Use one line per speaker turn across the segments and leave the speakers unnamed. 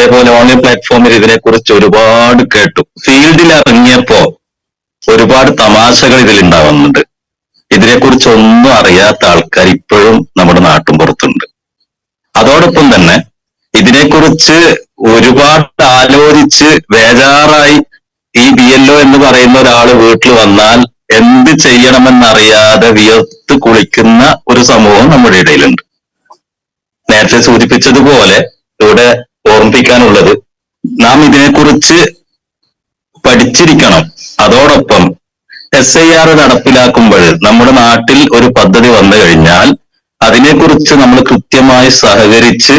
അതേപോലെ ഓൺലൈൻ പ്ലാറ്റ്ഫോമിൽ ഇതിനെക്കുറിച്ച് ഒരുപാട് കേട്ടു. ഫീൽഡിൽ ഇറങ്ങിയപ്പോ ഒരുപാട് തമാശകൾ ഇതിൽ ഉണ്ടാവുന്നുണ്ട്. ഇതിനെക്കുറിച്ച് ഒന്നും അറിയാത്ത ആൾക്കാർ ഇപ്പോഴും നമ്മുടെ നാട്ടും പുറത്തുണ്ട്. അതോടൊപ്പം തന്നെ ഇതിനെക്കുറിച്ച് ഒരുപാട് ആലോചിച്ച് ബേജാറായി ഈ BLO എന്ന് പറയുന്ന ഒരാള് വീട്ടിൽ വന്നാൽ എന്ത് ചെയ്യണമെന്നറിയാതെ വിയർത്ത് കുളിക്കുന്ന ഒരു സമൂഹം നമ്മുടെ ഇടയിലുണ്ട്. നേരത്തെ സൂചിപ്പിച്ചതുപോലെ ഇവിടെ ഓർമ്മിപ്പിക്കാനുള്ളത്, നാം ഇതിനെക്കുറിച്ച് പഠിച്ചിരിക്കണം. അതോടൊപ്പം SIR നടപ്പിലാക്കുമ്പോൾ നമ്മുടെ നാട്ടിൽ ഒരു പദ്ധതി വന്നു കഴിഞ്ഞാൽ അതിനെക്കുറിച്ച് നമ്മൾ കൃത്യമായി സഹകരിച്ച്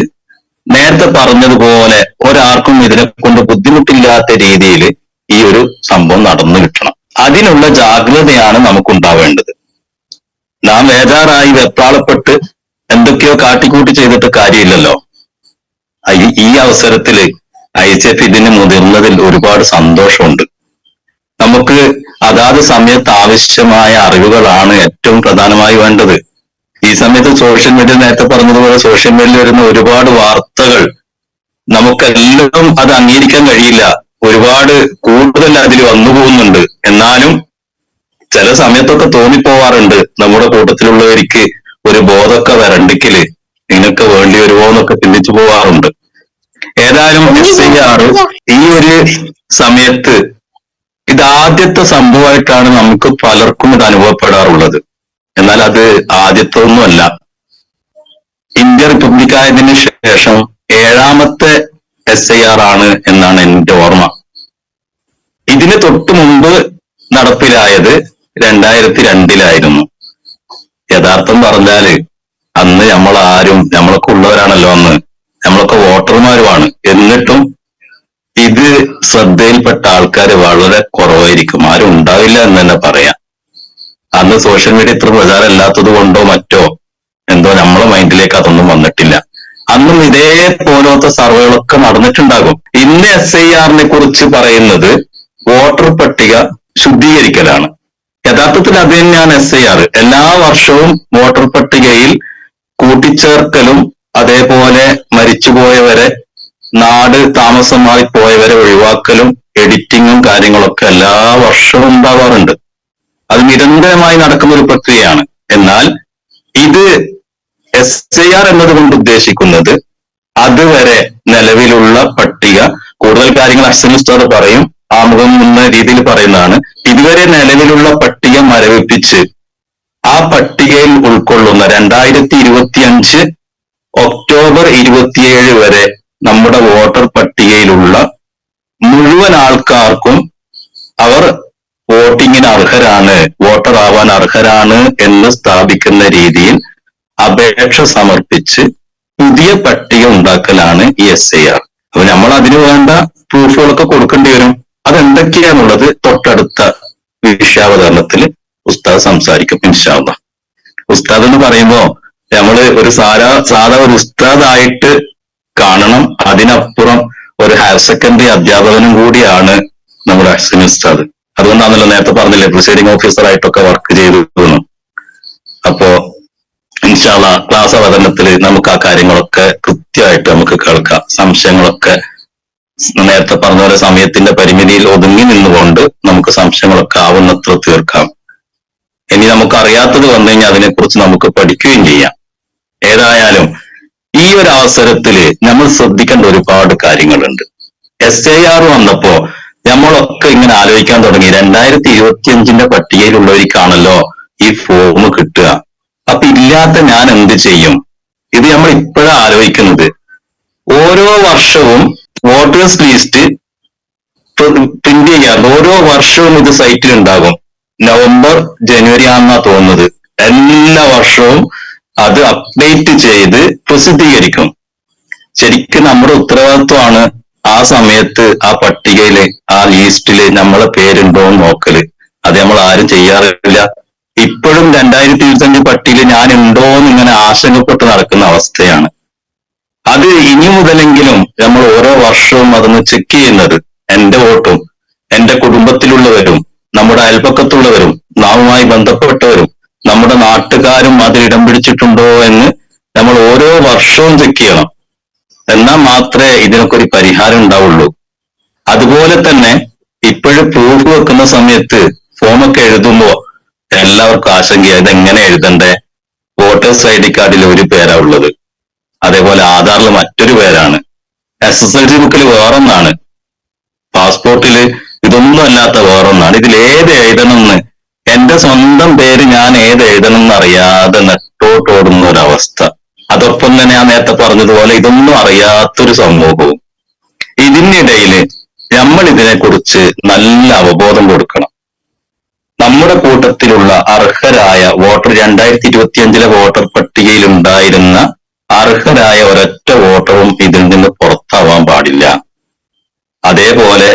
നേരത്തെ പറഞ്ഞതുപോലെ ഒരാൾക്കും ഇതിനെ കൊണ്ട് ബുദ്ധിമുട്ടില്ലാത്ത രീതിയിൽ ഈ ഒരു സംഭവം നടന്നു കിട്ടണം. അതിനുള്ള ജാഗ്രതയാണ് നമുക്കുണ്ടാവേണ്ടത്. നാം ബേജാറായി വെപ്രാളപ്പെട്ട് എന്തൊക്കെയോ കാട്ടിക്കൂട്ടി ചെയ്തിട്ട് കാര്യമില്ലല്ലോ. ഈ അവസരത്തില് ICF ഇതിന് മുതിർന്നതിൽ ഒരുപാട് സന്തോഷമുണ്ട്. നമുക്ക് അതാത് സമയത്ത് ആവശ്യമായ അറിവുകളാണ് ഏറ്റവും പ്രധാനമായി വേണ്ടത്. ഈ സമയത്ത് സോഷ്യൽ മീഡിയ, നേരത്തെ പറഞ്ഞതുപോലെ സോഷ്യൽ മീഡിയയിൽ വരുന്ന ഒരുപാട് വാർത്തകൾ നമുക്കെല്ലാം അത് അംഗീകരിക്കാൻ കഴിയില്ല. ഒരുപാട് കൂടുതൽ അതിൽ വന്നു പോകുന്നുണ്ട്. എന്നാലും ചില സമയത്തൊക്കെ തോന്നിപ്പോവാറുണ്ട് നമ്മുടെ കൂട്ടത്തിലുള്ളവർക്ക് ഒരു ബോധമൊക്കെ വരണ്ടിക്കല് ഇതിനൊക്കെ വേണ്ടി വരുമോ എന്നൊക്കെ ചിന്തിച്ചു പോവാറുണ്ട്. ഏതായാലും SIR ഈ ഒരു സമയത്ത് ഇതാദ്യത്തെ സംഭവമായിട്ടാണ് നമുക്ക് പലർക്കും ഇത് അനുഭവപ്പെടാറുള്ളത്. എന്നാൽ അത് ആദ്യത്തെ ഒന്നുമല്ല. ഇന്ത്യ റിപ്പബ്ലിക് ആയതിനു ശേഷം 7ാമത്തെ SIR ആണ് എന്നാണ് എന്റെ ഓർമ്മ. ഇതിന് തൊട്ട് മുമ്പ് നടപ്പിലായത് 2002 യഥാർത്ഥം പറഞ്ഞാല് അന്ന് നമ്മളൊക്കെ ഉള്ളവരാണല്ലോ, അന്ന് നമ്മളൊക്കെ വോട്ടർമാരുമാണ്. എന്നിട്ടും ഇത് ശ്രദ്ധയിൽപ്പെട്ട ആൾക്കാർ വളരെ കുറവായിരിക്കും, ആരും ഉണ്ടാവില്ല എന്ന് തന്നെ പറയാം. അന്ന് സോഷ്യൽ മീഡിയ ഇത്ര പ്രചാരമില്ലാത്തത് കൊണ്ടോ മറ്റോ എന്തോ നമ്മളെ മൈൻഡിലേക്ക് അതൊന്നും വന്നിട്ടില്ല. അന്നും ഇതേപോലത്തെ സർവേകളൊക്കെ നടന്നിട്ടുണ്ടാകും. ഇന്ന് SIR കുറിച്ച് പറയുന്നത് വോട്ടർ പട്ടിക ശുദ്ധീകരിക്കലാണ്. യഥാർത്ഥത്തിൽ അത് തന്നെയാണ് SIR. എല്ലാ വർഷവും വോട്ടർ പട്ടികയിൽ കൂട്ടിച്ചേർക്കലും അതേപോലെ മരിച്ചുപോയവരെ, നാട് താമസമായി പോയവരെ ഒഴിവാക്കലും എഡിറ്റിങ്ങും കാര്യങ്ങളൊക്കെ എല്ലാ വർഷവും ഉണ്ടാവാറുണ്ട്. അത് നിരന്തരമായി നടക്കുന്ന ഒരു പ്രക്രിയയാണ്. എന്നാൽ ഇത് SIR എന്നതുകൊണ്ട് ഉദ്ദേശിക്കുന്നത് അതുവരെ നിലവിലുള്ള പട്ടിക, കൂടുതൽ കാര്യങ്ങൾ അഹ്സൻ ഉസ്താദ് പറയും, ആമുഖം എന്ന രീതിയിൽ പറയുന്നതാണ്. ഇതുവരെ നിലവിലുള്ള പട്ടിക മരവിപ്പിച്ച് ആ പട്ടികയിൽ ഉൾക്കൊള്ളുന്ന 2025 ഒക്ടോബർ 27 വരെ നമ്മുടെ വോട്ടർ പട്ടികയിലുള്ള മുഴുവൻ ആൾക്കാർക്കും അവർ വോട്ടിങ്ങിന് അർഹരാണ്, വോട്ടർ ആവാൻ അർഹരാണ് എന്ന് സ്ഥാപിക്കുന്ന രീതിയിൽ അപേക്ഷ സമർപ്പിച്ച് പുതിയ പട്ടിക ഉണ്ടാക്കലാണ് ഈ SIR. അപ്പൊ നമ്മൾ അതിന് വേണ്ട പ്രൂഫുകളൊക്കെ കൊടുക്കേണ്ടി വരും. അതെന്തൊക്കെയാന്നുള്ളത് തൊട്ടടുത്ത വിഷയാവതരണത്തിൽ ഉസ്താദ് സംസാരിക്കും ഇൻഷാ അല്ലാഹ്. ഉസ്താദ് എന്ന് പറയുമ്പോ നമ്മള് ഒരു സാധാ ഒരു ഉസ്താദായിട്ട് കാണണം. അതിനപ്പുറം ഒരു ഹയർ സെക്കൻഡറി അധ്യാപകനും കൂടിയാണ് നമ്മുടെ അഹ്സൻ ഉസ്താദ്. അതുകൊണ്ടാണല്ലോ നേരത്തെ പറഞ്ഞില്ലേ പ്രിസൈഡിംഗ് ഓഫീസറായിട്ടൊക്കെ വർക്ക് ചെയ്തിരുന്നു. അപ്പോ ഇൻഷാ അല്ലാഹ് ക്ലാസ് അവതരണത്തിൽ നമുക്ക് ആ കാര്യങ്ങളൊക്കെ കൃത്യമായിട്ട് നമുക്ക് കേൾക്കാം. സംശയങ്ങളൊക്കെ നേരത്തെ പറഞ്ഞ പോലെ സമയത്തിന്റെ പരിമിതിയിൽ ഒതുങ്ങി നിന്നുകൊണ്ട് നമുക്ക് സംശയങ്ങളൊക്കെ ആവുന്നത്ര തീർക്കാം. ഇനി നമുക്ക് അറിയാത്തത് വന്നു കഴിഞ്ഞാൽ അതിനെക്കുറിച്ച് നമുക്ക് പഠിക്കുകയും ചെയ്യാം. ഏതായാലും ഈ ഒരു അവസരത്തില് നമ്മൾ ശ്രദ്ധിക്കേണ്ട ഒരുപാട് കാര്യങ്ങളുണ്ട്. SIR വന്നപ്പോ നമ്മളൊക്കെ ഇങ്ങനെ ആലോചിക്കാൻ തുടങ്ങി, 2025 പട്ടികയിലുള്ളവർക്കാണല്ലോ ഈ ഫോം കിട്ടുക. അപ്പൊ ഇല്ലാത്ത ഞാൻ എന്ത് ചെയ്യും? ഇത് നമ്മൾ ഇപ്പോഴാണ് ആലോചിക്കുന്നത്. ഓരോ വർഷവും വോട്ടേഴ്സ് ലിസ്റ്റ് പ്രിന്റ് ചെയ്യാറുണ്ട്. ഓരോ വർഷവും ഇത് സൈറ്റിൽ ഉണ്ടാകും. നവംബർ ജനുവരി ആണെന്നാ തോന്നുന്നത്. എല്ലാ വർഷവും അത് അപ്ഡേറ്റ് ചെയ്ത് പ്രസിദ്ധീകരിക്കും. ശരിക്കും നമ്മുടെ ഉത്തരവാദിത്വമാണ് ആ സമയത്ത് ആ പട്ടികയില്, ആ ലിസ്റ്റില് നമ്മളെ പേരുണ്ടോ എന്ന് നോക്കല്. അത് നമ്മൾ ആരും ചെയ്യാറില്ല. ഇപ്പോഴും 2025 പട്ടികയിൽ ഞാൻ ഉണ്ടോ എന്ന് ഇങ്ങനെ ആശങ്കപ്പെട്ട് നടക്കുന്ന അവസ്ഥയാണ്. അത് ഇനി മുതലെങ്കിലും നമ്മൾ ഓരോ വർഷവും അതൊന്ന് ചെക്ക് ചെയ്യുന്നത്, എന്റെ വോട്ടും എന്റെ കുടുംബത്തിലുള്ളവരും നമ്മുടെ അയൽപക്കത്തുള്ളവരും നാമുമായി ബന്ധപ്പെട്ടവരും നമ്മുടെ നാട്ടുകാരും അതിൽ ഇടം പിടിച്ചിട്ടുണ്ടോ എന്ന് നമ്മൾ ഓരോ വർഷവും ചെക്ക് ചെയ്യണം. എന്നാൽ മാത്രമേ ഇതിനൊക്കെ ഒരു പരിഹാരം ഉണ്ടാവുള്ളൂ. അതുപോലെ തന്നെ ഇപ്പോഴും പ്രൂഫ് വെക്കുന്ന സമയത്ത് ഫോമൊക്കെ എഴുതുമ്പോ എല്ലാവർക്കും ആശങ്കയാ, ഇതെങ്ങനെ എഴുതണ്ടേ? വോട്ടേഴ്സ് ഐ ഡി കാർഡിൽ ഒരു പേരാ ഉള്ളത്, അതേപോലെ ആധാറിൽ മറ്റൊരു പേരാണ്, SSLC ബുക്കിൽ വേറൊന്നാണ്, പാസ്പോർട്ടില് ഇതൊന്നും അല്ലാത്ത വേറൊന്നാണ്. ഇതിൽ ഏത് എഴുതണമെന്ന്, എന്റെ സ്വന്തം പേര് ഞാൻ ഏത് എഴുതണം എന്നറിയാതെ നെട്ടോട്ടോടുന്ന ഒരവസ്ഥ. അതൊപ്പം തന്നെ ഞാൻ നേരത്തെ പറഞ്ഞതുപോലെ ഇതൊന്നും അറിയാത്തൊരു സമൂഹവും. ഇതിനിടയിൽ നമ്മൾ ഇതിനെക്കുറിച്ച് നല്ല അവബോധം കൊടുക്കണം. നമ്മുടെ കൂട്ടത്തിലുള്ള അർഹരായ വോട്ടർ, 2025 വോട്ടർ പട്ടികയിൽ ഉണ്ടായിരുന്ന അർഹരായ ഒരൊറ്റ വോട്ടറും ഇതിൽ നിന്ന് പുറത്താവാൻ പാടില്ല. അതേപോലെ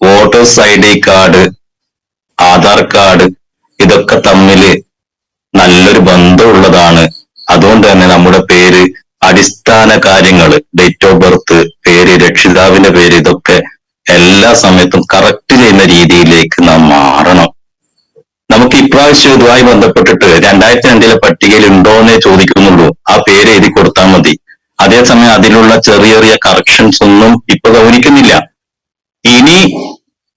voters ID card, Aadhaar card ഇതൊക്കെ തമ്മിൽ നല്ലൊരു ബന്ധമുള്ളതാണ്. അതുകൊണ്ട് തന്നെ നമ്മുടെ പേര്, അടിസ്ഥാന കാര്യങ്ങൾ, ഡേറ്റ് ഓഫ് ബർത്ത്, പേര്, രക്ഷിതാവിന്റെ പേര്, ഇതൊക്കെ എല്ലാ സമയത്തും കറക്റ്റ് ചെയ്യുന്ന രീതിയിലേക്ക് നാം മാറണം. നമുക്ക് ഇപ്രാവശ്യം ഇതുമായി ബന്ധപ്പെട്ടിട്ട് 2002 പട്ടികയിൽ ഉണ്ടോന്നേ ചോദിക്കുന്നുള്ളൂ. ആ പേര് എഴുതി കൊടുത്താൽ മതി. അതേസമയം അതിലുള്ള ചെറിയ ചെറിയ കറക്ഷൻസ് ഒന്നും ഇപ്പൊ ഗൗനിക്കുന്നില്ല. ഇനി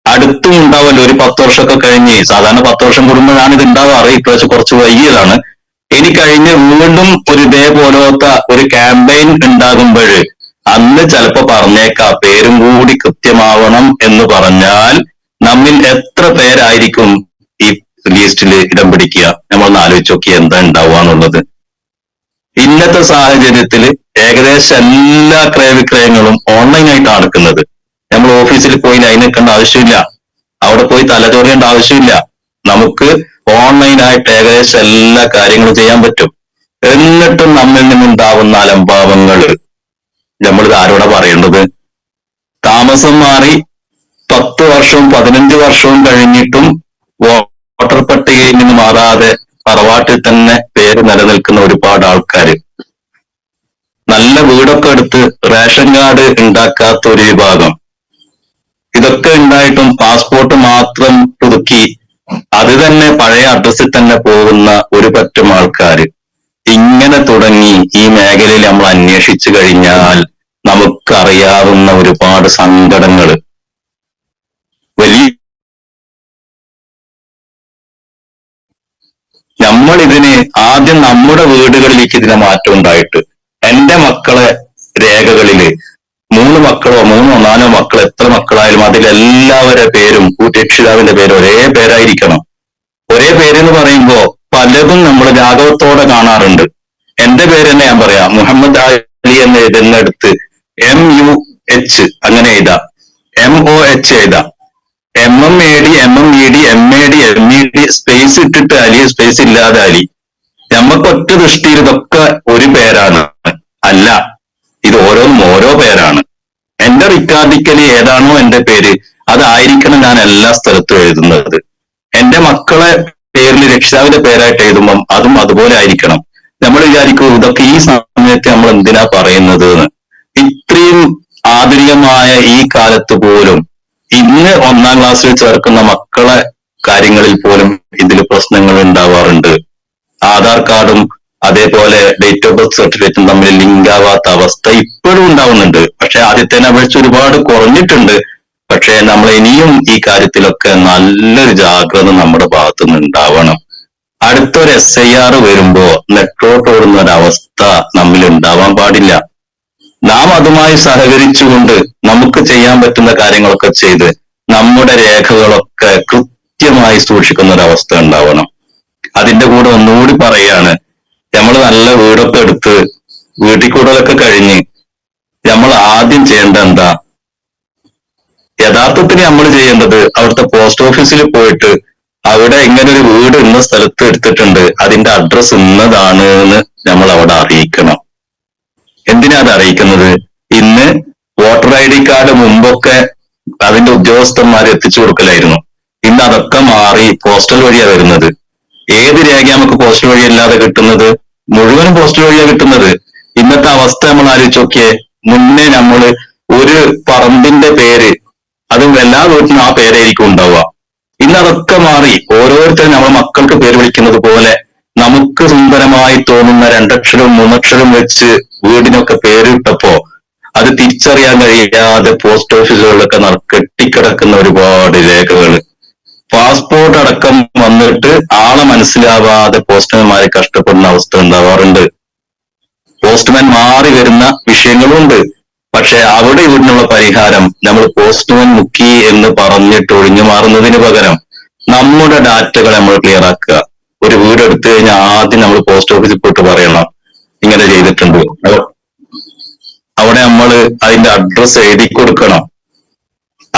അടുത്തും ഉണ്ടാവല്ലോ, ഒരു 10 വർഷമൊക്കെ കഴിഞ്ഞ്. സാധാരണ 10 വർഷം കൂടുമ്പോഴാണ് ഇത് ഉണ്ടാവാറ്. ഇപ്രാവശ്യം കുറച്ച് വൈകിയതാണ്. ഇനി കഴിഞ്ഞ് വീണ്ടും ഒരു ഇതേപോലത്തെ ഒരു ക്യാമ്പയിൻ ഉണ്ടാകുമ്പോൾ അന്ന് ചിലപ്പോ പറഞ്ഞേക്കാം പേരും കൂടി കൃത്യമാവണം എന്ന് പറഞ്ഞാൽ നമ്മിൽ എത്ര പേരായിരിക്കും ഈ ലിസ്റ്റിൽ ഇടം പിടിക്കുക? നമ്മളൊന്ന് ആലോചിച്ച് നോക്കിയാൽ എന്താ ഉണ്ടാവുക എന്നുള്ളത്. ഇന്നത്തെ സാഹചര്യത്തിൽ ഏകദേശം എല്ലാ ക്രയവിക്രയങ്ങളും ഓൺലൈനായിട്ടാണ് നടക്കുന്നത്. നമ്മൾ ഓഫീസിൽ പോയി ലൈൻ നിൽക്കേണ്ട ആവശ്യമില്ല, അവിടെ പോയി തലചോറേണ്ട ആവശ്യമില്ല. നമുക്ക് ഓൺലൈനായിട്ട് ഏകദേശം എല്ലാ കാര്യങ്ങളും ചെയ്യാൻ പറ്റും. എന്നിട്ടും നമ്മിൽ നിന്നുണ്ടാവുന്ന അലംഭാവങ്ങൾ നമ്മളിത് ആരോടാ പറയേണ്ടത്? താമസം മാറി 10 വർഷവും 15 വർഷവും കഴിഞ്ഞിട്ടും വോട്ടർ പട്ടികയിൽ നിന്ന് മാറാതെ തറവാട്ടിൽ തന്നെ പേര് നിലനിൽക്കുന്ന ഒരുപാട് ആൾക്കാര്, നല്ല വീടൊക്കെ എടുത്ത് റേഷൻ കാർഡ് ഉണ്ടാക്കാത്ത ഒരു വിഭാഗം, ഇതൊക്കെ ഉണ്ടായിട്ടും പാസ്പോർട്ട് മാത്രം പുതുക്കി അത് തന്നെ പഴയ അഡ്രസ്സിൽ തന്നെ പോകുന്ന ഒരു പറ്റം ആൾക്കാര്. ഇങ്ങനെ തുടങ്ങി ഈ മേഖലയിൽ നമ്മൾ അന്വേഷിച്ചു കഴിഞ്ഞാൽ നമുക്കറിയാവുന്ന ഒരുപാട് സങ്കടങ്ങൾ. വലിയ നമ്മൾ ഇതിന് ആദ്യം നമ്മുടെ വീടുകളിലേക്ക് ഇതിനെ മാറ്റം ഉണ്ടായിട്ട്, എന്റെ മക്കളെ രേഖകളില് 3 മക്കളോ 3 4 മക്കളോ എത്ര മക്കളായാലും അതിലെല്ലാവരുടെ പേരും രക്ഷിതാവിന്റെ പേരും ഒരേ പേരായിരിക്കണം. ഒരേ പേരെന്ന് പറയുമ്പോ പലതും നമ്മൾ രാഘവത്തോടെ കാണാറുണ്ട്. എന്റെ പേര് തന്നെ ഞാൻ പറയാം, മുഹമ്മദ് അലി എന്ന് എഴുതുന്നിടത്ത് MUH അങ്ങനെ എഴുതാം, MOH എഴുതാം, MMAD MMED MAD MED space ഇട്ടിട്ട് അലി, സ്പേസ് ഇല്ലാതെ അലി. നമ്മക്ക് ഒറ്റ ദൃഷ്ടിയിൽ ഇതൊക്കെ ഒരു പേരാണ്. അല്ല, ഇത് ഓരോന്നും ഓരോ പേരാണ്. എന്റെ റിക്കാർഡിക്കലി ഏതാണോ എന്റെ പേര് അതായിരിക്കണം ഞാൻ എല്ലാ സ്ഥലത്തും എഴുതുന്നത്. എന്റെ മക്കളെ പേരിൽ രക്ഷിതാവിന്റെ പേരായിട്ട് എഴുതുമ്പം അതും അതുപോലെ ആയിരിക്കണം. നമ്മൾ വിചാരിക്കും ഇതൊക്കെ ഈ സമയത്ത് നമ്മൾ എന്തിനാ പറയുന്നത് എന്ന്. ഇത്രയും ആധുനികമായ ഈ കാലത്ത് പോലും ഇന്ന് 1ാം ക്ലാസ്സിൽ ചേർക്കുന്ന മക്കളെ കാര്യങ്ങളിൽ പോലും ഇതിൽ പ്രശ്നങ്ങൾ ഉണ്ടാവാറുണ്ട്. ആധാർ കാർഡും അതേപോലെ ഡേറ്റ് ഓഫ് ബർത്ത് സർട്ടിഫിക്കറ്റും തമ്മിൽ ലിങ്കാവാത്ത അവസ്ഥ ഇപ്പോഴും ഉണ്ടാവുന്നുണ്ട്. പക്ഷെ ആദ്യത്തേനെ അപേക്ഷിച്ച് ഒരുപാട് കുറഞ്ഞിട്ടുണ്ട്. പക്ഷെ നമ്മൾ ഇനിയും ഈ കാര്യത്തിലൊക്കെ നല്ലൊരു ജാഗ്രത നമ്മുടെ ഭാഗത്തുനിന്ന് ഉണ്ടാവണം. അടുത്തൊരു SIR വരുമ്പോ നെട്ടോട്ടോടുന്ന ഒരവസ്ഥ നമ്മിൽ ഉണ്ടാവാൻ പാടില്ല. നാം അതുമായി സഹകരിച്ചുകൊണ്ട് നമുക്ക് ചെയ്യാൻ പറ്റുന്ന കാര്യങ്ങളൊക്കെ ചെയ്ത് നമ്മുടെ രേഖകളൊക്കെ കൃത്യമായി സൂക്ഷിക്കുന്ന ഒരവസ്ഥ ഉണ്ടാവണം. അതിന്റെ കൂടെ ഒന്നുകൂടി പറയാണ്, നമ്മൾ നല്ല വീടൊക്കെ എടുത്ത് വീട്ടിൽ കൂടുതലൊക്കെ കഴിഞ്ഞ് നമ്മൾ ആദ്യം ചെയ്യേണ്ട എന്താ? യഥാർത്ഥത്തിൽ നമ്മൾ ചെയ്യേണ്ടത് അവിടുത്തെ പോസ്റ്റ് ഓഫീസിൽ പോയിട്ട് അവിടെ ഇങ്ങനെ ഒരു വീട് ഇന്ന സ്ഥലത്ത് എടുത്തിട്ടുണ്ട്, അതിന്റെ അഡ്രസ് ഇന്നതാണ് എന്ന് നമ്മൾ അവിടെ അറിയിക്കണം. എന്തിനാ അത് അറിയിക്കുന്നത്? ഇന്ന് വോട്ടർ ID കാർഡ് മുമ്പൊക്കെ അതിന്റെ ഉദ്യോഗസ്ഥന്മാർ എത്തിച്ചു കൊടുക്കലായിരുന്നു. ഇന്ന് അതൊക്കെ മാറി പോസ്റ്റൽ വഴിയാ വരുന്നത്. ഏത് രേഖ നമുക്ക് പോസ്റ്റൽ വഴി അല്ലാതെ കിട്ടുന്നത്? മുഴുവനും പോസ്റ്റൽ വഴിയാ കിട്ടുന്നത്. ഇന്നത്തെ അവസ്ഥ നമ്മൾ ആലോചിച്ച് നോക്കിയേ. മുന്നേ നമ്മള് ഒരു പറമ്പിന്റെ പേര് അത് എല്ലാ വീട്ടിലും ആ പേരായിരിക്കും ഉണ്ടാവുക. ഇന്ന് അതൊക്കെ മാറി ഓരോരുത്തരും നമ്മളെ മക്കൾക്ക് പേര് വിളിക്കുന്നത് പോലെ നമുക്ക് സുന്ദരമായി തോന്നുന്ന 2 അക്ഷരവും 3 അക്ഷരവും വെച്ച് വീടിനൊക്കെ പേരിട്ടപ്പോ അത് തിരിച്ചറിയാൻ കഴിയാതെ പോസ്റ്റ് ഓഫീസുകളിലൊക്കെ കെട്ടിക്കിടക്കുന്ന ഒരുപാട് രേഖകൾ, പാസ്പോർട്ട് അടക്കം വന്നിട്ട് ആളെ മനസ്സിലാവാതെ പോസ്റ്റ്മാൻമാരെ കഷ്ടപ്പെടുന്ന അവസ്ഥ ഉണ്ടാവാറുണ്ട്. പോസ്റ്റ്മാൻ മാറി വരുന്ന വിഷയങ്ങളുണ്ട്. പക്ഷെ അവിടെ ഇതിനുള്ള പരിഹാരം നമ്മൾ പോസ്റ്റ്മാൻ മുക്കി എന്ന് പറഞ്ഞിട്ട് ഒഴിഞ്ഞു മാറുന്നതിന് പകരം നമ്മുടെ ഡാറ്റകൾ നമ്മൾ ക്ലിയർ ആക്കുക. ഒരു വീട് എടുത്തു കഴിഞ്ഞാൽ ആദ്യം നമ്മൾ പോസ്റ്റ് ഓഫീസിൽ പോയിട്ട് പറയണം ഇങ്ങനെ ചെയ്തിട്ടുണ്ട്. അവിടെ നമ്മൾ അതിന്റെ അഡ്രസ് എഴുതി കൊടുക്കണം.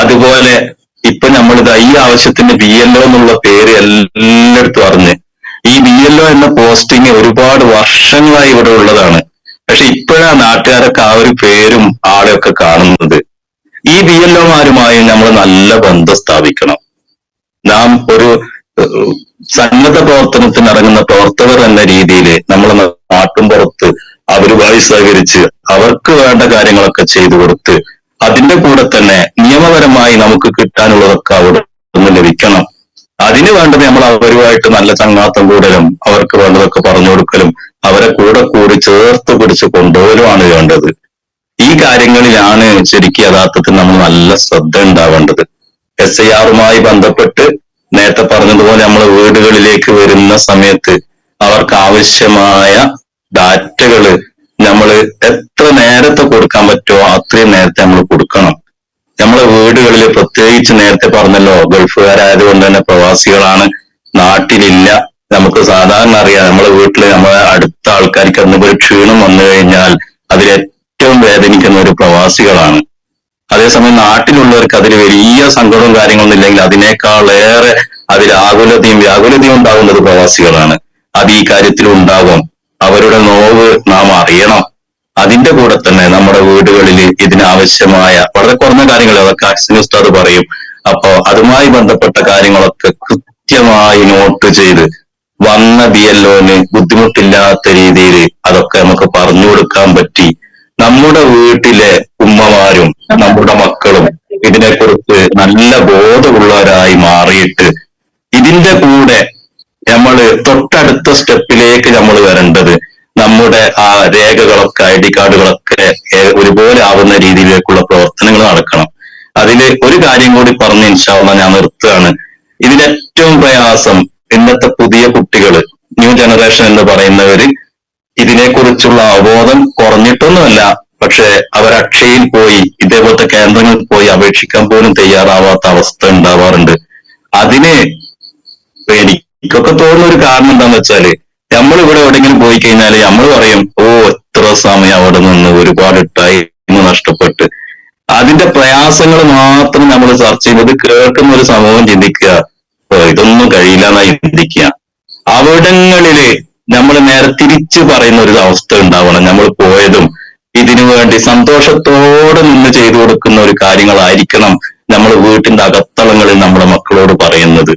അതുപോലെ ഇപ്പൊ നമ്മളിത് ഈ ആവശ്യത്തിന് BLO എന്നുള്ള പേര് എല്ലായിടത്തും അറിഞ്ഞ്, ഈ BLO എന്ന പോസ്റ്റിംഗ് ഒരുപാട് വർഷങ്ങളായി ഇവിടെ ഉള്ളതാണ്. പക്ഷെ ഇപ്പോഴാണ് നാട്ടുകാരൊക്കെ ആ ഒരു പേരും ആളെയൊക്കെ കാണുന്നത്. ഈ BLOമാരുമായി നമ്മൾ നല്ല ബന്ധം സ്ഥാപിക്കണം. നാം ഒരു സന്നദ്ധ പ്രവർത്തനത്തിന് ഇറങ്ങുന്ന പ്രവർത്തകർ എന്ന രീതിയിൽ നമ്മളെ നാട്ടും പുറത്ത് അവരുമായി സഹകരിച്ച് അവർക്ക് വേണ്ട കാര്യങ്ങളൊക്കെ ചെയ്തു കൊടുത്ത് അതിന്റെ കൂടെ തന്നെ നിയമപരമായി നമുക്ക് കിട്ടാനുള്ളതൊക്കെ അവിടെ നിന്ന് ലഭിക്കണം. അതിന് വേണ്ടത് നമ്മൾ അവരുമായിട്ട് നല്ല ചങ്ങാത്തം കൂടലും അവർക്ക് വേണ്ടതൊക്കെ പറഞ്ഞു കൊടുക്കലും അവരെ കൂടെ കൂടി ചേർത്ത് പിടിച്ച് കൊണ്ടുപോലുമാണ് വേണ്ടത്. ഈ കാര്യങ്ങളിലാണ് ശരിക്കും യഥാർത്ഥത്തിൽ നമ്മൾ നല്ല ശ്രദ്ധ ഉണ്ടാവേണ്ടത്. SIRമായി ബന്ധപ്പെട്ട് നേരത്തെ പറഞ്ഞതുപോലെ നമ്മൾ വീടുകളിലേക്ക് വരുന്ന സമയത്ത് അവർക്ക് ആവശ്യമായ ഡാറ്റകള് നമ്മൾ എത്ര നേരത്തെ കൊടുക്കാൻ പറ്റുമോ അത്രയും നേരത്തെ നമ്മൾ കൊടുക്കണം. നമ്മളെ വീടുകളിൽ പ്രത്യേകിച്ച് നേരത്തെ പറഞ്ഞല്ലോ, ഗൾഫുകാരായതുകൊണ്ട് തന്നെ പ്രവാസികളാണ്, നാട്ടിലില്ല. നമുക്ക് സാധാരണ അറിയാം, നമ്മളെ വീട്ടിൽ നമ്മളെ അടുത്ത ആൾക്കാർക്ക് എന്തെങ്കിലും ഒരു ക്ഷീണം വന്നു കഴിഞ്ഞാൽ അതിൽ ഏറ്റവും വേദനിക്കുന്ന ഒരു പ്രവാസികളാണ്. അതേസമയം നാട്ടിലുള്ളവർക്ക് അതിൽ വലിയ സങ്കടവും കാര്യങ്ങളൊന്നും ഇല്ലെങ്കിൽ അതിനേക്കാളേറെ അതിൽ ആകുലതയും വ്യാകുലതയും ഉണ്ടാകുന്നത് പ്രവാസികളാണ്. അത് ഈ കാര്യത്തിൽ ഉണ്ടാകും. അവരുടെ നോവ് നാം അറിയണം. അതിന്റെ കൂടെ തന്നെ നമ്മുടെ വീടുകളിൽ ഇതിനാവശ്യമായ വളരെ കുറഞ്ഞ കാര്യങ്ങൾ അതൊക്കെ അഹ്സൻ ഉസ്താദ് പറയും. അപ്പോ അതുമായി ബന്ധപ്പെട്ട കാര്യങ്ങളൊക്കെ കൃത്യമായി നോട്ട് ചെയ്ത് വന്ന BLOന് ബുദ്ധിമുട്ടില്ലാത്ത രീതിയിൽ അതൊക്കെ നമുക്ക് പറഞ്ഞു കൊടുക്കാൻ പറ്റി നമ്മുടെ വീട്ടിലെ ഉമ്മമാരും നമ്മുടെ മക്കളും ഇതിനെക്കുറിച്ച് നല്ല ബോധമുള്ളവരായി മാറിയിട്ട് ഇതിന്റെ കൂടെ നമ്മൾ തൊട്ടടുത്ത സ്റ്റെപ്പിലേക്ക് നമ്മൾ വരേണ്ടത് നമ്മുടെ ആ രേഖകളൊക്കെ ID കാർഡുകളൊക്കെ ഒരുപോലെ ആവുന്ന രീതിയിലേക്കുള്ള പ്രവർത്തനങ്ങൾ നടക്കണം. അതില് ഒരു കാര്യം കൂടി പറഞ്ഞ് ഇൻഷാ അല്ലാഹ് ഞാൻ നിർത്തുകയാണ്. ഇതിലേറ്റവും പ്രയാസം ഇന്നത്തെ പുതിയ കുട്ടികള്, ന്യൂ ജനറേഷൻ എന്ന് പറയുന്നവര് ഇതിനെക്കുറിച്ചുള്ള അവബോധം കുറഞ്ഞിട്ടൊന്നുമല്ല, പക്ഷെ അവർ അക്ഷയയിൽ പോയി ഇതേപോലത്തെ കേന്ദ്രങ്ങളിൽ പോയി അപേക്ഷിക്കാൻ പോലും തയ്യാറാവാത്ത അവസ്ഥ ഉണ്ടാവാറുണ്ട്. അതിന് എനിക്കൊക്കെ തോന്നുന്ന ഒരു കാരണം എന്താന്ന് വെച്ചാല്, നമ്മൾ ഇവിടെ എവിടെയെങ്കിലും പോയി കഴിഞ്ഞാല് നമ്മൾ പറയും എത്ര സമയം അവിടെ നിന്ന് ഒരുപാട് ടൈം നഷ്ടപ്പെട്ട്. അതിന്റെ പ്രയാസങ്ങൾ മാത്രം നമ്മൾ ചർച്ച ചെയ്യുന്നത് കേൾക്കുന്ന ഒരു സമൂഹം ചിന്തിക്കുക ഇതൊന്നും കഴിയില്ല എന്നായി ചിന്തിക്കുക. അവിടങ്ങളില് നമ്മൾ നേരെ തിരിച്ചു പറയുന്ന ഒരു അവസ്ഥ ഉണ്ടാവണം. നമ്മൾ പോയതും ഇതിനു വേണ്ടി സന്തോഷത്തോടെ നിന്ന് ചെയ്തു കൊടുക്കുന്ന ഒരു കാര്യങ്ങളായിരിക്കണം നമ്മൾ വീട്ടിന്റെ അകത്തളങ്ങളിൽ നമ്മുടെ മക്കളോട് പറയുന്നത്.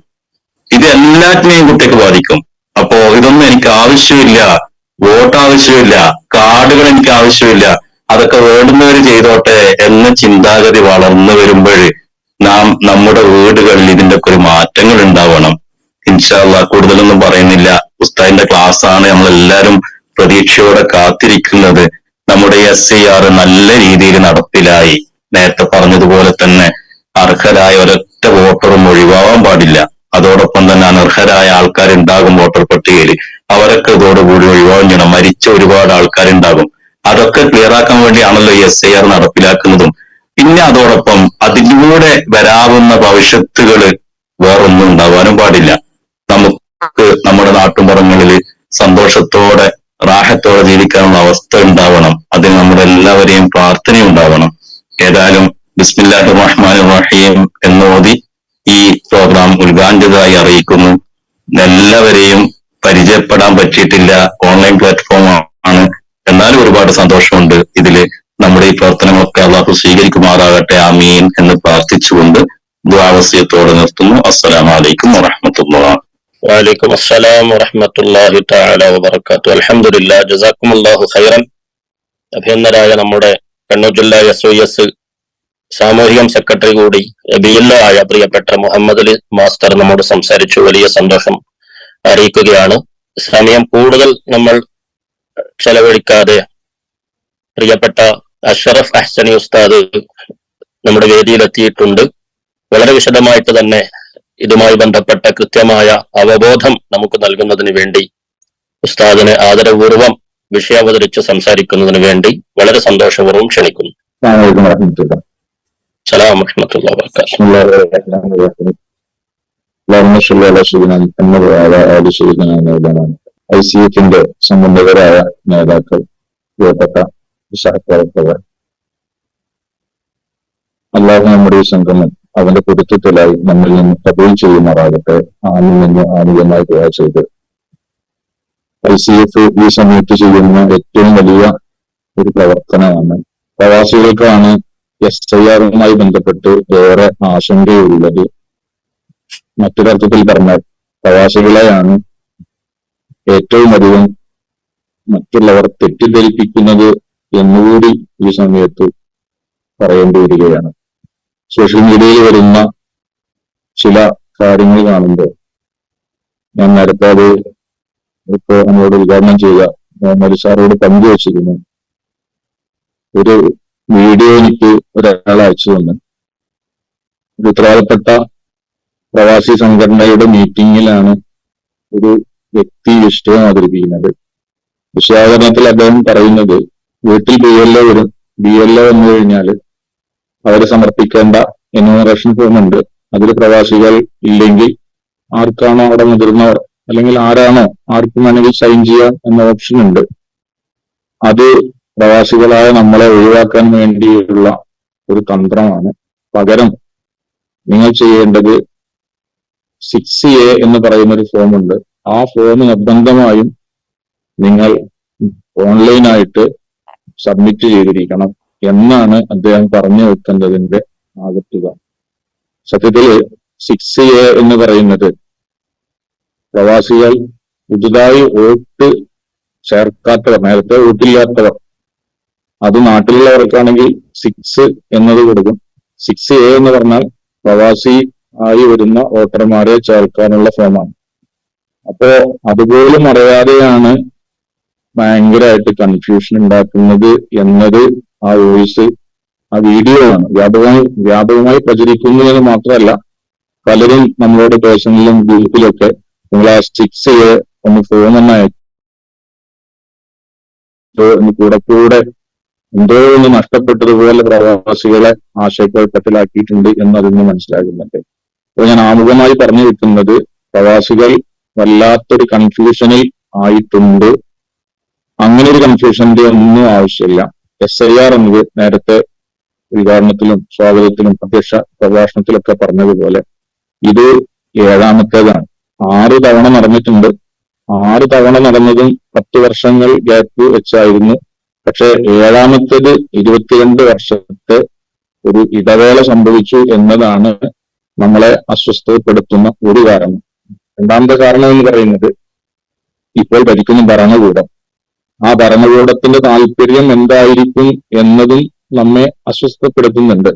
ഇത് എല്ലാറ്റിനെയും കുട്ടിക്ക് ബാധിക്കും. അപ്പോ ഇതൊന്നും എനിക്ക് ആവശ്യമില്ല, വോട്ട് ആവശ്യമില്ല, കാർഡുകൾ എനിക്ക് ആവശ്യമില്ല, അതൊക്കെ വേണ്ടുന്നവര് ചെയ്തോട്ടെ എന്ന ചിന്താഗതി വളർന്നു വരുമ്പോൾ നാം നമ്മുടെ വീടുകളിൽ ഇതിന്റെ ഒക്കെ ഒരു മാറ്റങ്ങൾ ഉണ്ടാവണം. ഇൻഷാ അല്ലാഹ് കൂടുതലൊന്നും പറയുന്നില്ല. ഉസ്താദിന്റെ ക്ലാസ് ആണ് നമ്മളെല്ലാരും പ്രതീക്ഷയോടെ കാത്തിരിക്കുന്നത്. നമ്മുടെ SIR നല്ല രീതിയിൽ നടപ്പിലായി. നേരത്തെ പറഞ്ഞതുപോലെ തന്നെ അർഹരായ ഒരൊറ്റ വോട്ടറും ഒഴിവാവാൻ പാടില്ല. അതോടൊപ്പം തന്നെ അനർഹരായ ആൾക്കാരുണ്ടാകും വോട്ടർ പട്ടികയിൽ, അവരൊക്കെ ഇതോടുകൂടി ഒഴിവാകും ചെയ്യണം. മരിച്ച ഒരുപാട് ആൾക്കാരുണ്ടാകും. അതൊക്കെ ക്ലിയർ ആക്കാൻ വേണ്ടിയാണല്ലോ ഈ SIR നടപ്പിലാക്കുന്നതും. പിന്നെ അതോടൊപ്പം അതിലൂടെ വരാവുന്ന ഭവിഷ്യത്തുകൾ വേറൊന്നും ഉണ്ടാവാനും പാടില്ല. നമുക്ക് നമ്മുടെ നാട്ടുമ്പുറങ്ങളിൽ സന്തോഷത്തോടെ റാഹത്തോടെ ജീവിക്കാനുള്ള അവസ്ഥ ഉണ്ടാവണം. അതിന് നമ്മുടെ എല്ലാവരെയും പ്രാർത്ഥന ഉണ്ടാവണം. ഏതായാലും ബിസ്മില്ലാഹിർ റഹ്മാനിർ റഹീം എന്നോതി ഈ പ്രോഗ്രാം ഉദ്ഘാടനമായി അറിയിക്കുന്നു. എല്ലാവരെയും പരിചയപ്പെടാൻ പറ്റിയിട്ടില്ല, ഓൺലൈൻ പ്ലാറ്റ്ഫോം ആണ്, എന്നാലും ഒരുപാട് സന്തോഷമുണ്ട്. ഇതില് നമ്മുടെ ഈ പ്രവർത്തനങ്ങളൊക്കെ അള്ളാഹു സ്വീകരിക്കുമാറാകട്ടെ, ആമീൻ എന്ന് പ്രാർത്ഥിച്ചുകൊണ്ട് ദുആവസിയത്തോടെ നിർത്തുന്നു. അസ്സലാമു അലൈക്കും വറഹ്മത്തുള്ളാഹി.
വഅലൈക്കും അസ്സലാം വറഹ്മത്തുള്ളാഹി തആല വബറകാതുഹു. അൽഹംദുലില്ലാഹ്, ജസാക്കുമുല്ലാഹു ഖൈറൻ. അഭിനന്ദനായ നമ്മുടെ കണ്ണൂർ ജില്ലാ SOS സാമൂഹികം സെക്രട്ടറി കൂടി BLO ആയ പ്രിയപ്പെട്ട മുഹമ്മദ് അലി മാസ്റ്റർ നമ്മോട് സംസാരിച്ചു. വലിയ സന്തോഷം അറിയിക്കുകയാണ്. സമയം കൂടുതൽ നമ്മൾ ചെലവഴിക്കാതെ പ്രിയപ്പെട്ട അഷ്റഫ് അഹ്സനി ഉസ്താദ് നമ്മുടെ വേദിയിലെത്തിയിട്ടുണ്ട്. വളരെ വിശദമായിട്ട് തന്നെ ഇതുമായി ബന്ധപ്പെട്ട കൃത്യമായ അവബോധം നമുക്ക് നൽകുന്നതിന് വേണ്ടി ഉസ്താദിനെ ആദരപൂർവം വിഷയാവതരിച്ച് സംസാരിക്കുന്നതിന് വേണ്ടി വളരെ സന്തോഷപൂർവ്വം ക്ഷണിക്കുന്നു. സലാം വറഹ്മത്തുള്ളാഹി വബറകാതുഹു.
ഐസിഎഫിന്റെ സംബന്ധിതരായ നേതാക്കൾ, പ്രിയപ്പെട്ട സഹപ്രവർത്തകർ, അല്ലാഹു നമ്മുടെ ഈ സംഗമം അവന്റെ പൊരുത്തത്തിലായി നമ്മിൽ നിന്ന് കബൂൽ ചെയ്യുമാറാകട്ടെ. ആമിൽ നിന്ന് ആനുകൂല്യമായി ദുആ ചെയ്ത് ICF ഈ സമയത്ത് ചെയ്യുന്ന ഏറ്റവും വലിയ ഒരു പ്രവർത്തനമാണ്. പ്രവാസികൾക്കാണ് SIR-മായി ബന്ധപ്പെട്ട് ഏറെ ആശങ്കയുള്ളത്. മറ്റൊരർത്ഥത്തിൽ പറഞ്ഞാൽ പ്രവാസികളെയാണ് ഏറ്റവും അധികം മറ്റുള്ളവർ തെറ്റിദ്ധരിപ്പിക്കുന്നത് എന്നുകൂടി ഈ സമയത്ത് പറയേണ്ടി വരികയാണ്. സോഷ്യൽ മീഡിയയിൽ വരുന്ന ചില കാര്യങ്ങൾ കാണുമ്പോൾ ഞാൻ നേരത്തെ അത് ഇപ്പോ നമ്മളോട് ഉദ്ഘാടനം ചെയ്ത മുഹമ്മദ് സാറോട് പങ്കുവച്ചിരുന്നു. ഒരു വീഡിയോ എനിക്ക് ഒരാൾ അയച്ചു തന്നു. ഒരു ഉത്തരവാദപ്പെട്ട പ്രവാസി സംഘടനയുടെ മീറ്റിംഗിലാണ് ഒരു വ്യക്തി വിഷയം അവതരിപ്പിക്കുന്നത്. വിഷയാവതരണത്തിൽ അദ്ദേഹം പറയുന്നത്, വീട്ടിൽ BLO വരും. BLO വന്നു കഴിഞ്ഞാൽ അവർ സമർപ്പിക്കേണ്ട എന്യൂമറേഷൻ ഫോം ഉണ്ട്. അതിൽ പ്രവാസികൾ ഇല്ലെങ്കിൽ ആർക്കാണോ അവിടെ മുതിർന്നവർ അല്ലെങ്കിൽ ആരാണോ ആർക്കും വേണമെങ്കിൽ സൈൻ ചെയ്യാം എന്ന ഓപ്ഷൻ ഉണ്ട്. അത് പ്രവാസികളായ നമ്മളെ ഒഴിവാക്കാൻ വേണ്ടിയുള്ള ഒരു തന്ത്രമാണ്. പകരം നിങ്ങൾ ചെയ്യേണ്ടത് 6A എന്ന് പറയുന്ന ഒരു ഫോം ഉണ്ട്. ആ ഫോം നിർബന്ധമായും നിങ്ങൾ ഓൺലൈനായിട്ട് സബ്മിറ്റ് ചെയ്തിരിക്കണം എന്നാണ് അദ്ദേഹം പറഞ്ഞു വെക്കുന്നതിന്റെ ആകത്തുക. സത്യത്തില് 6A എന്ന് പറയുന്നത് പ്രവാസികൾ പുതുതായി വോട്ട് ചേർക്കാത്തവർ, നേരത്തെ വോട്ടില്ലാത്തവർ, അത് നാട്ടിലുള്ളവർക്കാണെങ്കിൽ 6 എന്നത് കൊടുക്കും. 6A എന്ന് പറഞ്ഞാൽ പ്രവാസി ആയി വരുന്ന വോട്ടർമാരെ ചേർക്കാനുള്ള ഫോമാണ്. അപ്പോ അതുപോലും അറിയാതെയാണ് ഭയങ്കരമായിട്ട് കൺഫ്യൂഷൻ ഉണ്ടാക്കുന്നത് എന്നത് ആ വോയിസ്, ആ വീഡിയോ ആണ് വ്യാപകമായി പ്രചരിക്കുന്നു എന്ന് മാത്രമല്ല, പലരും നമ്മളോട് പേഴ്സണലിലും ഗ്രൂപ്പിലൊക്കെ നിങ്ങൾ ആ 6A ഒന്ന് ഫോം ഒന്ന് കൂടെ എന്തോ ഒന്ന് നഷ്ടപ്പെട്ടതുപോലെ പ്രവാസികളെ ആശയക്കുഴപ്പത്തിലാക്കിയിട്ടുണ്ട് എന്ന് അതിൽ നിന്ന് മനസ്സിലാകുന്നുണ്ട്. അപ്പോൾ ഞാൻ ആമുഖമായി പറഞ്ഞു വെക്കുന്നത്, പ്രവാസികൾ വല്ലാത്തൊരു കൺഫ്യൂഷനിൽ ആയിട്ടുണ്ട്. അങ്ങനെ ഒരു കൺഫ്യൂഷന്റെ ഒന്നും ആവശ്യമില്ല. SIR എന്നത് നേരത്തെ ഉദ്ഘാടനത്തിലും സ്വാഗതത്തിലും അധ്യക്ഷ പ്രഭാഷണത്തിലൊക്കെ പറഞ്ഞതുപോലെ ഇത് 7ാമത്തേതാണ്. 6 തവണ നടന്നിട്ടുണ്ട്. 6 തവണ നടന്നതും 10 വർഷങ്ങൾ ഗ്യാപ്പ് വെച്ചായിരുന്നു. പക്ഷെ 7ാമത്തേത് 22 വർഷത്തെ ഒരു ഇടവേള സംഭവിച്ചു എന്നതാണ് നമ്മളെ അസ്വസ്ഥപ്പെടുത്തുന്ന ഒരു കാരണം. രണ്ടാമത്തെ കാരണം എന്ന് പറയുന്നത്, ഇപ്പോൾ ഭരിക്കുന്ന ഭരണകൂടം, ആ ഭരണകൂടത്തിന്റെ താല്പര്യം എന്തായിരിക്കും എന്നതും നമ്മെ അസ്വസ്ഥപ്പെടുത്തുന്നുണ്ട്.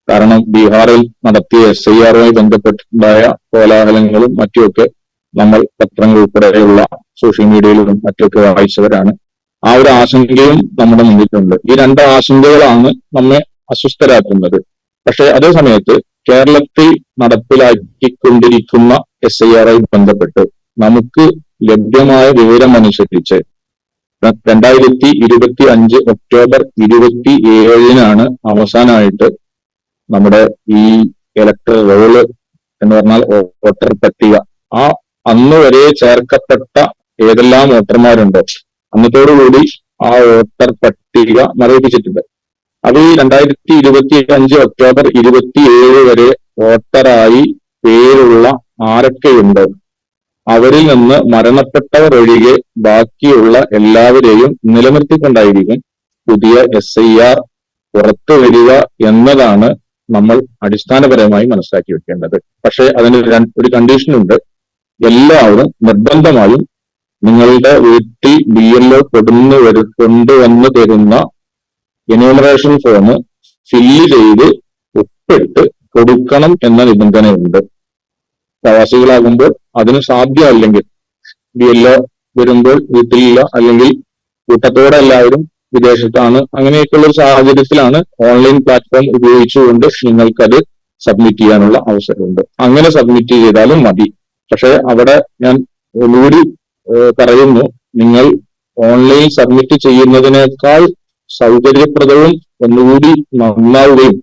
കാരണം ബീഹാറിൽ നടത്തിയ SIR-മായി ബന്ധപ്പെട്ടുണ്ടായ കോലാഹലങ്ങളും മറ്റുമൊക്കെ നമ്മൾ പത്രങ്ങൾ ഉൾപ്പെടെയുള്ള സോഷ്യൽ മീഡിയയിലും മറ്റുമൊക്കെ വായിച്ചവരാണ്. ആ ഒരു ആശങ്കയും നമ്മുടെ മുന്നിലുണ്ട്. ഈ 2 ആശങ്കകളാണ് നമ്മെ അസ്വസ്ഥരാക്കുന്നത്. പക്ഷെ അതേ സമയത്ത് കേരളത്തിൽ നടപ്പിലാക്കിക്കൊണ്ടിരിക്കുന്ന SIR-മായി ബന്ധപ്പെട്ട് നമുക്ക് ലഭ്യമായ വിവരമനുസരിച്ച് 2025 ഒക്ടോബർ 27-നാണ് അവസാനമായിട്ട് നമ്മുടെ ഈ ഇലക്ടറൽ റോള് എന്ന് പറഞ്ഞാൽ വോട്ടർ പട്ടിക, ആ അന്ന് വരെ ചേർക്കപ്പെട്ട ഏതെല്ലാം വോട്ടർമാരുണ്ടോ അന്നത്തോടുകൂടി ആ വോട്ടർ പട്ടിക മരവിപ്പിച്ചിട്ടുണ്ട്. അത് ഈ 2025 ഒക്ടോബർ 27 വരെ വോട്ടറായി പേരുള്ള ആരൊക്കെയുണ്ടോ അവരിൽ നിന്ന് മരണപ്പെട്ടവർ ഒഴികെ ബാക്കിയുള്ള എല്ലാവരെയും നിലനിർത്തിക്കൊണ്ടായിരിക്കും പുതിയ SIR പുറത്തു വരിക എന്നതാണ് നമ്മൾ അടിസ്ഥാനപരമായി മനസ്സിലാക്കി വെക്കേണ്ടത്. പക്ഷെ അതിന് ഒരു കണ്ടീഷനുണ്ട്. എല്ലാവരും നിർബന്ധമായും നിങ്ങളുടെ വീട്ടിൽ BLO കൊണ്ടുവന്ന് തരുന്ന എന്യൂമറേഷൻ ഫോം ഫില്ല് ചെയ്ത് ഒപ്പിട്ട് കൊടുക്കണം എന്ന നിബന്ധനയുണ്ട്. പ്രവാസികളാകുമ്പോൾ അതിന് സാധ്യമല്ലെങ്കിൽ BLO വരുമ്പോൾ വീട്ടിലില്ല, അല്ലെങ്കിൽ കൂട്ടത്തോടെ എല്ലാവരും വിദേശത്താണ്, അങ്ങനെയൊക്കെയുള്ള ഒരു സാഹചര്യത്തിലാണ് ഓൺലൈൻ പ്ലാറ്റ്ഫോം ഉപയോഗിച്ചുകൊണ്ട് നിങ്ങൾക്കത് സബ്മിറ്റ് ചെയ്യാനുള്ള അവസരമുണ്ട്. അങ്ങനെ സബ്മിറ്റ് ചെയ്താലും മതി. പക്ഷെ അവിടെ ഞാൻ ഒന്നുകൂടി പറയുന്നു, നിങ്ങൾ ഓൺലൈൻ സബ്മിറ്റ് ചെയ്യുന്നതിനേക്കാൾ സൗകര്യപ്രദവും ഒന്നുകൂടി നന്നാവുകയും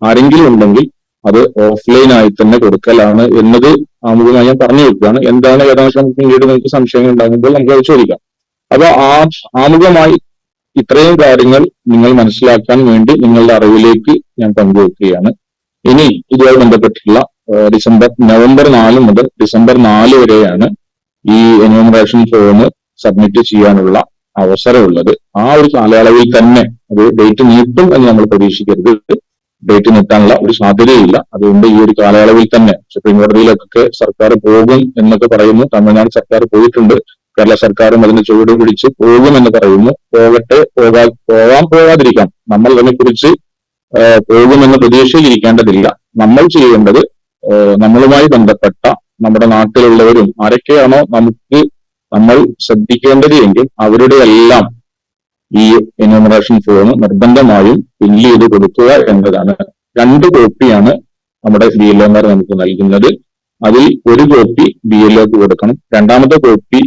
ആരെങ്കിലും ഉണ്ടെങ്കിൽ അത് ഓഫ്ലൈനായി തന്നെ കൊടുക്കലാണ് എന്നത് ആമുഖമായി ഞാൻ പറഞ്ഞു വെക്കുകയാണ്. എന്താണ് ഏകദേശം പിന്നീട് നിങ്ങൾക്ക് സംശയങ്ങൾ ഉണ്ടാകുമ്പോൾ നമുക്ക് അത് ചോദിക്കാം. അപ്പൊ ആമുഖമായി ഇത്രയും കാര്യങ്ങൾ നിങ്ങൾ മനസ്സിലാക്കാൻ വേണ്ടി നിങ്ങളുടെ അറിവിലേക്ക് ഞാൻ പങ്കുവെക്കുകയാണ്. ഇനി ഇതുമായി ബന്ധപ്പെട്ടിട്ടുള്ള നവംബർ 4 മുതൽ ഡിസംബർ 4 വരെയാണ് ഈ എന്യൂമറേഷൻ ഫോം സബ്മിറ്റ് ചെയ്യാനുള്ള അവസരമുള്ളത്. ആ ഒരു കാലയളവിൽ തന്നെ അത് ഡേറ്റ് നീട്ടും എന്ന് നമ്മൾ പ്രതീക്ഷിക്കരുത്. ഡേറ്റ് നീട്ടാനുള്ള ഒരു സാധ്യതയില്ല. അതുകൊണ്ട് ഈ ഒരു കാലയളവിൽ തന്നെ സുപ്രീം കോടതിയിലൊക്കെ സർക്കാർ പോകും എന്നൊക്കെ പറയുന്നു. തമിഴ്നാട് സർക്കാർ പോയിട്ടുണ്ട്. കേരള സർക്കാരും അതിന് ചുവട് പിടിച്ച് പോകുമെന്ന് പറയുന്നു. പോകട്ടെ, പോകാതിരിക്കാം. നമ്മൾ അതിനെക്കുറിച്ച് പോകുമെന്ന പ്രതീക്ഷയിലിരിക്കേണ്ടതില്ല. നമ്മൾ ചെയ്യേണ്ടത് നമ്മളുമായി ബന്ധപ്പെട്ട നമ്മുടെ നാട്ടിലുള്ളവരും ആരൊക്കെയാണോ നമ്മൾ ശ്രദ്ധിക്കേണ്ടത് എങ്കിൽ അവരുടെ എല്ലാം ഈ എന്യൂമറേഷൻ ഫോം നിർബന്ധമായും ഫില്ല് ചെയ്ത് കൊടുക്കുക എന്നതാണ്. 2 കോപ്പിയാണ് നമ്മുടെ BLOമാർ നമുക്ക് നൽകുന്നത്. അതിൽ ഒരു കോപ്പി BLOക്ക് കൊടുക്കണം. രണ്ടാമത്തെ കോപ്പി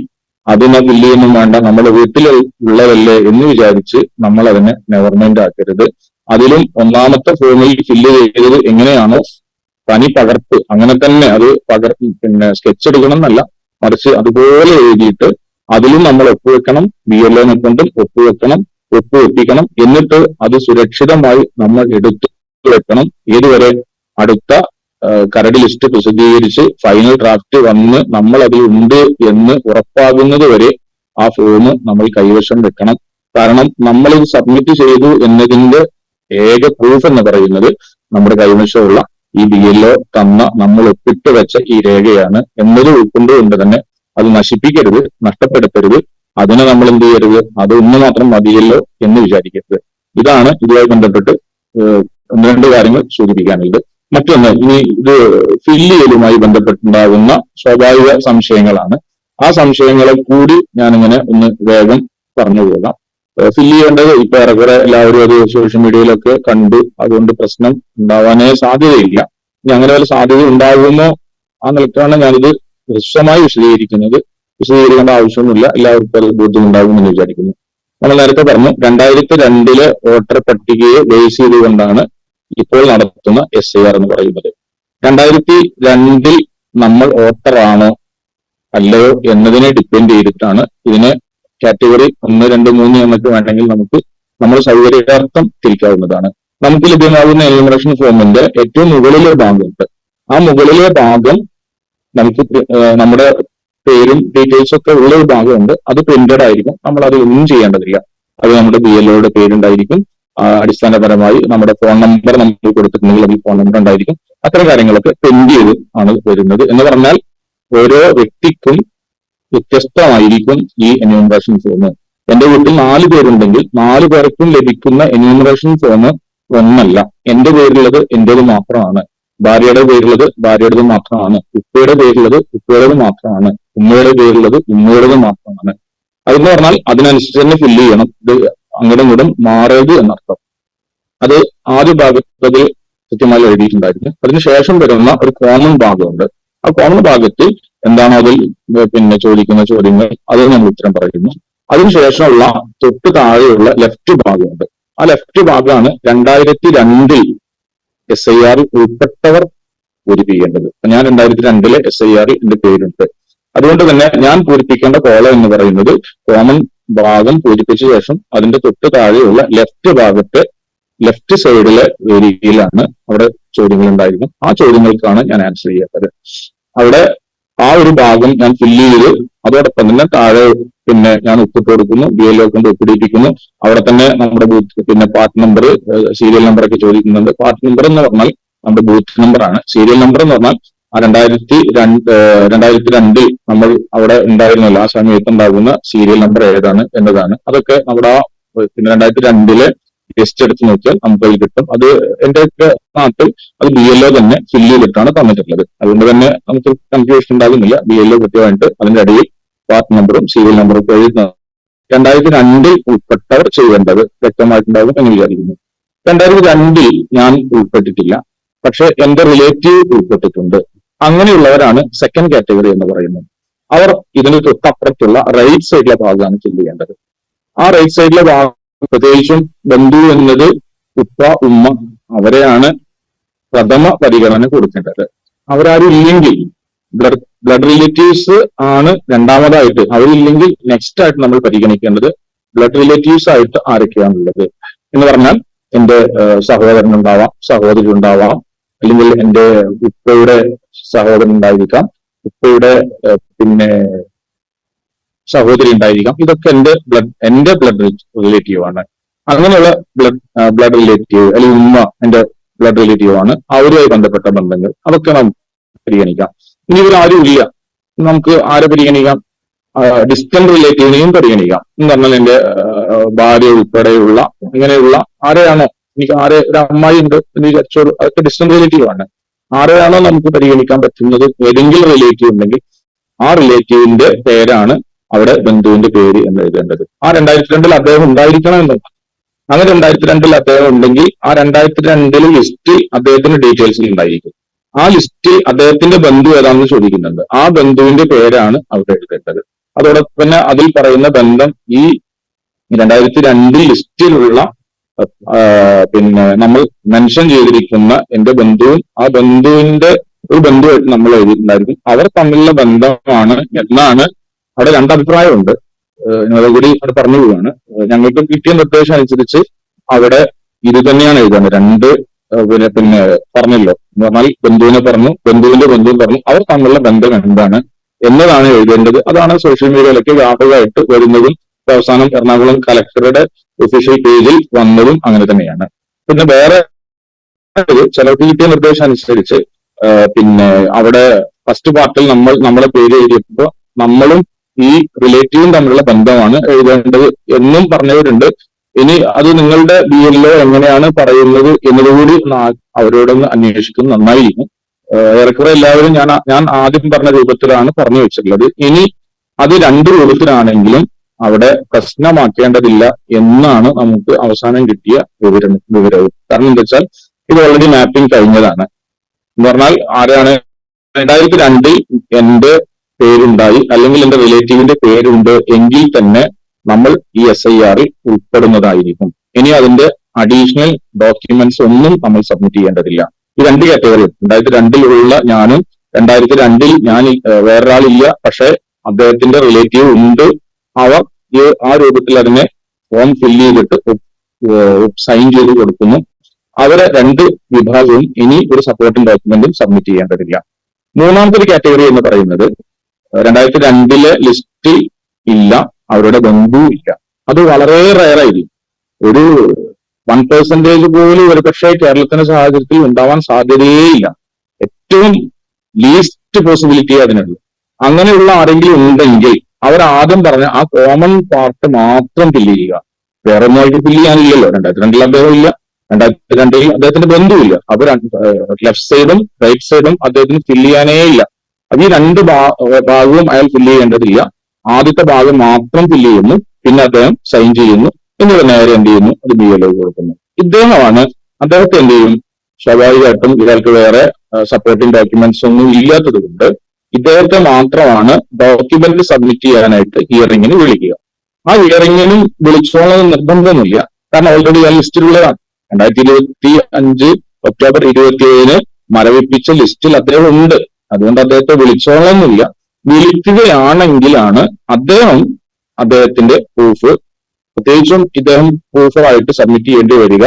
അതിന് ഫില്ല് ചെയ്യുന്നും വേണ്ട, നമ്മുടെ വീട്ടിലുള്ളതല്ലേ എന്ന് വിചാരിച്ച് നമ്മൾ അതിനെ നെവർമൈൻഡ് ആക്കരുത്. അതിലും ഒന്നാമത്തെ ഫോമിൽ ഫില്ല് ചെയ്തത് എങ്ങനെയാണോ തനി പകർപ്പ് അങ്ങനെ തന്നെ അത് സ്കെച്ച് എടുക്കണം എന്നല്ല, മറിച്ച് അതുപോലെ എഴുതിയിട്ട് അതിലും നമ്മൾ ഒപ്പുവെക്കണം. BLOനെ കൊണ്ടും ഒപ്പുവെപ്പിക്കണം. എന്നിട്ട് അത് സുരക്ഷിതമായി നമ്മൾ എടുത്തു വെക്കണം. ഏതുവരെ? അടുത്ത കരട് ലിസ്റ്റ് പ്രസിദ്ധീകരിച്ച് ഫൈനൽ ഡ്രാഫ്റ്റ് വന്ന് നമ്മൾ അതിൽ ഉണ്ട് എന്ന് ഉറപ്പാകുന്നത് വരെ ആ ഫോം നമ്മൾ കൈവശം വെക്കണം. കാരണം നമ്മൾ ഇത് സബ്മിറ്റ് ചെയ്തു എന്നതിന്റെ ഏക പ്രൂഫ് എന്ന് പറയുന്നത് നമ്മുടെ കൈവശമുള്ള ഈ BLO തന്ന നമ്മൾ ഒപ്പിട്ട് വെച്ച ഈ രേഖയാണ് എന്നത് ഉൾക്കൊണ്ടുകൊണ്ട് തന്നെ അത് നശിപ്പിക്കരുത്, നഷ്ടപ്പെടുത്തരുത്. അതിനെ നമ്മൾ എന്ത് ചെയ്യരുത്, അത് ഒന്ന് മാത്രം മതിയല്ലോ എന്ന് വിചാരിക്കരുത്. ഇതാണ് ഇതുമായി ബന്ധപ്പെട്ട് 2 കാര്യങ്ങൾ സൂചിപ്പിക്കാനുള്ളത്. മറ്റൊന്ന്, ഇനി ഇത് ഫില്ല് ചെയ്യലുമായി ബന്ധപ്പെട്ടുണ്ടാകുന്ന സ്വാഭാവിക സംശയങ്ങളാണ്. ആ സംശയങ്ങളെ കൂടി ഞാനിങ്ങനെ ഒന്ന് വേഗം പറഞ്ഞു പോകാം. ഫില്ല് ചെയ്യേണ്ടത് ഇപ്പൊ ഏറെക്കുറെ എല്ലാവരും അത് സോഷ്യൽ മീഡിയയിലൊക്കെ കണ്ടു. അതുകൊണ്ട് പ്രശ്നം ഉണ്ടാവാനേ സാധ്യതയില്ല. ഇനി അങ്ങനെ വല്ല സാധ്യത ഉണ്ടാകുമോ ആ നിലക്കാണ് ഞാനിത് ഹ്രസ്വമായി വിശദീകരിക്കേണ്ട ആവശ്യമൊന്നുമില്ല. എല്ലാവർക്കും അത് ബോധ്യമുണ്ടാകുമെന്ന് വിചാരിക്കുന്നു. നമ്മൾ നേരത്തെ പറഞ്ഞു 2002 വോട്ടർ പട്ടികയെ ബേസ് ചെയ്തുകൊണ്ടാണ് ഇപ്പോൾ നടത്തുന്ന SIR എന്ന് പറയുന്നത്. 2002 നമ്മൾ വോട്ടറാണോ അല്ലയോ എന്നതിനെ ഡിപ്പെൻഡ് ചെയ്തിട്ടാണ് ഇതിനെ കാറ്റഗറി 1, 2, 3 എന്നൊക്കെ വേണമെങ്കിൽ നമ്മൾ സൗകര്യാർത്ഥം തിരിക്കാവുന്നതാണ്. നമുക്ക് ലഭ്യമാകുന്ന എന്യൂമറേഷൻ ഫോമിന്റെ ഏറ്റവും മുകളിലെ ഭാഗമുണ്ട്. ആ മുകളിലെ ഭാഗം നമുക്ക് നമ്മുടെ പേരും ഡീറ്റെയിൽസ് ഒക്കെ ഉള്ള ഒരു ഭാഗമുണ്ട്. അത് പ്രിന്റഡ് ആയിരിക്കും. നമ്മൾ അത് ഒന്നും ചെയ്യേണ്ടതില്ല. അത് നമ്മുടെ BLOയുടെ പേരുണ്ടായിരിക്കും. അടിസ്ഥാനപരമായി നമ്മുടെ ഫോൺ നമ്പർ നമ്മൾ കൊടുത്തിട്ടുണ്ടെങ്കിൽ അതിൽ ഫോൺ നമ്പർ ഉണ്ടായിരിക്കും. അത്തരം കാര്യങ്ങളൊക്കെ പ്രിന്റ് ചെയ്ത് ആണ് വരുന്നത്. എന്ന് പറഞ്ഞാൽ ഓരോ വ്യക്തിക്കും വ്യത്യസ്തമായിരിക്കും ഈ എന്യൂമറേഷൻ ഫോം. എന്റെ വീട്ടിൽ 4 പേരുണ്ടെങ്കിൽ 4 പേർക്കും ലഭിക്കുന്ന എന്യൂമറേഷൻ ഫോം ഒന്നല്ല. എന്റെ പേരിലുള്ളത് എന്റേത് മാത്രമാണ്, ഭാര്യയുടെ പേരുള്ളത് ഭാര്യയുടേത് മാത്രമാണ്, ഉപ്പയുടെ പേരുള്ളത് ഉപ്പയുടേത് മാത്രമാണ്, ഉമ്മയുടെ പേരുള്ളത് ഉമ്മയുടേത് മാത്രമാണ്. അതെന്ന് പറഞ്ഞാൽ അതിനനുസരിച്ച് തന്നെ ഫില്ല് ചെയ്യണം. ഇത് അങ്ങോട്ടും ഇങ്ങോട്ടും മാറരുത് എന്നർത്ഥം. അത് ആദ്യ ഭാഗത്ത് കൃത്യമായി എഴുതിയിട്ടുണ്ടായിരുന്നു. അതിനുശേഷം വരുന്ന ഒരു കോമൺ ഭാഗമുണ്ട്. ആ കോമൺ ഭാഗത്തിൽ എന്താണോ അതിൽ ചോദിക്കുന്ന ചോദ്യങ്ങൾ അത് നമ്മൾ ഉത്തരം പറയുന്നു. അതിനുശേഷമുള്ള തൊട്ട് താഴെയുള്ള ലെഫ്റ്റ് ഭാഗമുണ്ട്. ആ ലെഫ്റ്റ് ഭാഗമാണ് 2002 SIR ഉൾപ്പെട്ടവർ പൂരിപ്പിക്കേണ്ടത്. ഞാൻ 2002 SIR എന്റെ പേരുണ്ട്. അതുകൊണ്ട് തന്നെ ഞാൻ പൂരിപ്പിക്കേണ്ട കോളം എന്ന് പറയുന്നത് കോമൺ ഭാഗം പൂരിപ്പിച്ച ശേഷം അതിന്റെ തൊട്ട് താഴെയുള്ള ലെഫ്റ്റ് ഭാഗത്തെ ലെഫ്റ്റ് സൈഡിലെ ഏരിയയിലാണ് അവിടെ ചോദ്യങ്ങൾ ഉണ്ടായിരിക്കും. ആ ചോദ്യങ്ങൾക്കാണ് ഞാൻ ആൻസർ ചെയ്യേണ്ടത്. അവിടെ ആ ഒരു ഭാഗം ഞാൻ ഫില്ല് ചെയ്ത് അതോടൊപ്പം തന്നെ താഴെ ഞാൻ ഒപ്പിട്ട് കൊടുക്കുന്നു, BLO കൊണ്ട് ഒപ്പിടിപ്പിക്കുന്നു. അവിടെ തന്നെ നമ്മുടെ booth part number, serial number ഒക്കെ ചോദിക്കുന്നുണ്ട്. പാർട്ട് നമ്പർ എന്ന് പറഞ്ഞാൽ നമ്മുടെ ബൂത്ത് നമ്പറാണ്. സീരിയൽ നമ്പർ എന്ന് പറഞ്ഞാൽ 2002 നമ്മൾ അവിടെ ഉണ്ടായിരുന്നല്ലോ, ആ സമയത്ത് ഉണ്ടാകുന്ന സീരിയൽ നമ്പർ ഏതാണ് എന്നതാണ്. അതൊക്കെ നമ്മുടെ 2002 ലിസ്റ്റ് എടുത്ത് നോക്കിയാൽ നമുക്ക് അതിൽ കിട്ടും. അത് എന്റെ നാട്ടിൽ അത് BLO തന്നെ ഫില്ല് ചെയ്തിട്ടാണ് തന്നിട്ടുള്ളത്. അതുകൊണ്ട് തന്നെ നമുക്ക് കൺഫ്യൂഷൻ ഉണ്ടാകുന്നില്ല. BLO കൃത്യമായിട്ട് അതിന്റെ ഇടയിൽ പാർട്ട് നമ്പറും സീരിയൽ നമ്പറും ഒക്കെ എഴുതുന്നത്. 2002 ഉൾപ്പെട്ടവർ ചെയ്യേണ്ടത് വ്യക്തമായിട്ടുണ്ടാകും എന്ന് വിചാരിക്കുന്നു. 2002 ഞാൻ ഉൾപ്പെട്ടിട്ടില്ല, പക്ഷെ എന്റെ റിലേറ്റീവ് ഉൾപ്പെട്ടിട്ടുണ്ട്. അങ്ങനെയുള്ളവരാണ് സെക്കൻഡ് കാറ്റഗറി എന്ന് പറയുന്നത്. അവർ ഇതിന് തൊട്ടപ്പുറത്തുള്ള റൈറ്റ് സൈഡിലെ ഭാഗമാണ് ഫില്ല് ചെയ്യേണ്ടത്. ആ റൈറ്റ് സൈഡിലെ ഭാഗം പ്രത്യേകിച്ചും ബന്ധു എന്നത് ഉപ്പ ഉമ്മ, അവരെയാണ് പ്രഥമ പരിഗണന കൊടുക്കേണ്ടത്. അവരാരും ഇല്ലെങ്കിൽ ബ്ലഡ് റിലേറ്റീവ്സ് ആണ് രണ്ടാമതായിട്ട്. അവരില്ലെങ്കിൽ നെക്സ്റ്റ് ആയിട്ട് നമ്മൾ പരിഗണിക്കേണ്ടത് ബ്ലഡ് റിലേറ്റീവ്സ് ആയിട്ട് ആരൊക്കെയാണുള്ളത് എന്ന് പറഞ്ഞാൽ എന്റെ സഹോദരൻ ഉണ്ടാവാം, സഹോദരി ഉണ്ടാവാം, അല്ലെങ്കിൽ എന്റെ ഉപ്പയുടെ സഹോദരൻ ഉണ്ടായിരിക്കാം, ഉപ്പയുടെ പിന്നെ സഹോദരി ഉണ്ടായിരിക്കാം. ഇതൊക്കെ എന്റെ ബ്ലഡ് റിലേറ്റീവ് ആണ്. അങ്ങനെയുള്ള ബ്ലഡ് റിലേറ്റീവ് അല്ലെങ്കിൽ ഉമ്മ എന്റെ ബ്ലഡ് റിലേറ്റീവ് ആണ്. അവരുമായി ബന്ധപ്പെട്ട ബന്ധങ്ങൾ അതൊക്കെ നമുക്ക് പരിഗണിക്കാം. ഇനി ഇവരാരും ഇല്ല, നമുക്ക് ആരെ പരിഗണിക്കാം? ഡിസ്റ്റന്റ് റിലേറ്റീവിനെയും പരിഗണിക്കാം. എന്ന് പറഞ്ഞാൽ എന്റെ ഭാര്യ ഉൾപ്പെടെയുള്ള ഇങ്ങനെയുള്ള ആരെയാണോ, എനിക്ക് ഒരു അമ്മായി ഉണ്ട് എന്ന് വിചാരിച്ചോളൂ, അതൊക്കെ ഡിസ്റ്റന്റ് റിലേറ്റീവ് ആണ്. ആരെയാണോ നമുക്ക് പരിഗണിക്കാൻ പറ്റുന്നത്, ഏതെങ്കിലും റിലേറ്റീവ് ഉണ്ടെങ്കിൽ ആ റിലേറ്റീവിന്റെ പേരാണ് അവിടെ ബന്ധുവിന്റെ പേര് എന്ന് എഴുതേണ്ടത്. ആ 2002 അദ്ദേഹം ഉണ്ടായിരിക്കണം എന്നുണ്ട്. അങ്ങനെ 2002 അദ്ദേഹം ഉണ്ടെങ്കിൽ ആ 2002 ലിസ്റ്റിൽ അദ്ദേഹത്തിന്റെ ഡീറ്റെയിൽസ് ഉണ്ടായിരിക്കും. ആ ലിസ്റ്റിൽ അദ്ദേഹത്തിന്റെ ബന്ധു ഏതാണെന്ന് ചോദിക്കുന്നുണ്ട്. ആ ബന്ധുവിന്റെ പേരാണ് അവിടെ എഴുതേണ്ടത്. അതോടൊപ്പം തന്നെ അതിൽ പറയുന്ന ബന്ധം ഈ 2002 ലിസ്റ്റിലുള്ള പിന്നെ നമ്മൾ മെൻഷൻ ചെയ്തിരിക്കുന്ന എന്റെ ബന്ധുവും ആ ബന്ധുവിന്റെ ഒരു ബന്ധുവായിട്ട് നമ്മൾ എഴുതിയിട്ടുണ്ടായിരിക്കും. അവർ തമ്മിലുള്ള ബന്ധമാണ് എന്നാണ്. അവിടെ രണ്ടഭിപ്രായമുണ്ട്, അതുകൂടി അവിടെ പറഞ്ഞു പോവുകയാണ്. ഞങ്ങൾക്ക് കിട്ടിയ നിർദ്ദേശം അനുസരിച്ച് അവിടെ ഇത് തന്നെയാണ് എഴുതുന്നത്. പിന്നെ പറഞ്ഞല്ലോ എന്ന് പറഞ്ഞാൽ ബന്ധുവിനെ പറഞ്ഞു, ബന്ധുവിന്റെ ബന്ധുവും പറഞ്ഞു, അവർ തമ്മിലുള്ള ബന്ധം എന്താണ് എന്നതാണ് എഴുതേണ്ടത്. അതാണ് സോഷ്യൽ മീഡിയയിലൊക്കെ വ്യാപകമായിട്ട് വരുന്നതും അവസാനം എറണാകുളം കലക്ടറുടെ ഒഫീഷ്യൽ പേജിൽ വന്നതും അങ്ങനെ തന്നെയാണ്. പിന്നെ വേറെ ചിലർക്ക് കിട്ടിയ നിർദ്ദേശം അനുസരിച്ച് പിന്നെ അവിടെ ഫസ്റ്റ് പാർട്ടിൽ നമ്മളെ പേര് എഴുതിയപ്പോ നമ്മളും ഈ റിലേറ്റീവും തമ്മിലുള്ള ബന്ധമാണ് എഴുതേണ്ടത് എന്നും പറഞ്ഞവരുണ്ട്. ഇനി അത് നിങ്ങളുടെ BLO എങ്ങനെയാണ് പറയുന്നത് എന്നതുകൂടി അവരോടൊന്ന് അന്വേഷിക്കുന്നത് നന്നായിരിക്കും. ഏറെക്കുറെ എല്ലാവരും ഞാൻ ആദ്യം പറഞ്ഞ രൂപത്തിലാണ് പറഞ്ഞു വെച്ചിട്ടുള്ളത്. ഇനി അത് 2 രൂപത്തിലാണെങ്കിലും അവിടെ പ്രശ്നമാക്കേണ്ടതില്ല എന്നാണ് നമുക്ക് അവസാനം കിട്ടിയ വിവരവും. കാരണം എന്താ വെച്ചാൽ ഇത് ഓൾറെഡി മാപ്പിംഗ് കഴിഞ്ഞതാണ്. എന്ന് പറഞ്ഞാൽ ആരാണ് 2002 എന്റെ പേരുണ്ടായി അല്ലെങ്കിൽ എന്റെ റിലേറ്റീവിന്റെ പേരുണ്ട് എങ്കിൽ തന്നെ നമ്മൾ ഈ SIR ഉൾപ്പെടുന്നതായിരിക്കും. ഇനി അതിന്റെ അഡീഷണൽ ഡോക്യുമെന്റ്സ് ഒന്നും നമ്മൾ സബ്മിറ്റ് ചെയ്യേണ്ടതില്ല. ഈ 2 കാറ്റഗറി 2002 ഞാനും 2002 ഞാൻ വേറൊരാളില്ല, പക്ഷെ അദ്ദേഹത്തിന്റെ റിലേറ്റീവ് ഉണ്ട്. അവർ ആ രൂപത്തിൽ അതിനെ ഫോം ഫില്ല് ചെയ്തിട്ട് സൈൻ ചെയ്ത് കൊടുക്കുന്നു. അവരെ 2 വിഭാഗവും ഇനി ഒരു സപ്പോർട്ടിംഗ് ഡോക്യുമെന്റും സബ്മിറ്റ് ചെയ്യേണ്ടതില്ല. മൂന്നാമത്തെ ഒരു കാറ്റഗറി എന്ന് പറയുന്നത് 2002 ലിസ്റ്റിൽ ഇല്ല, അവരുടെ ബന്ധു ഇല്ല. അത് വളരെ റയറായിരിക്കും. ഒരു 1% പോലും ഒരുപക്ഷെ കേരളത്തിന്റെ സാഹചര്യത്തിൽ ഉണ്ടാവാൻ സാധ്യതയേയില്ല. ഏറ്റവും ലീസ്റ്റ് പോസിബിലിറ്റി അതിനുള്ളൂ. അങ്ങനെയുള്ള ആരെങ്കിലും ഉണ്ടെങ്കിൽ അവർ ആദ്യം പറഞ്ഞ ആ കോമൺ പാർട്ട് മാത്രം ഫില്ല് ചെയ്യുക. വേറെ ഒന്നുമായിട്ട് ഫില്ല് ചെയ്യാനില്ലല്ലോ. 2002 അദ്ദേഹം ഇല്ല, 2002 അദ്ദേഹത്തിന്റെ ബന്ധുവില്ല. അവർ ലെഫ്റ്റ് സൈഡും റൈറ്റ് സൈഡും അദ്ദേഹത്തിന് ഫില്ല് ചെയ്യാനേ ഇല്ല. അത് ഈ 2 ഭാഗവും അയാൾ ഫില്ല് ചെയ്യേണ്ടതില്ല. ആദ്യത്തെ ഭാഗം മാത്രം ഫില്ല് ചെയ്യുന്നു, പിന്നെ അദ്ദേഹം സൈൻ ചെയ്യുന്നു, എന്നിട്ട് നേരെ എന്ത് ചെയ്യുന്നു, അത് BLO കൊടുക്കുന്നു. അദ്ദേഹത്തെ എന്ത് ചെയ്യും? സ്വാഭാവികമായിട്ടും ഇയാൾക്ക് വേറെ സപ്പോർട്ടിംഗ് ഡോക്യുമെന്റ്സ് ഒന്നും ഇല്ലാത്തത് കൊണ്ട് ഇദ്ദേഹത്തെ മാത്രമാണ് ഡോക്യുമെന്റ് സബ്മിറ്റ് ചെയ്യാനായിട്ട് ഹിയറിംഗിന് വിളിക്കുക. ആ ഹിയറിംഗിനും വിളിച്ചോളം നിർബന്ധമൊന്നുമില്ല. കാരണം ഓൾറെഡി ആ ലിസ്റ്റിലുള്ളതാണ്. 2025 ഒക്ടോബർ 27 മരവിപ്പിച്ച ലിസ്റ്റിൽ അദ്ദേഹം ഉണ്ട്. അതുകൊണ്ട് അദ്ദേഹത്തെ വിളിച്ചോളന്നില്ല. വിളിക്കുകയാണെങ്കിലാണ് അദ്ദേഹത്തിന്റെ പ്രൂഫ്, പ്രത്യേകിച്ചും ഇദ്ദേഹം പ്രൂഫായിട്ട് സബ്മിറ്റ് ചെയ്യേണ്ടി വരിക.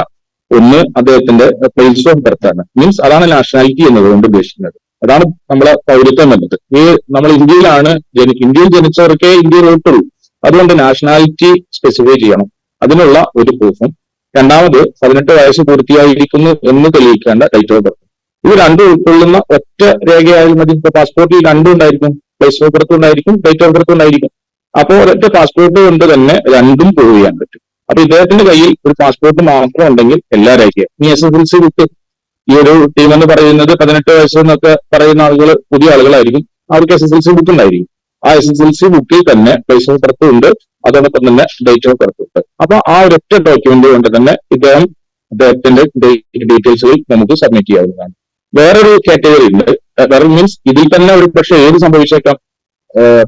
ഒന്ന് അദ്ദേഹത്തിന്റെ പ്ലേസ് ഓഫ് ബർത്ത് ആണ്. മീൻസ് അതാണ് നാഷണാലിറ്റി എന്നതുകൊണ്ട് ഉദ്ദേശിക്കുന്നത്. അതാണ് നമ്മളെ പൗരത്വം എന്നത്. നമ്മൾ ഇന്ത്യയിലാണ് ഇന്ത്യയിൽ ജനിച്ചവർക്കേ ഇന്ത്യയിൽ വോട്ടുള്ളൂ. അതുകൊണ്ട് നാഷണാലിറ്റി സ്പെസിഫൈ ചെയ്യണം. അതിനുള്ള ഒരു പ്രൂഫും. രണ്ടാമത് 18 വയസ്സ് പൂർത്തിയായിരിക്കുന്നു എന്ന് തെളിയിക്കേണ്ട ഡേറ്റ് ഓഫ് ബർത്ത്. ഇത് 2 ഉൾക്കൊള്ളുന്ന ഒറ്റ രേഖയായാലും മതി. ഇപ്പൊ പാസ്പോർട്ടിൽ 2 ഉണ്ടായിരിക്കും, പ്ലേസ് ഓഫ് ബർത്ത് ഉണ്ടായിരിക്കും, ഡേറ്റ് ഓഫ് ബർത്ത് ഉണ്ടായിരിക്കും. അപ്പോൾ ഒരൊറ്റ പാസ്പോർട്ട് കൊണ്ട് തന്നെ 2 പ്രൂവ് ചെയ്യാൻ പറ്റും. അപ്പൊ ഇദ്ദേഹത്തിന്റെ കയ്യിൽ ഒരു പാസ്പോർട്ട് മാത്രം ഉണ്ടെങ്കിൽ എല്ലാ രേഖയും. ഇനി SSLC ബുക്ക്, ഈ ഒരു ടീം എന്ന് പറയുന്നത് 18 വയസ്സ് എന്നൊക്കെ പറയുന്ന ആളുകൾ പുതിയ ആളുകളായിരിക്കും. അവർക്ക് SSLC ബുക്ക് ഉണ്ടായിരിക്കും. ആ SSLC ബുക്കിൽ തന്നെ പ്ലേസ് ഓഫ് ബർത്ത് ഉണ്ട്, അതോടൊപ്പം തന്നെ ഡേറ്റ് ഓഫ് ബർത്ത് ഉണ്ട്. അപ്പൊ ആ ഒരൊറ്റ ഡോക്യുമെന്റ് കൊണ്ട് തന്നെ അദ്ദേഹത്തിന്റെ ഡീറ്റെയിൽസുകൾ നമുക്ക് സബ്മിറ്റ് ചെയ്യാവുന്നതാണ്. വേറൊരു കാറ്റഗറി ഉണ്ട്. വേറെ മീൻസ് ഇതിൽ തന്നെ ഒരു പക്ഷെ ഏത് സംഭവിച്ചേക്കാം,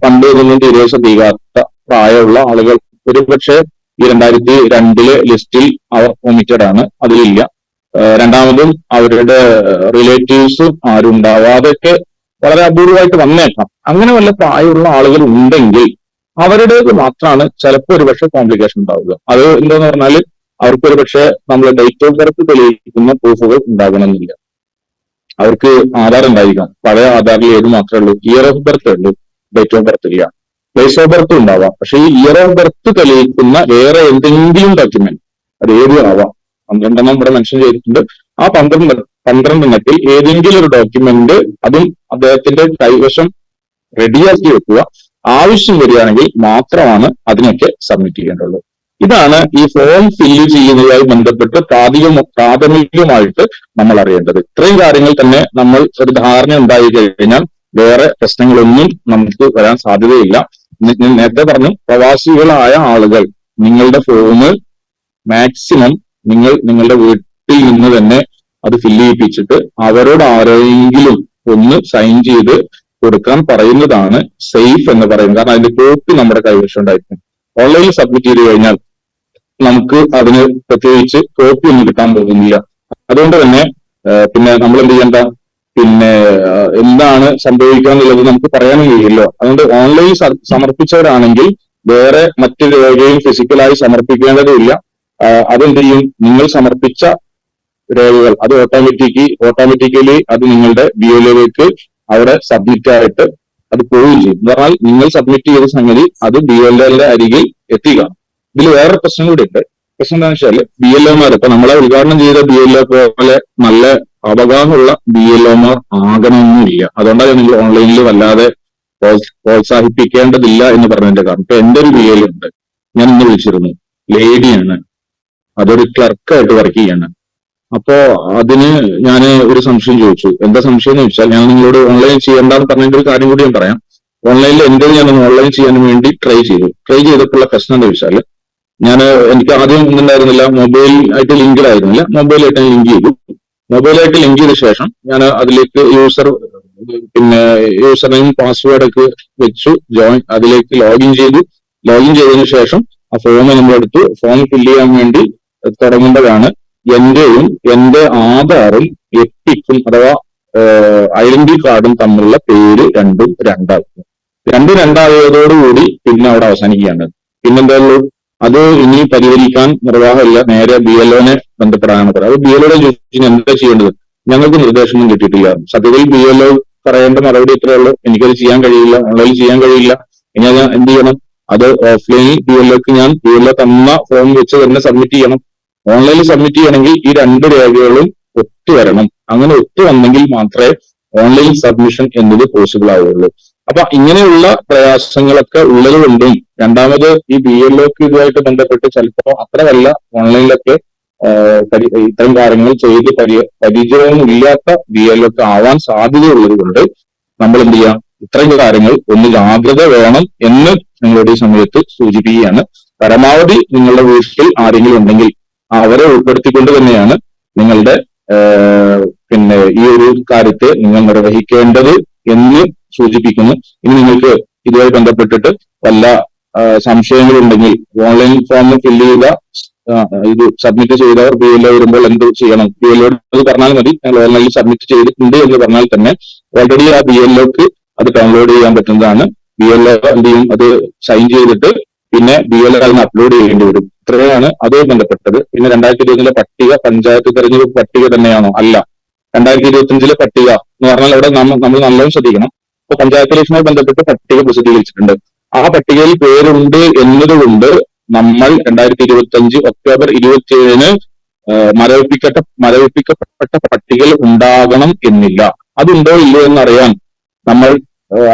പണ്ട് ഇതൊന്നും തീരെ ശ്രദ്ധിക്കാത്ത പ്രായമുള്ള ആളുകൾ ഒരുപക്ഷെ ഈ 2002 ലിസ്റ്റിൽ അവർ ഒമിറ്റഡ് ആണ്, അതിലില്ല. രണ്ടാമതും അവരുടെ റിലേറ്റീവ്സും ആരും ഉണ്ടാവാതൊക്കെ വളരെ അപൂർവമായിട്ട് വന്നേക്കാം. അങ്ങനെ വല്ല പ്രായമുള്ള ആളുകൾ ഉണ്ടെങ്കിൽ അവരുടേത് മാത്രമാണ് ചിലപ്പോൾ ഒരുപക്ഷെ കോംപ്ലിക്കേഷൻ ഉണ്ടാവുക. അത് എന്താന്ന് പറഞ്ഞാൽ അവർക്ക് ഒരുപക്ഷെ നമ്മൾ ഡേറ്റ് ഓഫ് ബർത്ത് തെളിയിക്കുന്ന പ്രൂഫുകൾ ഉണ്ടാകണമെന്നില്ല. അവർക്ക് ആധാർ ഉണ്ടായിരിക്കാം, പഴയ ആധാറിൽ ഏത് മാത്രമേ ഉള്ളൂ, ഇയർ ഓഫ് ബർത്ത് ഉള്ളൂ, ഡേറ്റ് ഓഫ് ബർത്ത് ഇല്ല. പ്ലേസ് ഓഫ് ബർത്ത് ഉണ്ടാവാം, പക്ഷെ ഈ ഇയർ ഓഫ് ബർത്ത് തെളിയിക്കുന്ന വേറെ എന്തെങ്കിലും ഡോക്യുമെന്റ് അത് ഏതും ആവാം. 12 ഇവിടെ മെൻഷൻ ചെയ്തിട്ടുണ്ട്. ആ 12 ഏതെങ്കിലും ഒരു ഡോക്യുമെന്റ് അതും അദ്ദേഹത്തിന്റെ കൈവശം റെഡിയാക്കി വെക്കുക. ആവശ്യം വരികയാണെങ്കിൽ മാത്രമാണ് അതിനൊക്കെ സബ്മിറ്റ് ചെയ്യേണ്ടുള്ളൂ. ഇതാണ് ഈ ഫോം ഫില്ല് ചെയ്യുന്നതുമായി ബന്ധപ്പെട്ട് പ്രാഥമികമായിട്ട് നമ്മൾ അറിയേണ്ടത്. ഇത്രയും കാര്യങ്ങൾ തന്നെ നമ്മൾ ഒരു ധാരണ ഉണ്ടായി കഴിഞ്ഞാൽ വേറെ പ്രശ്നങ്ങളൊന്നും നമുക്ക് വരാൻ സാധ്യതയില്ല. ഞാൻ നേരത്തെ പറഞ്ഞു, പ്രവാസികളായ ആളുകൾ നിങ്ങളുടെ ഫോം മാക്സിമം നിങ്ങളുടെ വീട്ടിൽ നിന്ന് തന്നെ അത് ഫില്ല് ചെയ്യിപ്പിച്ചിട്ട് അവരോട് ആരെങ്കിലും ഒന്ന് സൈൻ ചെയ്ത് കൊടുക്കാൻ പറയുന്നതാണ് സേഫ് എന്ന് പറയുന്നത്. കാരണം അതിന്റെ കോപ്പി നമ്മുടെ കൈവശം ഉണ്ടായിരിക്കും. ഓൺലൈനിൽ സബ്മിറ്റ് ചെയ്ത് കഴിഞ്ഞാൽ നമുക്ക് അതിന് പ്രത്യേകിച്ച് കോപ്പി ഒന്നും കിട്ടാൻ പോകുന്നില്ല. അതുകൊണ്ട് തന്നെ പിന്നെ നമ്മൾ എന്ത് ചെയ്യേണ്ട, പിന്നെ എന്താണ് സംഭവിക്കുക എന്നുള്ളത് നമുക്ക് പറയാനും കഴിയില്ലോ. അതുകൊണ്ട് ഓൺലൈനിൽ സമർപ്പിച്ചവരാണെങ്കിൽ വേറെ മറ്റു രേഖയും ഫിസിക്കലായി സമർപ്പിക്കേണ്ടതില്ല. അതെന്ത് ചെയ്യും, നിങ്ങൾ സമർപ്പിച്ച രേഖകൾ അത് ഓട്ടോമാറ്റിക്കലി അത് നിങ്ങളുടെ BLOയിലേക്ക് അവിടെ സബ്മിറ്റ് ആയിട്ട് അത് പോവുകയും ചെയ്യും. എന്ന് പറഞ്ഞാൽ നിങ്ങൾ സബ്മിറ്റ് ചെയ്ത സംഗതി അത് BLOയുടെ അരികിൽ എത്തിക്കണം. ഇതിൽ വേറെ പ്രശ്നം കൂടി ഉണ്ട്. പ്രശ്നം എന്താണെന്ന് വെച്ചാൽ BLOമാർ ഇപ്പൊ നമ്മളെ ഉദ്ഘാടനം ചെയ്ത BLO പോലെ നല്ല അവഗാഹമുള്ള BLOമാർ ആകണമെന്നില്ല. അതുകൊണ്ടാണ് നിങ്ങൾ ഓൺലൈനിൽ വല്ലാതെ പ്രോത്സാഹിപ്പിക്കേണ്ടതില്ല എന്ന് പറഞ്ഞതിന്റെ കാരണം. ഇപ്പൊ എന്റെ ഒരു BLO ഉണ്ട്, ഞാൻ ഇന്ന് വിളിച്ചിരുന്നു, ലേഡിയാണ്, അതൊരു ക്ലർക്കായിട്ട് വർക്ക് ചെയ്യാണ്. അപ്പോ അതിന് ഞാൻ ഒരു സംശയം ചോദിച്ചു. എന്താ സംശയം എന്ന് വെച്ചാൽ, ഞാൻ നിങ്ങളോട് ഓൺലൈൻ ചെയ്യേണ്ടെന്ന് പറഞ്ഞതിന്റെ ഒരു കാര്യം കൂടി ഞാൻ പറയാം. ഓൺലൈനിൽ എന്റെ ഞാനൊന്ന് ഓൺലൈൻ ചെയ്യാൻ വേണ്ടി ട്രൈ ചെയ്തപ്പോഴുള്ള പ്രശ്നം എന്താ വെച്ചാൽ, എനിക്ക് ആദ്യം ഒന്നുണ്ടായിരുന്നില്ല, മൊബൈലായിട്ട് ലിങ്ക്ഡ് ആയിരുന്നില്ല. മൊബൈലായിട്ട് ലിങ്ക് ചെയ്തു. മൊബൈലായിട്ട് ലിങ്ക് ചെയ്ത ശേഷം ഞാൻ അതിലേക്ക് യൂസർ നെയിം പാസ്വേഡ് ഒക്കെ വെച്ചു അതിലേക്ക് ലോഗിൻ ചെയ്തതിനു ശേഷം ആ ഫോം നമ്മളെടുത്തു. ഫോം ഫില്ല് ചെയ്യാൻ വേണ്ടി തുടങ്ങുമ്പോഴാണ് എന്റെ ആധാറും എപ്പിക്കും അഥവാ ഐഡന്റിറ്റി കാർഡും തമ്മിലുള്ള പേര് രണ്ടും രണ്ടായതോടുകൂടി പിന്നെ അവിടെ അവസാനിക്കുകയാണ്. പിന്നെന്താ ഉള്ളൂ, അത് ഇനി പരിഹരിക്കാൻ നിർവാഹമില്ല, നേരെ BLOനെ ബന്ധപ്പെടാനാണ് പറയുന്നത്. അത് BLOയുടെ ചോദിച്ചാൽ എന്താ ചെയ്യേണ്ടത്, ഞങ്ങൾക്ക് നിർദ്ദേശമൊന്നും കിട്ടിയിട്ടില്ല. സത്യത്തിൽ BLO പറയേണ്ട മറുപടി ഇത്രയേ ഉള്ളൂ, എനിക്കത് ചെയ്യാൻ കഴിയില്ല, ഓൺലൈനിൽ ചെയ്യാൻ കഴിയില്ല. ഇനി ഞാൻ എന്ത് ചെയ്യണം, അത് ഓഫ്ലൈനിൽ BLO തന്ന ഫോം വെച്ച് തന്നെ സബ്മിറ്റ് ചെയ്യണം. ഓൺലൈനിൽ സബ്മിറ്റ് ചെയ്യണമെങ്കിൽ ഈ രണ്ട് രേഖകളും ഒത്തുവരണം. അങ്ങനെ ഒത്തുവന്നെങ്കിൽ മാത്രമേ ഓൺലൈൻ സബ്മിഷൻ എന്നത് പോസിബിൾ ആവുകയുള്ളൂ. അപ്പൊ ഇങ്ങനെയുള്ള പ്രയാസങ്ങളൊക്കെ ഉള്ളത് കൊണ്ടും, രണ്ടാമത് ഈ BLOക്ക് ഇതുമായിട്ട് ബന്ധപ്പെട്ട് ചിലപ്പോൾ അത്ര വല്ല ഓൺലൈനിലൊക്കെ ഇത്തരം കാര്യങ്ങൾ ചെയ്ത് പരിചയമൊന്നും ഇല്ലാത്ത BLOക്ക് ആവാൻ സാധ്യതയുള്ളത് കൊണ്ട് നമ്മൾ എന്ത് ചെയ്യാം, ഇത്തരം കാര്യങ്ങൾ ഒന്ന് ജാഗ്രത വേണം എന്ന് നിങ്ങളുടെ ഈ സമയത്ത് സൂചിപ്പിക്കുകയാണ്. പരമാവധി നിങ്ങളുടെ വീട്ടിൽ ആരെങ്കിലും ഉണ്ടെങ്കിൽ അവരെ ഉൾപ്പെടുത്തിക്കൊണ്ട് തന്നെയാണ് നിങ്ങളുടെ ഈ ഒരു കാര്യത്തെ നിങ്ങൾ നിർവഹിക്കേണ്ടത് എന്ന് സൂചിപ്പിക്കുന്നു. ഇനി നിങ്ങൾക്ക് ഇതുമായി ബന്ധപ്പെട്ടിട്ട് വല്ല സംശയങ്ങളുണ്ടെങ്കിൽ ഓൺലൈൻ ഫോം ഫില്ല് ചെയ്ത ഇത് സബ്മിറ്റ് ചെയ്തവർ BLO വരുമ്പോൾ എന്ത് ചെയ്യണം, BLOയോട് പറഞ്ഞാൽ മതി. ഞങ്ങൾ ഓൺലൈനിൽ സബ്മിറ്റ് ചെയ്തിട്ടുണ്ട് എന്ന് പറഞ്ഞാൽ തന്നെ ഓൾറെഡി ആ BLOക്ക് അത് ഡൗൺലോഡ് ചെയ്യാൻ പറ്റുന്നതാണ്. BLO എന്ത് ചെയ്യും, അത് സൈൻ ചെയ്തിട്ട് പിന്നെ BLO അതിന് അപ്ലോഡ് ചെയ്യേണ്ടി വരും. ഇത്രയാണ് അതുമായി ബന്ധപ്പെട്ടത്. പിന്നെ 2020 പട്ടിക പഞ്ചായത്ത് തെരഞ്ഞെടുപ്പ് പട്ടിക തന്നെയാണോ? അല്ല. 2025 പട്ടിക എന്ന് പറഞ്ഞാൽ അവിടെ നമ്മൾ നല്ലോണം ശ്രദ്ധിക്കണം. ഇപ്പൊ പഞ്ചായത്ത് ഇലക്ഷനുമായി ബന്ധപ്പെട്ട് പട്ടിക പ്രസിദ്ധീകരിച്ചിട്ടുണ്ട്. ആ പട്ടികയിൽ പേരുണ്ട് എന്നതുകൊണ്ട് നമ്മൾ 2025 ഒക്ടോബർ 27 മരവിപ്പിക്കപ്പെട്ട പട്ടികയിൽ ഉണ്ടാകണം എന്നില്ല. അതുണ്ടോ ഇല്ലയോ എന്നറിയാൻ നമ്മൾ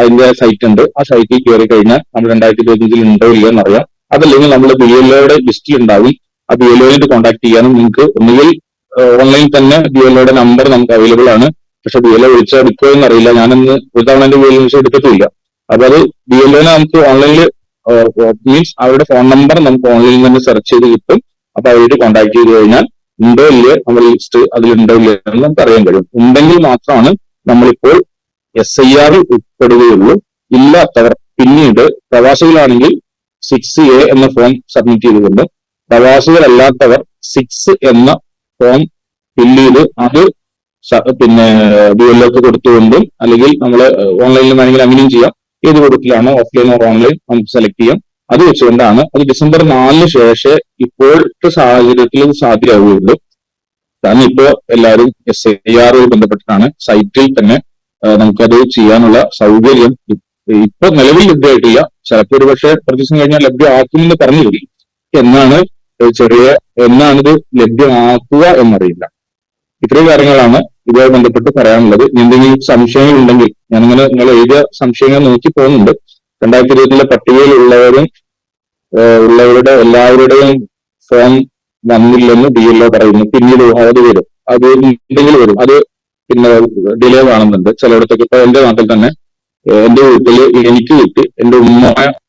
അതിന്റെ സൈറ്റ് ഉണ്ട്, ആ സൈറ്റിൽ കയറി കഴിഞ്ഞാൽ നമ്മൾ 2025 ഉണ്ടോ ഇല്ലയോ എന്നറിയാം. അതല്ലെങ്കിൽ നമ്മൾ BLOയുടെ ലിസ്റ്റിൽ ഉണ്ടാവും. ആ BLOയിട്ട് കോൺടാക്ട് ചെയ്യാനും നിങ്ങൾക്ക് ഒന്നുകിൽ ഓൺലൈൻ തന്നെ BLOയുടെ നമ്പർ നമുക്ക് അവൈലബിൾ ആണ്. പക്ഷെ BLO വിളിച്ചെടുക്കുമോ എന്നറിയില്ല. ഞാനിന്ന് ഒരു തവണ എന്റെ BLO വിളിച്ചെടുത്തിട്ടില്ല. അപ്പൊ അത് BLO നമുക്ക് ഓൺലൈനിൽ മീൻസ് അവരുടെ ഫോൺ നമ്പർ നമുക്ക് ഓൺലൈനിൽ തന്നെ സെർച്ച് ചെയ്ത് കിട്ടും. അപ്പൊ അവരോട് കോൺടാക്ട് ചെയ്ത് കഴിഞ്ഞാൽ ഉണ്ടോ ഇല്ലേ നമ്മുടെ ലിസ്റ്റ് അതിലുണ്ടോ ഇല്ലേ എന്ന് നമുക്ക് അറിയാൻ കഴിയും. ഉണ്ടെങ്കിൽ മാത്രമാണ് നമ്മളിപ്പോൾ SIR ഉൾപ്പെടുകയുള്ളൂ. ഇല്ലാത്തവർ പിന്നീട് പ്രവാസികളാണെങ്കിൽ 6A എന്ന ഫോം സബ്മിറ്റ് ചെയ്തുകൊണ്ട്, പ്രവാസികളല്ലാത്തവർ 6 എന്ന ഫോം ഫില്ല് ചെയ്ത് അത് പിന്നെ BLOക്ക് കൊടുത്തുകൊണ്ടും, അല്ലെങ്കിൽ നമ്മൾ ഓൺലൈനിൽ വേണമെങ്കിൽ അങ്ങനെയും ചെയ്യാം. ഏത് കൊടുക്കലാണോ ഓഫ്ലൈൻ ഓർ ഓൺലൈൻ നമുക്ക് സെലക്ട് ചെയ്യാം. അത് വെച്ചുകൊണ്ടാണ് അത് ഡിസംബർ 4 ശേഷം ഇപ്പോഴത്തെ സാഹചര്യത്തിൽ സാധ്യമാവുകയുള്ളൂ. കാരണം ഇപ്പോ എല്ലാവരും SIR ബന്ധപ്പെട്ടിട്ടാണ്. സൈറ്റിൽ തന്നെ നമുക്കത് ചെയ്യാനുള്ള സൗകര്യം ഇപ്പൊ നിലവിൽ ലഭ്യമായിട്ടില്ല. ചിലപ്പോൾ ഒരു പക്ഷേ കുറച്ച് ദിവസം കഴിഞ്ഞാൽ ലഭ്യമാക്കുമെന്ന് പറഞ്ഞിരിക്കും. എന്നാണിത് ലഭ്യമാക്കുക എന്നറിയില്ല. ഇത്രയും കാര്യങ്ങളാണ് ഇതുമായി ബന്ധപ്പെട്ട് പറയാനുള്ളത്. എന്തെങ്കിലും സംശയങ്ങൾ ഉണ്ടെങ്കിൽ ഞാനിങ്ങനെ നിങ്ങൾ എഴുതിയ സംശയങ്ങൾ നോക്കി പോകുന്നുണ്ട്. 2020 പട്ടികയിൽ ഉള്ളവരുടെ എല്ലാവരുടെയും ഫോം വന്നില്ലെന്ന് BLO പറയുന്നു. പിന്നീട് അത് വരും, അത് എന്തെങ്കിലും വരും, അത് പിന്നെ ഡിലേ കാണുന്നുണ്ട് ചിലയിടത്തൊക്കെ. ഇപ്പൊ എന്റെ നാട്ടിൽ തന്നെ എന്റെ വീട്ടില് എനിക്ക് കിട്ടി, എന്റെ ഉമ്മ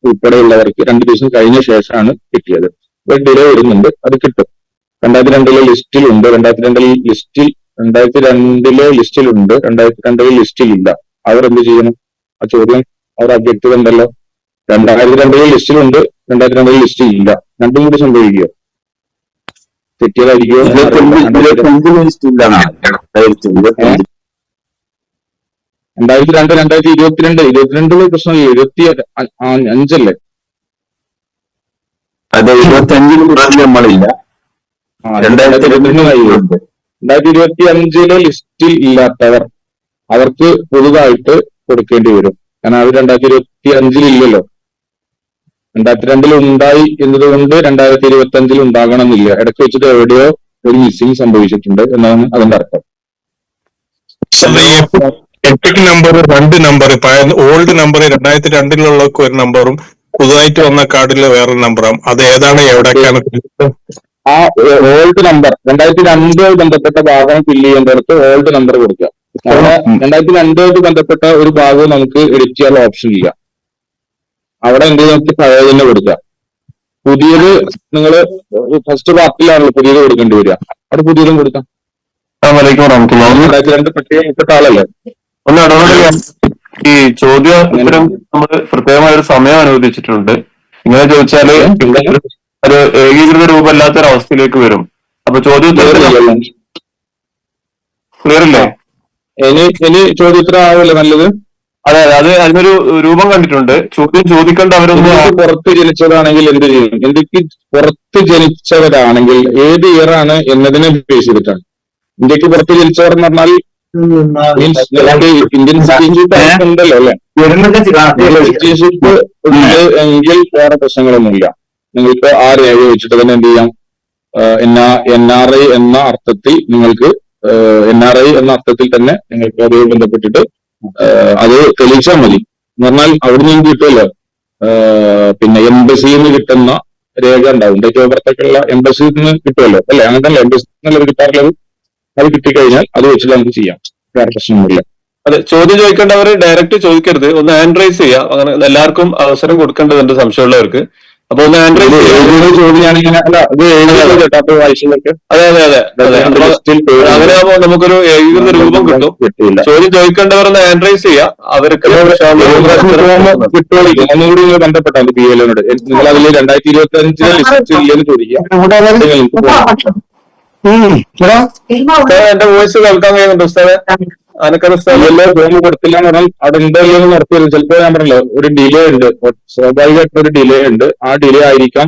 ഉൾപ്പെടെയുള്ളവർക്ക് 2 ദിവസം കഴിഞ്ഞ ശേഷമാണ് കിട്ടിയത്. ഇപ്പൊ ഡിലേ വരുന്നുണ്ട്, അത് കിട്ടും. 2002 ലിസ്റ്റിലുണ്ട്, 2002 ലിസ്റ്റിലുണ്ട്, 2002 ലിസ്റ്റിലില്ല. അവർ എന്ത് ചെയ്യണം? ആ ചോദ്യം അവർ അഭ്യർത്ഥിത ഉണ്ടല്ലോ. 2002 ലിസ്റ്റിലുണ്ട്, 2002 ലിസ്റ്റിൽ ഇല്ല. രണ്ടും കൂടി സംഭവിക്കുക തെറ്റിയതായിരിക്കും. 2022 പ്രശ്നമില്ല, 25
അതെ, 25 നമ്മളില്ല.
2025 ലിസ്റ്റിൽ ഇല്ലാത്തവർ അവർക്ക് പുതുതായിട്ട് കൊടുക്കേണ്ടി വരും. കാരണം അത് 2025 ഇല്ലല്ലോ. 2002 ഉണ്ടായി എന്നതുകൊണ്ട് 2025 ഉണ്ടാകണമെന്നില്ല. ഇടയ്ക്ക് വെച്ചിട്ട് എവിടെയോ ഒരു മിസ്സിംഗ് സംഭവിച്ചിട്ടുണ്ട് എന്നാണ് അതിന്റെ അർത്ഥം.
EPIC number 2 number, old number 2002 ഒരു നമ്പറും പുതുതായിട്ട് വന്ന കാർഡിലെ വേറെ നമ്പറാണ്. അത് ഏതാണ്, എവിടേക്കാണ്?
ആ ഓൾഡ് നമ്പർ 2002 ബന്ധപ്പെട്ട ഭാഗം ഫില്ല് ചെയ്യേണ്ടവർക്ക് ഓൾഡ് നമ്പർ കൊടുക്കുക. അവിടെ 2002 ബന്ധപ്പെട്ട ഒരു ഭാഗവും നമുക്ക് എഡിറ്റ് ചെയ്യാനുള്ള ഓപ്ഷൻ ഇല്ല. അവിടെ എന്ത് നമുക്ക് പഴയ തന്നെ കൊടുക്കുക. പുതിയത് നിങ്ങൾ ഫസ്റ്റ് പാർട്ടിലാണല്ലോ പുതിയത് കൊടുക്കേണ്ടി വരിക. അവിടെ പുതിയതും കൊടുക്കാം. 2002 പട്ടിക മുട്ട ആളല്ലേ.
ഈ ചോദ്യം ഉത്തരം നമ്മൾ ക്ര്യത്യമായ ഒരു സമയം അനുവദിച്ചിട്ടുണ്ട്. ഇങ്ങനെ ചോദിച്ചാല് ഒരു ഏകീകൃത രൂപമല്ലാത്തൊരു അവസ്ഥയിലേക്ക് വരും. അപ്പൊ ചോദ്യം ക്ലിയർ ഇല്ലേ?
ഇനി ചോദ്യോത്തരം ആവില്ല നല്ലത്.
അതെ, അതിനൊരു രൂപം കണ്ടിട്ടുണ്ട്. ചോദ്യം ചോദിക്കേണ്ട അവരൊന്നും
പുറത്ത് ജനിച്ചതാണെങ്കിൽ എന്ത് ചെയ്യും? ഇന്ത്യക്ക് പുറത്ത് ജനിച്ചവരാണെങ്കിൽ ഏത് ഇയറാണ് എന്നതിനെ ബേസ് ചെയ്തിട്ടാണ്. ഇന്ത്യക്ക് പുറത്ത് ജനിച്ചവർ എന്ന് പറഞ്ഞാൽ ഇന്ത്യൻ സിറ്റിസൺഷിപ്പ് ഉണ്ടല്ലോ അല്ലെ. സിറ്റിസൺഷിപ്പ് ഉണ്ട് എങ്കിൽ വേറെ പ്രശ്നങ്ങളൊന്നുമില്ല. നിങ്ങൾക്ക് ആ രേഖ വെച്ചിട്ട് തന്നെ എന്ത് ചെയ്യാം? NRI എന്ന അർത്ഥത്തിൽ നിങ്ങൾക്ക് NRI എന്ന അർത്ഥത്തിൽ തന്നെ നിങ്ങൾക്ക് അതുമായി ബന്ധപ്പെട്ടിട്ട് അത് തെളിയിച്ചാൽ മതി. എന്ന് പറഞ്ഞാൽ അവിടെ നിന്ന് കിട്ടുമല്ലോ, പിന്നെ എംബസിയിൽ നിന്ന് കിട്ടുന്ന രേഖ ഉണ്ടാവും. ഡേറ്റ് ഓഫ് ബർത്ത് ഒക്കെ ഉള്ള എംബസിയിൽ നിന്ന് കിട്ടുമല്ലോ അല്ലെ. അങ്ങനെ തന്നെ എംബസിയിൽ നിന്നല്ല കിട്ടാറുള്ളത്. അത് കിട്ടിക്കഴിഞ്ഞാൽ അത് വെച്ചിട്ട് നമുക്ക് ചെയ്യാം, വേറെ പ്രശ്നമൊന്നുമില്ല.
അതെ, ചോദ്യം ചോദിക്കേണ്ടവർ ഡയറക്റ്റ് ചോദിക്കരുത്, ഒന്ന് ഹാൻഡ് റൈസ് ചെയ്യാം. അങ്ങനെ എല്ലാവർക്കും അവസരം കൊടുക്കേണ്ടതുണ്ട് സംശയമുള്ളവർക്ക്. അപ്പൊ ഒന്ന് ഹാൻഡ് റൈസ്
ചോദ്യമാണെങ്കിൽ അല്ല അത് വായിച്ചതൊക്കെ.
അതെ അതെ അതെ അതെ. അങ്ങനെ ആകുമ്പോൾ നമുക്കൊരു ഏകീകൃത രൂപം കിട്ടും. ചോദ്യം ചോദിക്കേണ്ടവർ ഒന്ന് ഹാൻഡ് റൈസ് ചെയ്യാം. അവർക്ക്
ഒന്നുകൂടി ബന്ധപ്പെട്ടാൽ BLOനോട് നിങ്ങൾ അതിൽ 2025 ലിസ്റ്റ് ഇല്ലെന്ന് ചോദിക്കാം.
എന്റെ വോയിസ് കേൾക്കാൻ കഴിയുന്നുണ്ട് ഉസ്താദേ?
ഫോം കൊടുത്തില്ല എന്ന് പറഞ്ഞാൽ അവിടെ ഉണ്ടല്ലോ എന്ന് ഉറപ്പ് വരും. ചിലപ്പോൾ ഞാൻ പറഞ്ഞല്ലോ ഒരു ഡിലേ ഉണ്ട്, സ്വാഭാവികമായിട്ട് ഒരു ഡിലേ ഉണ്ട്. ആ ഡിലേ ആയിരിക്കാം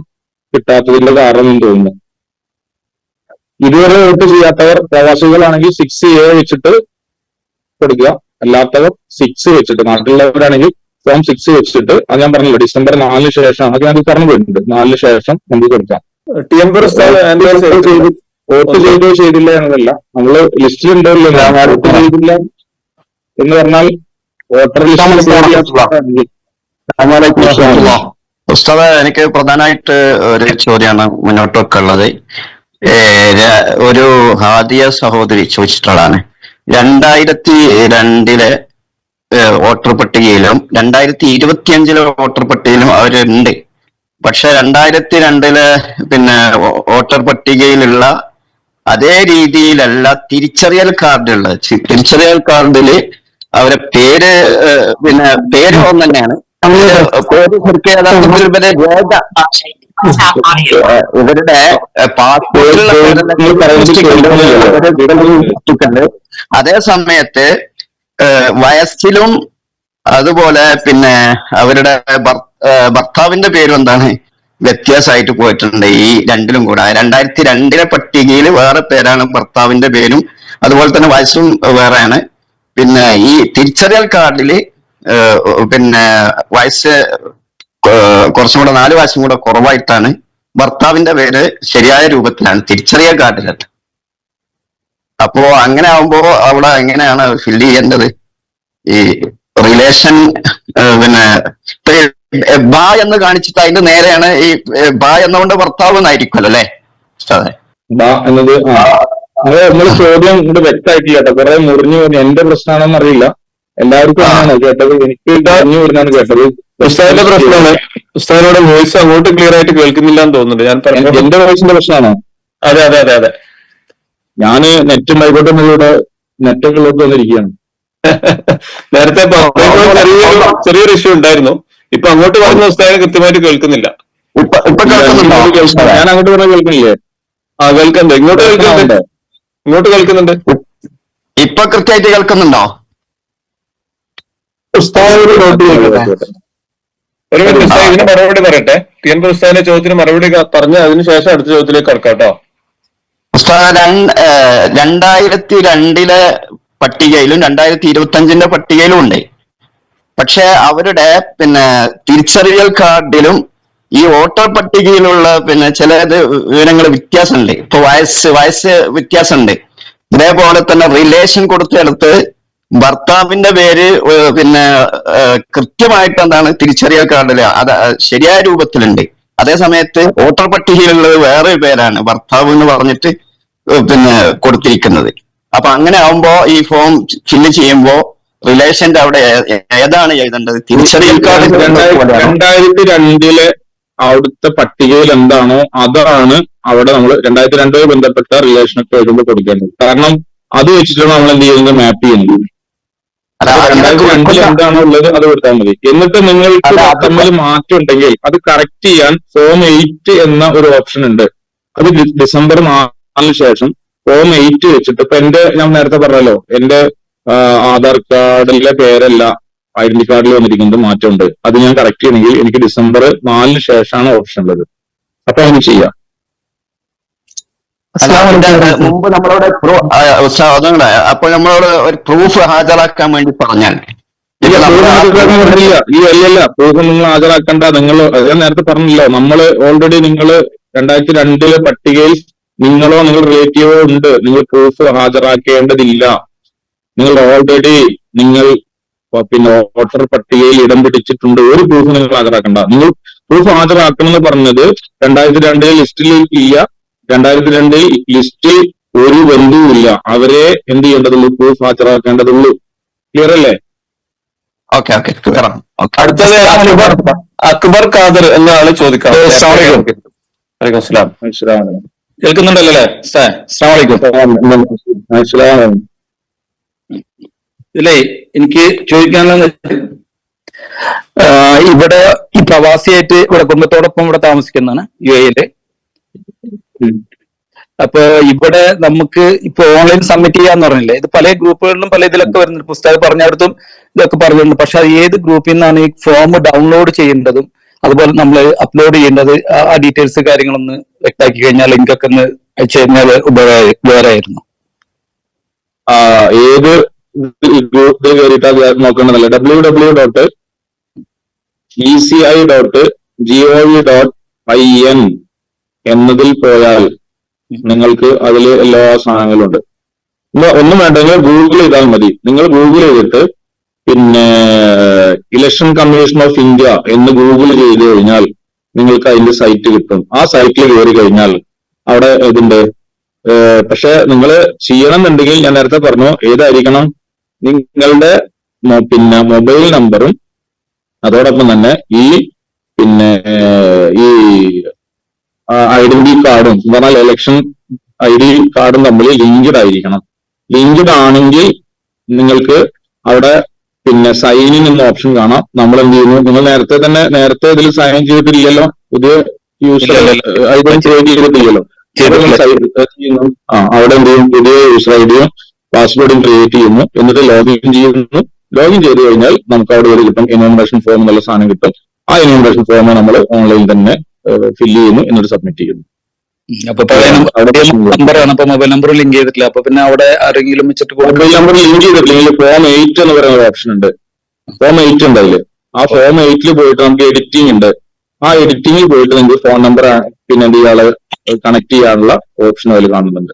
കിട്ടാത്തതിന്റെ കാരണം എന്ന് തോന്നുന്നു. ഇതുവരെ വോട്ട് ചെയ്യാത്തവർ പ്രവാസികളാണെങ്കിൽ 6A വെച്ചിട്ട് കൊടുക്കുക. അല്ലാത്തവർ 6 വെച്ചിട്ട്, നാട്ടിലുള്ളവരാണെങ്കിൽ ഫോം 6 വെച്ചിട്ട്, അത് ഞാൻ പറഞ്ഞല്ലോ ഡിസംബർ 4 ശേഷം, അത് ഞാൻ പറഞ്ഞു പോയിട്ടുണ്ട്, 4 ശേഷം നമുക്ക് കൊടുക്കാം. വോട്ട് ചെയ്തോ ചെയ്തില്ല എന്നതല്ല, നമ്മള് ലിസ്റ്റിലുണ്ടോ വോട്ട് ചെയ്തില്ല എന്ന് പറഞ്ഞാൽ വോട്ടർ
ഉസ്താദ്, എനിക്ക് പ്രധാനമായിട്ട് ഒരു ചോദ്യമാണ് മുന്നോട്ട് വെക്കുള്ളത്. ഒരു ഹാദിയ സഹോദരി ചോദിച്ചിട്ടുള്ളതാണ്. 2002 വോട്ടർ പട്ടികയിലും 2025 വോട്ടർ പട്ടികയിലും അവരുണ്ട്. പക്ഷെ 2002 പിന്നെ വോട്ടർ പട്ടികയിലുള്ള അതേ രീതിയിലല്ല തിരിച്ചറിയൽ കാർഡുള്ളത്. തിരിച്ചറിയൽ കാർഡില് അവരെ പേര് പിന്നെ പേര് ഒന്ന് തന്നെയാണ്. പേര് ശരിക്കും യഥാർത്ഥത്തിൽ ഇവരുടെ പാസ്പോർട്ടിലുള്ള അതേ സമയത്ത് വയസ്സിലും അതുപോലെ പിന്നെ അവരുടെ ഭർത്താവിന്റെ പേരും എന്താണ് വ്യത്യാസമായിട്ട് പോയിട്ടുണ്ട്. ഈ രണ്ടിലും കൂടെ 2002 പട്ടികയിൽ വേറെ പേരാണ്, ഭർത്താവിന്റെ പേരും അതുപോലെ തന്നെ വയസ്സും വേറെയാണ്. പിന്നെ ഈ തിരിച്ചറിയൽ കാർഡില് പിന്നെ വയസ്സ് കുറച്ചും കൂടെ 4 വയസ്സും കൂടെ കുറവായിട്ടാണ്. ഭർത്താവിന്റെ പേര് ശരിയായ രൂപത്തിലാണ് തിരിച്ചറിയൽ കാർഡിലുണ്ട്. അപ്പോ അങ്ങനെ ആവുമ്പോ അവിടെ എങ്ങനെയാണ് ഫില്ല് ചെയ്യേണ്ടത്? ഈ റിലേഷൻ പിന്നെ ബാ എന്ന് കാണിച്ചിട്ട് അതിന്റെ നേരെയാണ് ഈ ബാ എന്നുകൊണ്ട് ഭർത്താവ് എന്നായിരിക്കുമല്ലോ അല്ലെ?
ബാ എന്നത് അത് നമ്മൾ ചോദ്യം ഇവിടെ വ്യക്തമായിട്ടില്ല കേട്ടോ. കുറെ മുറിഞ്ഞു പോയി. എന്റെ പ്രശ്നമാണെന്ന് അറിയില്ല, എല്ലാവർക്കും അങ്ങനെയാണ് കേട്ടത്. എനിക്ക് പറഞ്ഞു വരുന്നതാണ് കേട്ടത്.
ഉസ്താദിന്റെ പ്രശ്നമാണ്. ഉസ്താദിനോട് വോയിസ് അങ്ങോട്ട് ക്ലിയർ ആയിട്ട് കേൾക്കുന്നില്ല എന്ന് തോന്നുന്നുണ്ട്. ഞാൻ
എന്റെ വോയിസിന്റെ പ്രശ്നമാണോ?
അതെ അതെ അതെ അതെ.
ഞാന് നെറ്റും ആയിക്കോട്ടെ നെറ്റൊക്കെ ഉള്ളത് വന്നിരിക്കുകയാണ്.
നേരത്തെ ചെറിയൊരു ഇഷ്യൂ ഉണ്ടായിരുന്നു. ഇപ്പൊ അങ്ങോട്ട് പറഞ്ഞ ഉസ്താദിനെ കൃത്യമായിട്ട് കേൾക്കുന്നില്ല.
ഞാൻ അങ്ങോട്ട് പറഞ്ഞ കേൾക്കുന്നില്ലേ?
ആ കേൾക്കുന്നുണ്ട്. ഇങ്ങോട്ട് കേൾക്കുന്നുണ്ട്. ഇങ്ങോട്ട് കേൾക്കുന്നുണ്ട്.
ഇപ്പൊ കൃത്യമായിട്ട് കേൾക്കുന്നുണ്ടോ?
ഉസ്താദിനോട് നോട്ട് ചെയ്യട്ടെ. ഒരു മിനിറ്റ് ഉസ്താദ് ഇതിന് മറുപടി പറയട്ടെ. TN ഉസ്താദിന്റെ ചോദ്യത്തിന് മറുപടി പറഞ്ഞ് അതിനുശേഷം അടുത്ത ചോദ്യത്തിലേക്ക് കടക്കാം കേട്ടോ.
ഉസ്താദ് 2002 പട്ടികയിലും 2025 പട്ടികയിലും ഉണ്ട്. പക്ഷെ അവരുടെ പിന്നെ തിരിച്ചറിയൽ കാർഡിലും ഈ വോട്ടർ പട്ടികയിലുള്ള പിന്നെ ചില വിവരങ്ങൾ വ്യത്യാസമുണ്ട്. ഇപ്പൊ വയസ്സ് വ്യത്യാസമുണ്ട്. ഇതേപോലെ തന്നെ റിലേഷൻ കൊടുത്തെടുത്ത് ഭർത്താവിന്റെ പേര് പിന്നെ കൃത്യമായിട്ട് എന്താണ് തിരിച്ചറിയൽ കാർഡില് അത് ശരിയായ രൂപത്തിലുണ്ട്. അതേ സമയത്ത് വോട്ടർ പട്ടികയിലുള്ളത് വേറെ പേരാണ്, ഭർത്താവ് എന്ന് പറഞ്ഞിട്ട് പിന്നെ കൊടുത്തിരിക്കുന്നത്. അപ്പൊ അങ്ങനെ ആവുമ്പോ ഈ ഫോം ഫില്ല് ചെയ്യുമ്പോ റിലേഷന്റെ അവിടെ ഏതാണ് എഴുതേണ്ടത്? തിരിച്ചറിയൽ കാർഡ്
2002 അവിടുത്തെ പട്ടികയിൽ എന്താണോ അതാണ് അവിടെ നമ്മൾ 2002 ബന്ധപ്പെട്ട റിലേഷനൊക്കെ എഴുതുമ്പോൾ കൊടുക്കേണ്ടത്. കാരണം അത് വെച്ചിട്ടാണ് നമ്മൾ എന്ത് ചെയ്യുന്നത്, മാപ്പ് ചെയ്യുന്നത്. 2002 എന്താണോ ഉള്ളത് അത് കൊടുത്താൽ മതി. എന്നിട്ട് നിങ്ങൾക്ക് തമ്മിൽ മാറ്റം ഉണ്ടെങ്കിൽ അത് കറക്റ്റ് ചെയ്യാൻ ഫോം 8 എന്ന ഒരു ഓപ്ഷൻ ഉണ്ട്. അത് ഡിസംബർ 4 ശേഷം ഫോം 8 വെച്ചിട്ട് ഇപ്പൊ ഞാൻ നേരത്തെ പറഞ്ഞല്ലോ, എന്റെ ആധാർ കാർഡിലെ പേരല്ല ഐഡന്റി കാർഡിൽ വന്നിരിക്കുന്നത് മാറ്റമുണ്ട്. അത് ഞാൻ കറക്റ്റ് ചെയ്യണമെങ്കിൽ എനിക്ക് ഡിസംബർ 4 ശേഷമാണ് ഓപ്ഷൻ ഉള്ളത്. അപ്പൊ അതിന് ചെയ്യാം.
മുമ്പ് നമ്മളോട് അപ്പോൾ നമ്മളോട് ഒരു പ്രൂഫ് ഹാജരാക്കാൻ വേണ്ടി പറഞ്ഞാൽ
പ്രൂഫ് നിങ്ങൾ ഹാജരാക്കണ്ട. നിങ്ങൾ ഞാൻ നേരത്തെ പറഞ്ഞല്ലോ, നമ്മള് ഓൾറെഡി നിങ്ങൾ 2002 പട്ടികയിൽ നിങ്ങളോ നിങ്ങൾ റിലേറ്റീവോ ഉണ്ട്, നിങ്ങൾ പ്രൂഫ് ഹാജരാക്കേണ്ടതില്ല. നിങ്ങൾ ഓൾറെഡി പിന്നെ വോട്ടർ പട്ടികയിൽ ഇടം പിടിച്ചിട്ടുണ്ട്. ഒരു പ്രൂഫ് നിങ്ങൾ ഹാജരാക്കണ്ട. നിങ്ങൾ പ്രൂഫ് ഹാജരാക്കണമെന്ന് പറഞ്ഞത് 2002 ലിസ്റ്റിൽ ഇല്ല, 2002 ലിസ്റ്റിൽ ഒരു ബന്ധുവില്ല. അവരെ എന്ത് ചെയ്യേണ്ടതുള്ളൂ, പ്രൂഫ് ഹാജരാക്കേണ്ടതുള്ളൂ. ക്ലിയർ അല്ലേ?
Okay okay.
അടുത്തത് അക്ബർ ഖാദർ എന്ന ആള് ചോദിക്കാം. കേൾക്കുന്നുണ്ടല്ലേ?
ഇതിലേ എനിക്ക് ചോദിക്കാനുള്ള ഇവിടെ ഈ പ്രവാസിയായിട്ട് ഇവിടെ കുടുംബത്തോടൊപ്പം ഇവിടെ താമസിക്കുന്നതാണ് UAE. അപ്പൊ ഇവിടെ നമുക്ക് ഇപ്പൊ ഓൺലൈൻ സബ്മിറ്റ് ചെയ്യാന്ന് പറഞ്ഞില്ലേ, ഇത് പല ഗ്രൂപ്പുകളിലും പല ഇതിലൊക്കെ വരുന്നുണ്ട്. പുസ്തകം പറഞ്ഞിടത്തും ഇതൊക്കെ പറഞ്ഞിട്ടുണ്ട്. പക്ഷെ അത് ഏത് ഗ്രൂപ്പിൽ നിന്നാണ് ഈ ഫോം ഡൗൺലോഡ് ചെയ്യേണ്ടതും അതുപോലെ നമ്മൾ അപ്ലോഡ് ചെയ്യേണ്ടത്, ആ ഡീറ്റെയിൽസ് കാര്യങ്ങളൊന്ന് വ്യക്തമാക്കി കഴിഞ്ഞാൽ ലിങ്കൊക്കെ ഒന്ന് അയച്ചു കഴിഞ്ഞാൽ ഉപകാരമായിരുന്നു.
ഏത് ഗ്രൂപ്പിൽ കയറിയിട്ട് നോക്കേണ്ടതല്ല, www.eci.gov.in എന്നതിൽ പോയാൽ നിങ്ങൾക്ക് അതിൽ എല്ലാ സാധനങ്ങളും ഉണ്ട്. ഒന്നും വേണ്ടെങ്കിൽ ഗൂഗിൾ ചെയ്താൽ മതി. നിങ്ങൾ ഗൂഗിൾ ചെയ്തിട്ട് പിന്നെ ഇലക്ഷൻ കമ്മീഷൻ ഓഫ് ഇന്ത്യ എന്ന് ഗൂഗിൾ ചെയ്ത് കഴിഞ്ഞാൽ നിങ്ങൾക്ക് അതിന്റെ സൈറ്റ് കിട്ടും. ആ സൈറ്റിൽ കയറി കഴിഞ്ഞാൽ അവിടെ ഇതുണ്ട്. പക്ഷെ നിങ്ങൾ ചെയ്യണം എന്നുണ്ടെങ്കിൽ ഞാൻ നേരത്തെ പറഞ്ഞു, ഏതായിരിക്കണം നിങ്ങളുടെ പിന്നെ മൊബൈൽ നമ്പറും അതോടൊപ്പം തന്നെ ഈ ഐഡന്റിറ്റി കാർഡും എന്ന് പറഞ്ഞാൽ ഇലക്ഷൻ ID കാർഡും തമ്മിൽ ലിങ്ക്ഡ് ആയിരിക്കണം. ലിങ്ക്ഡ് ആണെങ്കിൽ നിങ്ങൾക്ക് അവിടെ പിന്നെ സൈൻ ഇൻ എന്ന ഓപ്ഷൻ കാണാം. നമ്മൾ എന്ത് ചെയ്യുന്നു, നിങ്ങൾ നേരത്തെ ഇതിൽ സൈൻ ചെയ്തിട്ടില്ലല്ലോ, പുതിയ യൂസർ ഐഡി ക്രിയേറ്റ് ചെയ്തിട്ടില്ലല്ലോ. അവിടെ എന്ത് ചെയ്യും, പുതിയ യൂസർ ഐഡിയും പാസ്വേഡും ക്രിയേറ്റ് ചെയ്യുന്നു, എന്നിട്ട് ലോഗിൻ ചെയ്യുന്നു. ലോഗിൻ ചെയ്ത് കഴിഞ്ഞാൽ നമുക്ക് അവിടെ ഒരു കിട്ടും, ഇനോമിനേഷൻ ഫോം എന്നുള്ള സാധനം കിട്ടും. ആ ഇനോമിനേഷൻ ഫോം നമ്മൾ ഓൺലൈനിൽ തന്നെ ഫില്ല് ചെയ്യുന്നു, എന്നിട്ട് സബ്മിറ്റ് ചെയ്യുന്നു.
അപ്പൊ നമ്പറാണ്, അപ്പൊ മൊബൈൽ നമ്പർ ലിങ്ക് ചെയ്തിട്ടില്ല. അപ്പൊ പിന്നെ അവിടെ ആരെങ്കിലും വെച്ചിട്ട്
മൊബൈൽ നമ്പർ ലിങ്ക് ചെയ്തിട്ടില്ലെങ്കിൽ ഫോം 8 എന്ന് പറയുന്ന ഒരു ഓപ്ഷൻ ഉണ്ട്. ഫോം 8 ഉണ്ട് അതില്. ആ ഫോം 8 പോയിട്ട് നമുക്ക് എഡിറ്റിംഗ് ഉണ്ട്. ആ എഡിറ്റിംഗിൽ പോയിട്ട് നിങ്ങൾക്ക് ഫോൺ നമ്പർ പിന്നെ ഇയാള് കണക്ട് ചെയ്യാനുള്ള ഓപ്ഷൻ അതിൽ കാണുന്നുണ്ട്.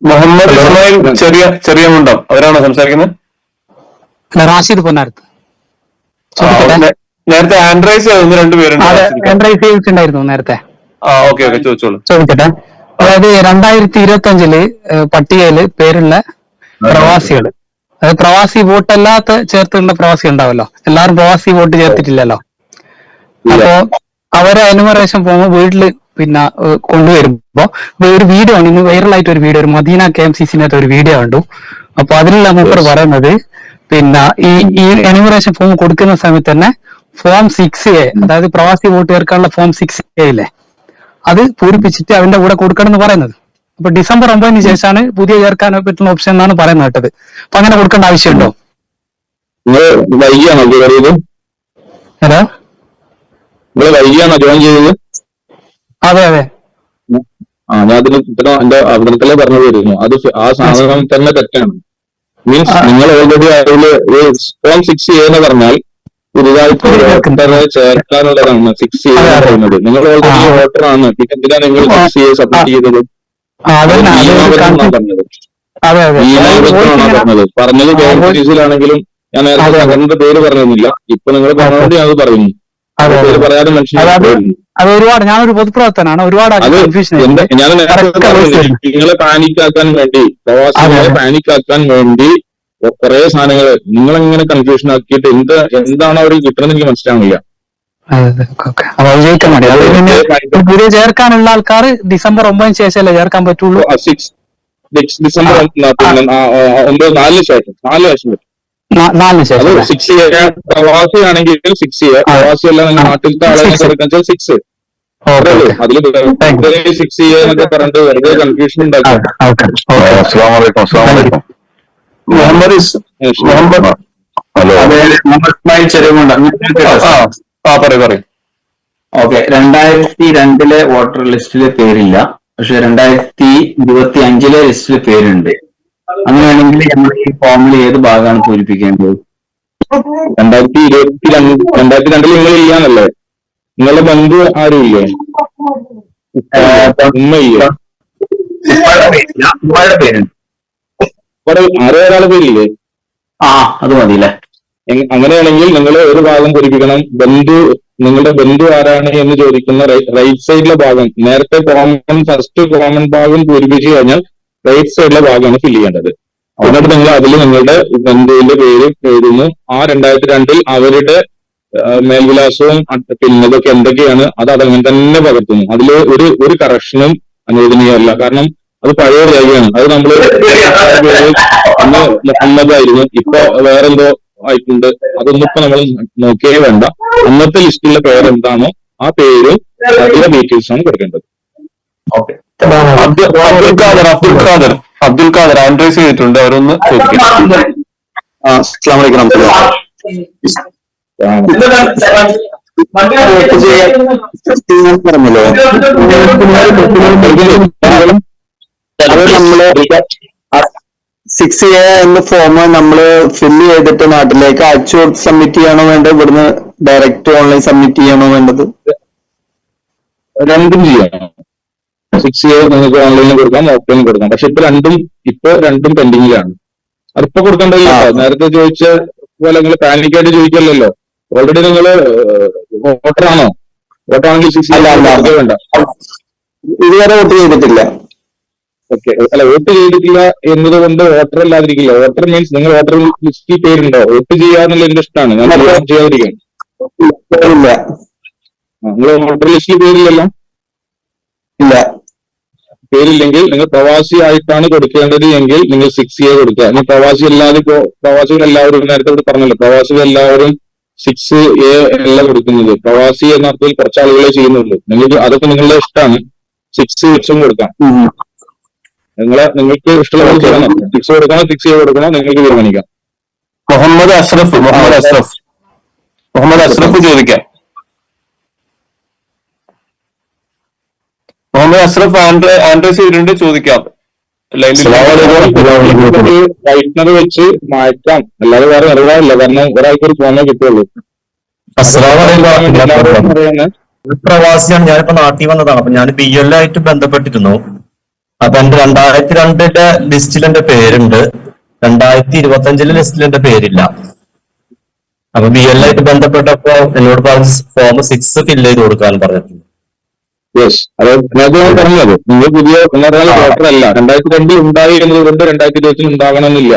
മുഹമ്മദ് ഇസ്മായിൽ ചെറിയ മുണ്ടം, അവരാണോ സംസാരിക്കുന്നത്?
റാഷിദ് പൊന്നാരത്ത്.
നേരത്തെ ആൻഡ്രൈസ്
ചെയ്തിട്ടുണ്ടായിരുന്നു നേരത്തെ. ചോദിക്കട്ടെ. അതായത് 2025 പട്ടികയില് പേരുള്ള പ്രവാസികള്, അതായത് പ്രവാസി വോട്ട് അല്ലാത്ത ചേർത്തുള്ള പ്രവാസി ഉണ്ടാവല്ലോ, എല്ലാവരും പ്രവാസി വോട്ട് ചേർത്തിട്ടില്ലല്ലോ. അപ്പോ അവരെ എനുമറേഷൻ പോകുമ്പോ വീട്ടില് പിന്നെ കൊണ്ടുവരുമ്പോ ഒരു വീഡിയോ ആണ്, ഇന്ന് വൈറലായിട്ട് ഒരു വീഡിയോ, ഒരു മദീന KMCC ഒരു വീഡിയോ കണ്ടു. അപ്പൊ അതിലുള്ള മൂപ്പർ പറയുന്നത് പിന്നെ ഈ എനുമറേഷൻ ഫോം കൊടുക്കുന്ന സമയത്ത് തന്നെ ഫോം 6A, അതായത് പ്രവാസി വോട്ട് ചേർക്കാനുള്ള ഫോം 6A ഇല്ലേ, അത് പൂരിപ്പിച്ചിട്ട് അവന്റെ കൂടെ കൊടുക്കണം എന്ന് പറയുന്നത്. അപ്പൊ December 9 ശേഷമാണ് പുതിയ ചേർക്കാൻ പറ്റുന്ന ഓപ്ഷൻ എന്നാണ് പറയുന്നത് കേട്ടത്. അപ്പൊ അങ്ങനെ കൊടുക്കേണ്ട ആവശ്യമുണ്ടോ? ഹലോ,
വൈകിയാണോ ജോയിൻ ചെയ്തത്?
അതെ.
ഞാൻ എന്റെ അവതരണത്തിലെ പറഞ്ഞു വരുന്നു, അത് ആ സാധനം തന്നെ തെറ്റാണ്. മീൻസ് നിങ്ങൾ ഓൾറെഡി അതില് ഫോം 6A എന്ന് പറഞ്ഞാൽ പുതുതായിട്ട് ചേർക്കാനുള്ളതാണ് 6A എന്ന് പറയുന്നത്. നിങ്ങൾ ഓൾറെഡി വോട്ടറാണ്, പിന്നെ എന്തിനാ നിങ്ങൾ 6A സബ്മിറ്റ് ചെയ്തത്? പറഞ്ഞത് KMCC-യിലാണെങ്കിലും ഞാൻ നേരത്തെ സംഘടനയുടെ പേര് പറഞ്ഞിരുന്നില്ല, ഇപ്പൊ നിങ്ങൾ പറഞ്ഞുകൊണ്ട് ഞാൻ അത് പറയുന്നു. പേര് പറയാതെ
അത് ഒരുപാട്, ഞാനൊരു പൊതുപ്രവർത്തനാണ്, ഒരുപാട്
ഞാൻ നേരത്തെ നിങ്ങളെ പാനിക്കാക്കാൻ വേണ്ടി, പ്രവാസികളെ പാനിക്കാക്കാൻ വേണ്ടി കുറെ സാധനങ്ങൾ നിങ്ങളെങ്ങനെ കൺഫ്യൂഷൻ ആക്കിയിട്ട് എന്താണ് അവർ കിട്ടണമെന്ന് എനിക്ക് മനസ്സിലാവുന്നില്ല.
പുതിയ ചേർക്കാനുള്ള ആൾക്കാർ December 9 ശേഷമല്ലേ ചേർക്കാൻ പറ്റുള്ളൂ.
December 4 ശേഷം 4 ശേഷം 6A. പ്രവാസിയാണെങ്കിൽ 6A, പ്രവാസിയല്ല നാട്ടിലത്തെ ആളെ ചേർക്കാൻ 6. അതില് 6A എന്നൊക്കെ പറഞ്ഞിട്ട് വെറുതെ കൺഫ്യൂഷൻ ഉണ്ടാക്കി.
മുഹമ്മദ് പറയും.
ഓക്കെ, 2002 വോട്ടർ ലിസ്റ്റില് പേരില്ല, പക്ഷെ 2025 ലിസ്റ്റിൽ പേരുണ്ട്. അങ്ങനെയാണെങ്കിൽ നമ്മൾ ഈ ഫോമിൽ ഏത് ഭാഗമാണ് പൂരിപ്പിക്കേണ്ടത്?
2022 നിങ്ങൾ ഇല്ലാന്നല്ലേ? നിങ്ങളുടെ ബന്ധു ആരും ഇല്ലേ? ഉമ്മയില്ലേ?
പേരുണ്ട്.
ആരോ ഒരാളെ പേരില്ലേ?
അത് മതിയില്ലേ?
അങ്ങനെയാണെങ്കിൽ നിങ്ങൾ ഒരു ഭാഗം പൂരിപ്പിക്കണം. നിങ്ങളുടെ ബന്ധു ആരാണ് എന്ന് ചോദിക്കുന്ന റൈറ്റ് സൈഡിലെ ഭാഗം, നേരത്തെ ഫസ്റ്റ് കോമൺ ഭാഗം പൂരിപ്പിച്ചു കഴിഞ്ഞാൽ റൈറ്റ് സൈഡിലെ ഭാഗമാണ് ഫില്ല് ചെയ്യേണ്ടത്. എന്നിട്ട് നിങ്ങൾ അതിൽ നിങ്ങളുടെ ബന്ധുവിന്റെ പേര് എഴുതുന്നു. ആ 2002 അവരുടെ മേൽവിലാസവും പിന്നെ ഇതൊക്കെ എന്തൊക്കെയാണ് അത് അതങ്ങനെ തന്നെ പകർത്തുന്നു. അതിൽ ഒരു കറക്ഷനും അനുവദനീയമല്ല. കാരണം അത് പഴയ രേഖയാണ്. അത് നമ്മള് അന്ന് മുഹമ്മദായിരുന്നു, ഇപ്പൊ വേറെന്തോ ആയിട്ടുണ്ട്. അതൊന്നും ഇപ്പൊ നമ്മൾ നോക്കിയേ വേണ്ട. അന്നത്തെ ലിസ്റ്റിലെ പേരെന്താണോ ആ പേരും അതിന്റെ ഡീറ്റെയിൽസ് ആണ് കൊടുക്കേണ്ടത്.
അബ്ദുൽ ഖാദർ ആൻഡ്രൈസ് ചെയ്തിട്ടുണ്ട്, അവരൊന്ന്
പറഞ്ഞല്ലോ. അത് നമ്മള് 6A എന്ന ഫോം നമ്മള് ഫില്ല് ചെയ്തിട്ട് നാട്ടിലേക്ക് അയച്ചു സബ്മിറ്റ് ചെയ്യണോ വേണ്ടത്? ഇവിടുന്ന് ഡയറക്റ്റ് ഓൺലൈൻ സബ്മിറ്റ് ചെയ്യണോ വേണ്ടത്?
രണ്ടും ചെയ്യണം. 6A നിങ്ങൾക്ക് ഓൺലൈനിൽ കൊടുക്കാം, ഓഫ്ലൈനിൽ കൊടുക്കാം. പക്ഷെ ഇപ്പൊ രണ്ടും പെൻഡിങ്ങിലാണ്. അതിപ്പോ കൊടുക്കേണ്ടതില്ല. നേരത്തെ ചോദിച്ച പോലെ നിങ്ങൾ പാനിക്കായിട്ട് ചോദിക്കല്ലോ. ഓൾറെഡി നിങ്ങള് വോട്ടറാണോ? വോട്ടാണെങ്കിൽ 6A വേണ്ട.
ഇതുവരെ വോട്ട് ചെയ്തിട്ടില്ല.
ഓക്കെ, അല്ല വോട്ട് ചെയ്തിട്ടില്ല എന്നതുകൊണ്ട് വോട്ടർ അല്ലാതിരിക്കില്ല. വോട്ടർ മീൻസ് നിങ്ങൾ വോട്ടർ ലിസ്റ്റിൽ പേരുണ്ടോ? വോട്ട് ചെയ്യാന്നുള്ള എന്റെ ഇഷ്ടമാണ്, ഞാൻ ചെയ്യാതിരിക്കാം. നിങ്ങൾ വോട്ടർ ലിസ്റ്റിൽ പേരില്ലല്ലോ?
ഇല്ല.
പേരില്ലെങ്കിൽ നിങ്ങൾ പ്രവാസി ആയിട്ടാണ് കൊടുക്കേണ്ടത് എങ്കിൽ നിങ്ങൾ 6A കൊടുക്കുക. ഇനി പ്രവാസി അല്ലാതെ ഇപ്പോ പ്രവാസികൾ എല്ലാവരും നേരത്തെ ഇവിടെ പറഞ്ഞല്ലോ, പ്രവാസികൾ എല്ലാവരും 6A അല്ല കൊടുക്കുന്നത്. പ്രവാസി എന്ന അർത്ഥത്തിൽ കുറച്ച് ആളുകളെ ചെയ്യുന്നുള്ളൂ. നിങ്ങൾക്ക് അതൊക്കെ നിങ്ങളുടെ ഇഷ്ടമാണ്. 6 വെച്ചും കൊടുക്കാം. നിങ്ങൾക്ക് ഇഷ്ടമുള്ള ചെയ്യണം. 6 കൊടുക്കണോ 6A കൊടുക്കണോ നിങ്ങൾക്ക് തീരുമാനിക്കാം.
മുഹമ്മദ് അഷ്റഫ് ചോദിക്കാം. മുഹമ്മദ് അഷ്റഫ് ആൻഡ്രസ് ചെയ്തിട്ടുണ്ട്, ചോദിക്കാം.
വൈറ്റ്നർ വെച്ച് മാറ്റാം, അല്ലാതെ വേറെ നിലവാരമില്ല. കാരണം ഒരാൾക്ക് ഒരു ഫോമേ കിട്ടുള്ളൂ.
പ്രവാസിയാണ്, ഞാനിപ്പോ നാട്ടിൽ വന്നതാണ്. അപ്പൊ ഞാൻ BL ആയിട്ട് ബന്ധപ്പെട്ടിരുന്നു. അപ്പൊ എന്റെ 2002 ലിസ്റ്റിൽ എന്റെ പേരുണ്ട്, 2025 ലിസ്റ്റിൽ എന്റെ പേരില്ല. അപ്പൊ BL ആയിട്ട് ബന്ധപ്പെട്ടപ്പോ എന്നോട് ഫോം 6 ഫില്ല് ചെയ്ത് കൊടുക്കാൻ പറഞ്ഞിട്ടുണ്ട്.
യെസ്, അതായത് ഞാൻ പറഞ്ഞത് നിങ്ങൾ പുതിയ വോട്ടർ അല്ല. 2002 ഉണ്ടായി എന്നതുകൊണ്ട് 2020 ഉണ്ടാകണമെന്നില്ല.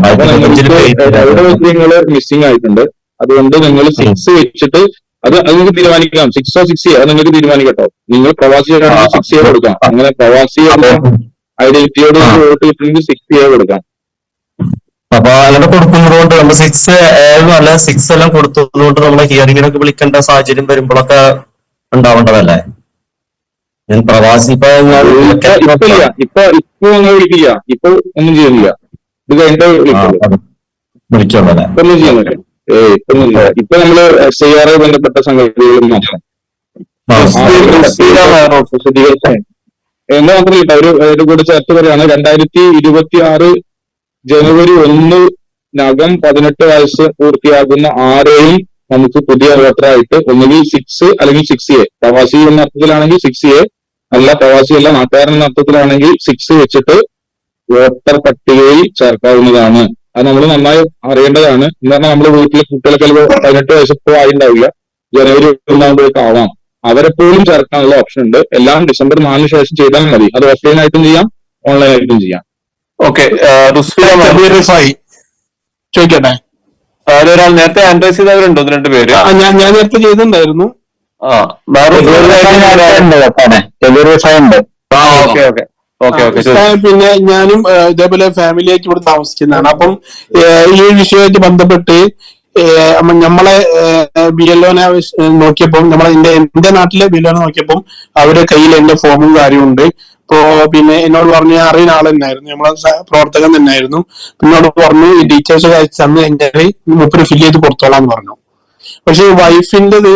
അപ്പൊ എവിടെ വെച്ച് നിങ്ങൾ മിസ്സിംഗ് ആയിട്ടുണ്ട്. അതുകൊണ്ട് നിങ്ങൾ 6 വെച്ചിട്ട് അത് നിങ്ങൾക്ക് തീരുമാനിക്കാം. 6 6A അത് നിങ്ങൾക്ക് തീരുമാനിക്കട്ടോ. നിങ്ങൾ പ്രവാസിയാണെങ്കിൽ 6A കൊടുക്കാം. അങ്ങനെ പ്രവാസി എന്ന ഐഡന്റിറ്റിയോട് വോട്ട് കിട്ടുമെങ്കിൽ 6A കൊടുക്കാം.
അപ്പൊ അങ്ങനെ കൊടുക്കുന്നതുകൊണ്ട് നമ്മൾ 6A അല്ല 6 എല്ലാം കൊടുത്തതുകൊണ്ട് നമ്മളെ ഹിയറിങ്ങിനൊക്കെ വിളിക്കേണ്ട സാഹചര്യം വരുമ്പോഴൊക്കെ ഉണ്ടാവേണ്ടതല്ലേ? ഞാൻ പ്രവാസി
ഇപ്പൊ നിങ്ങൾ വിളിക്കില്ല, ഇപ്പൊ ഒന്നും ചെയ്യുന്നില്ല. ഇത് കഴിഞ്ഞിട്ട്
വിളിച്ചോളല്ലേ?
ഒന്നും ചെയ്യുന്നില്ല. ഇപ്പൊന്നുമില്ല. ഇപ്പൊ നമ്മള് SIR ബന്ധപ്പെട്ട സംഗതികളും മാത്രം എന്ന് മാത്രമല്ല. ഒരു കൂടി ചേർത്ത് പറയാണ്, 2026 ജനുവരി 1 18 വയസ്സ് പൂർത്തിയാകുന്ന ആരെയും നമുക്ക് പുതിയ വോട്ടറായിട്ട് ഒന്നുകിൽ 6 അല്ലെങ്കിൽ 6A, പ്രവാസി എന്ന അർത്ഥത്തിലാണെങ്കിൽ 6A, അല്ല പ്രവാസി അല്ല നാട്ടുകാരൻ എന്ന അർത്ഥത്തിലാണെങ്കിൽ 6 വെച്ചിട്ട് വോട്ടർ പട്ടികയിൽ ചേർക്കാവുന്നതാണ്. അത് നമ്മൾ നന്നായി അറിയേണ്ടതാണ്. എന്ന് പറഞ്ഞാൽ നമ്മുടെ വീട്ടിലെ കുട്ടികൾക്ക് ചിലപ്പോൾ 18 വയസ്സിപ്പോ ആയിട്ടുണ്ടാവില്ല, ജനുവരി 1 ആവാം. അവരെപ്പോഴും ചേർക്കാനുള്ള ഓപ്ഷൻ ഉണ്ട്. എല്ലാം ഡിസംബർ 4 ശേഷം ചെയ്താൽ മതി. അത് ഓഫ്ലൈൻ ആയിട്ടും ചെയ്യാം, ഓൺലൈൻ ആയിട്ടും ചെയ്യാം.
ഓക്കെ, ചോദിക്കട്ടെ. ഒരാൾ നേരത്തെ ആൻഡ്രസ് ചെയ്തവരുണ്ടോ? 2 പേര്
ഞാൻ നേരത്തെ ചെയ്തിട്ടുണ്ടായിരുന്നു. പിന്നെ ഞാനും ഇതേപോലെ ഫാമിലി ആയിട്ട് ഇവിടെ താമസിക്കുന്നതാണ്. അപ്പം ഈ വിഷയമായിട്ട് ബന്ധപ്പെട്ട് നമ്മളെ BLOനെ നോക്കിയപ്പം എന്റെ നാട്ടിലെ BLOനെ നോക്കിയപ്പം അവരുടെ കയ്യിൽ എന്റെ ഫോമും കാര്യവും ഉണ്ട്. ഇപ്പോ പിന്നെ എന്നോട് പറഞ്ഞു, അറിയുന്ന ആൾ തന്നെയായിരുന്നു, നമ്മളെ പ്രവർത്തകൻ തന്നെയായിരുന്നു. പിന്നോട് പറഞ്ഞു ഈ ഡീറ്റെയിൽസ് അയച്ചു തന്ന് എന്റെ മുപ്പര് ഫില്ല് ചെയ്ത് കൊടുത്തോളാന്ന് പറഞ്ഞു. പക്ഷെ വൈഫിൻ്റെത്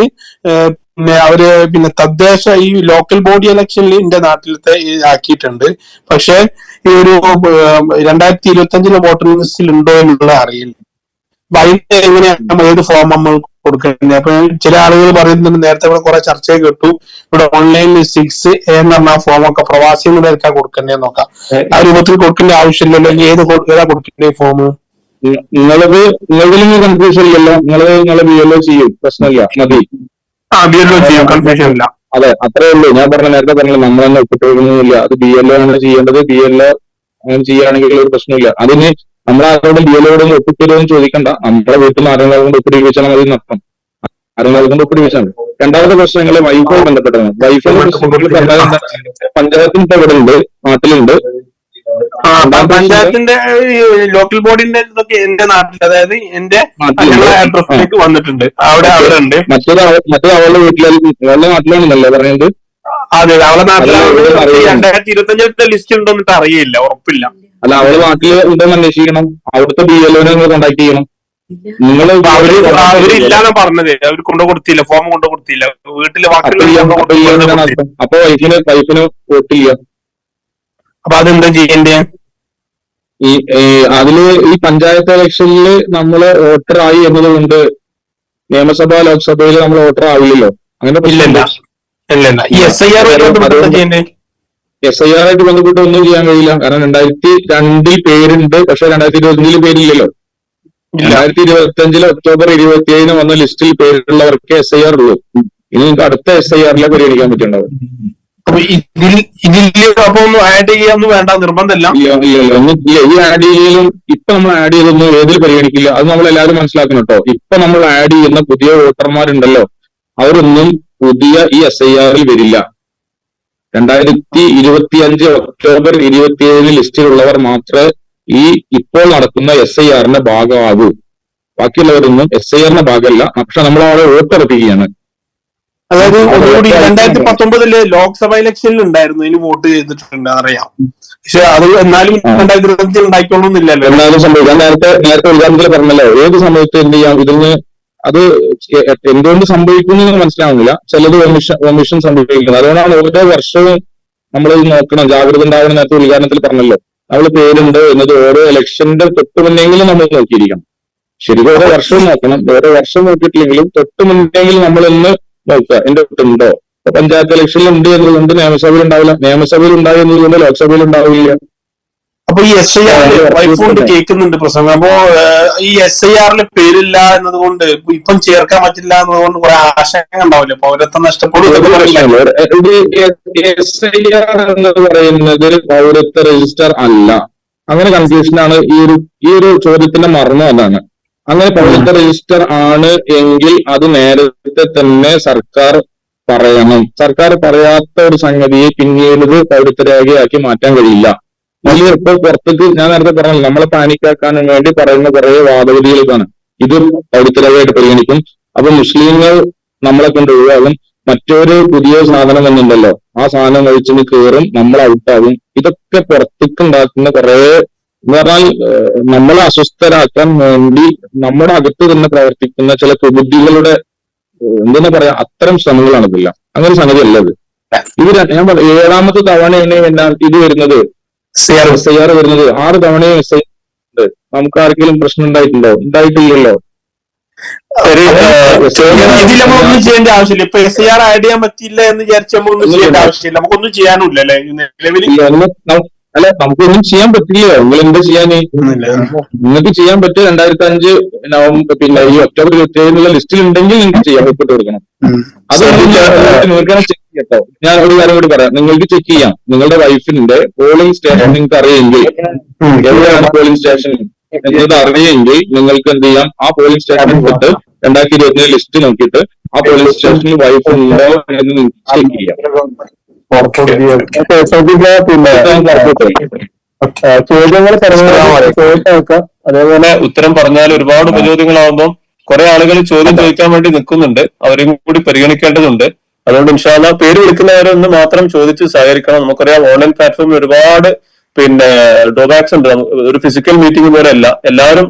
പിന്നെ അവര് പിന്നെ തദ്ദേശ ഈ ലോക്കൽ ബോഡി ഇലക്ഷനിൽ എന്റെ നാട്ടിലത്തെ ആക്കിയിട്ടുണ്ട്. പക്ഷെ ഈ ഒരു 2025 വോട്ടർ ലിസ്റ്റിൽ ഉണ്ടോ എന്നുള്ള അറിയില്ല. അതിന്റെ എങ്ങനെയാണ് ഏത് ഫോം നമ്മൾ കൊടുക്കുന്നത്? അപ്പൊ ചില ആളുകൾ പറയുന്നുണ്ട്, നേരത്തെ ഇവിടെ കുറെ ചർച്ച കേട്ടു, ഇവിടെ ഓൺലൈനിൽ 6A എന്ന് പറഞ്ഞ ഫോമൊക്കെ പ്രവാസി നിലനിൽക്കാൻ കൊടുക്കണ്ടേ നോക്കാം. ആ രൂപത്തിൽ കൊടുക്കേണ്ട ആവശ്യമില്ലല്ലോ. ഏതാ കൊടുക്കേണ്ട ഫോം?
നിങ്ങളിൽ കൺഫ്യൂഷൻ ഇല്ലല്ലോ. നിങ്ങളെ BLO ചെയ്യും, പ്രശ്നമില്ല, മതി.
BLO ചെയ്യും, കൺഫ്യൂഷൻ ഇല്ല.
അതെ, അത്രേ ഉള്ളൂ. ഞാൻ നേരത്തെ പറഞ്ഞില്ല, നമ്മൾ തന്നെ ഒപ്പിട്ട് കൊടുക്കുന്നില്ല. അത് BLO ആണ് ചെയ്യേണ്ടത്. BLO അങ്ങനെ ചെയ്യുകയാണെങ്കിൽ ഒരു പ്രശ്നമില്ല. അതിന് നമ്മളാരോടും BLOയോടും ഒപ്പിട്ടൊന്നും ചോദിക്കണ്ട. നമ്മുടെ വീട്ടിൽ നിന്ന് ആരെങ്കിലും കൊണ്ട് ഒപ്പിടിപ്പിച്ചാൽ മതി എന്നർത്ഥം. ആരെങ്കിലും കൊണ്ട് ഒപ്പിടിപ്പിച്ചാൽ. രണ്ടാമത്തെ പ്രശ്നം നിങ്ങളെ വൈഫുമായി ബന്ധപ്പെട്ടതാണ്. വൈഫിന്റെ പഞ്ചായത്തിന് ഇപ്പൊ ഇവിടെ ഉണ്ട്, നാട്ടിലുണ്ട്.
പഞ്ചായത്തിന്റെ ലോക്കൽ ബോഡിന്റെ ഇതൊക്കെ എന്റെ നാട്ടിൽ, അതായത് എന്റെ അഡ്രസ്സിലേക്ക് വന്നിട്ടുണ്ട്. അവിടെ ഉണ്ട്.
മറ്റേത് അവളുടെ നാട്ടിലാണെന്നല്ലേ പറയുന്നത്?
അതെ, അവളെ നാട്ടിൽ 2025 ലിസ്റ്റ് ഉണ്ടോന്നിട്ട് അറിയില്ല, ഉറപ്പില്ല.
അല്ല, അവളെ നാട്ടിൽ ഉണ്ടെന്ന് അന്വേഷിക്കണം. അവിടുത്തെ BLOനെ നിങ്ങൾ കോൺടാക്ട് ചെയ്യണം. നിങ്ങൾ
അവരില്ലാന്ന് പറഞ്ഞത്, അവർ കൊണ്ടുകൊടുത്തില്ല, ഫോം കൊണ്ടുകൊടുത്തില്ല വീട്ടില്.
അപ്പൊ വൈഫിന് വോട്ടില്ല.
അപ്പൊ അതെന്താ ചെയ്യണ്ടേ?
അതില് ഈ പഞ്ചായത്ത് ഇലക്ഷനിൽ നമ്മള് വോട്ടറായി എന്നതുകൊണ്ട് നിയമസഭ ലോക്സഭയിൽ നമ്മൾ വോട്ടർ ആവില്ലല്ലോ. അങ്ങനെ SIR ആയിട്ട് ബന്ധപ്പെട്ട് ഒന്നും ചെയ്യാൻ കഴിയില്ല. കാരണം 2002 പേരുണ്ട്, പക്ഷെ 2021 പേരില്ലല്ലോ. 2025 ഒക്ടോബർ 27 വന്ന ലിസ്റ്റിൽ പേരുള്ളവർക്ക് SIR ഉള്ളൂ. ഇനി നിങ്ങൾക്ക് അടുത്ത SIR പരിഗണിക്കാൻ പറ്റുന്നുണ്ടാവും.
അപ്പൊ ഇതിൽ അപ്പൊ ഒന്നും ആഡ് ചെയ്യാന്ന് വേണ്ട, നിർബന്ധമില്ല.
ഈ ആഡ് ചെയ്യലും ഇപ്പൊ നമ്മൾ ആഡ് ചെയ്തൊന്നും ഏതിൽ പരിഗണിക്കില്ല. അത് നമ്മൾ എല്ലാവരും മനസ്സിലാക്കണം കേട്ടോ. ഇപ്പൊ നമ്മൾ ആഡ് ചെയ്യുന്ന പുതിയ വോട്ടർമാരുണ്ടല്ലോ, അവരൊന്നും പുതിയ ഈ SIR വരില്ല. 2025 ഒക്ടോബർ 27 ലിസ്റ്റിലുള്ളവർ മാത്രമേ ഈ ഇപ്പോൾ നടക്കുന്ന SIR ഭാഗമാകൂ. ബാക്കിയുള്ളവരൊന്നും SIR ഭാഗമല്ല. പക്ഷെ നമ്മൾ അവിടെ വോട്ടുറപ്പിക്കുകയാണ്.
അതായത് ഒന്നുകൂടി 2019 ലോക്സഭ ഇലക്ഷനിൽ ഉണ്ടായിരുന്നു, ഇതിന് വോട്ട് ചെയ്തിട്ടുണ്ട് അറിയാം. പക്ഷെ അത് എന്നാലും 2020 ഉണ്ടായിക്കൊള്ളുന്നില്ലല്ലോ.
എന്നാലും സംഭവിക്കാം. നേരത്തെ ഉദാഹരണത്തിൽ പറഞ്ഞല്ലോ, ഏത് സമയത്ത് എന്ത് ചെയ്യാം, ഇതിന് അത് എന്തുകൊണ്ട് സംഭവിക്കുന്നു എന്ന് മനസ്സിലാവുന്നില്ല. ചിലത് ഒമിഷൻ സംഭവിക്കുന്നത്. അതുകൊണ്ടാണ് ഓരോ വർഷവും നമ്മൾ നോക്കണം, ജാഗ്രത ഉണ്ടാവണം. നേരത്തെ ഉദ്ഘാടനത്തിൽ പറഞ്ഞല്ലോ, നമ്മൾ പേരുണ്ട് എന്നത് ഓരോ ഇലക്ഷന്റെ തൊട്ട് മുന്നെങ്കിലും നമ്മൾ നോക്കിയിരിക്കണം. ശരിക്കും ഓരോ വർഷവും നോക്കണം. ഓരോ വർഷം നോക്കിയിട്ടില്ലെങ്കിലും തൊട്ട് മുന്നെങ്കിലും നമ്മളൊന്ന് നോക്കുക, എന്റെ തൊട്ടുണ്ടോ. പഞ്ചായത്ത് ഇലക്ഷനിൽ ഉണ്ട് എന്നതുകൊണ്ട് നിയമസഭയിൽ ഉണ്ടാവില്ല, നിയമസഭയിൽ ഉണ്ടായി എന്നതുകൊണ്ട് ലോക്സഭയിൽ ഉണ്ടാവില്ല.
അപ്പൊ ഈ SIR വൈഫ് കൊണ്ട് കേൾക്കുന്നുണ്ട് പ്രസംഗം. അപ്പോ ഈ SIR പേരില്ല എന്നതുകൊണ്ട് ഇപ്പം ചേർക്കാൻ പറ്റില്ല എന്നതുകൊണ്ട് കുറെ ആശങ്ക ഉണ്ടാവില്ല, പൗരത്വം നഷ്ടപ്പെടും.
SIR എന്ന് പറയുന്നത് പൗരത്വ രജിസ്റ്റർ അല്ല. അങ്ങനെ കൺഫ്യൂഷനാണ്. ഈ ഒരു ചോദ്യത്തിന്റെ മർമ്മം അതാണ്. അങ്ങനെ പൗരത്വ രജിസ്റ്റർ ആണ് എങ്കിൽ അത് നേരത്തെ തന്നെ സർക്കാർ പറയണം. സർക്കാർ പറയാത്ത ഒരു സംഗതിയെ പിന്നീട് പൗരത്വ രേഖയാക്കി മാറ്റാൻ കഴിയില്ല. വലിയ ഇപ്പൊ പുറത്തേക്ക് ഞാൻ നേരത്തെ പറഞ്ഞല്ലോ, നമ്മളെ പാനിക്കാക്കാൻ വേണ്ടി പറയുന്ന കുറെ വാദഗതികൾക്കാണ്. ഇത് പൗരത്വ രേഖയായിട്ട് പരിഗണിക്കും. അപ്പൊ മുസ്ലിങ്ങൾ നമ്മളെ കൊണ്ട് ഒഴിവാകും. മറ്റൊരു പുതിയ സാധനം എന്നുണ്ടല്ലോ, ആ സാധനം കഴിച്ചിട്ട് കയറും, നമ്മൾ ഔട്ടാകും. ഇതൊക്കെ പുറത്തേക്ക് ഉണ്ടാക്കുന്ന കുറെ എന്ന് പറഞ്ഞാൽ നമ്മളെ അസ്വസ്ഥരാക്കാൻ വേണ്ടി നമ്മുടെ അകത്ത് തന്നെ പ്രവർത്തിക്കുന്ന ചില കുബുദ്ധികളുടെ എന്തെന്ന് പറയാ, അത്തരം ശ്രമങ്ങളാണ് ഇതെല്ലാം. അങ്ങനെ സംഗതി അല്ലത്. ഇത് ഞാൻ 7ാമത്തെ തവണയാണ് ഇത് വരുന്നത്, SIR വരുന്നത്. 6 തവണയും SIR ഉണ്ട്. നമുക്ക് ആർക്കെങ്കിലും പ്രശ്നം ഉണ്ടായിട്ടുണ്ടോ? ഉണ്ടായിട്ടില്ലല്ലോ.
ഇതിൽ നമ്മളൊന്നും ചെയ്യേണ്ട ആവശ്യമില്ല. ഇപ്പൊ SIR ആഡ് ചെയ്യാൻ പറ്റില്ല എന്ന് വിചാരിച്ച് നമ്മളൊന്നും ചെയ്യേണ്ട ആവശ്യമില്ല. നമുക്കൊന്നും ചെയ്യാനുമില്ല അല്ലെ നിലവിൽ.
അല്ല, നമുക്കൊന്നും ചെയ്യാൻ പറ്റില്ല. നിങ്ങൾ എന്താ ചെയ്യാന്? നിങ്ങൾക്ക് ചെയ്യാൻ പറ്റും 2005 നവംബർ ഈ ഒക്ടോബർ 27 ലിസ്റ്റിൽ ഉണ്ടെങ്കിൽ നിങ്ങൾക്ക് ചെയ്യാൻ ഒപ്പിട്ട് കൊടുക്കണം. അത് നിങ്ങൾക്ക് ചെക്ക് ചെയ്യട്ടോ. ഞാൻ ഒരു കാര്യം കൂടി പറയാം, നിങ്ങൾക്ക് ചെക്ക് ചെയ്യാം. നിങ്ങളുടെ വൈഫിന്റെ പോളിംഗ് സ്റ്റേഷൻ നിങ്ങൾക്ക് അറിയെങ്കിൽ, എവിടെയാണ് പോളിംഗ് സ്റ്റേഷൻ എന്നത് അറിയെങ്കിൽ നിങ്ങൾക്ക് എന്ത് ചെയ്യാം, ആ പോളിംഗ് സ്റ്റേഷനിൽ പോയിട്ട് 2027 ലിസ്റ്റ് നോക്കിയിട്ട് ആ പോളിംഗ് സ്റ്റേഷനിൽ വൈഫ് ഉണ്ടോ എന്ന് നിങ്ങൾക്ക് ചെക്ക് ചെയ്യാം.
അതേപോലെ ഉത്തരം പറഞ്ഞാൽ ഒരുപാട് ഉപചോദ്യങ്ങളാവുമ്പോൾ കുറെ ആളുകൾ ചോദ്യം ചോദിക്കാൻ വേണ്ടി നിൽക്കുന്നുണ്ട്, അവരെയും കൂടി പരിഗണിക്കേണ്ടതുണ്ട്. അതുകൊണ്ട് ഇൻഷാ അല്ലാഹ് പേര് വിളിക്കുന്നവരൊന്ന് മാത്രം ചോദിച്ച് സഹകരിക്കണം. നമുക്കറിയാം ഓൺലൈൻ പ്ലാറ്റ്ഫോമിൽ ഒരുപാട് ഡ്രോബാക്സ് ഉണ്ട്. ഒരു ഫിസിക്കൽ മീറ്റിംഗ് പോലെ അല്ല, എല്ലാവരും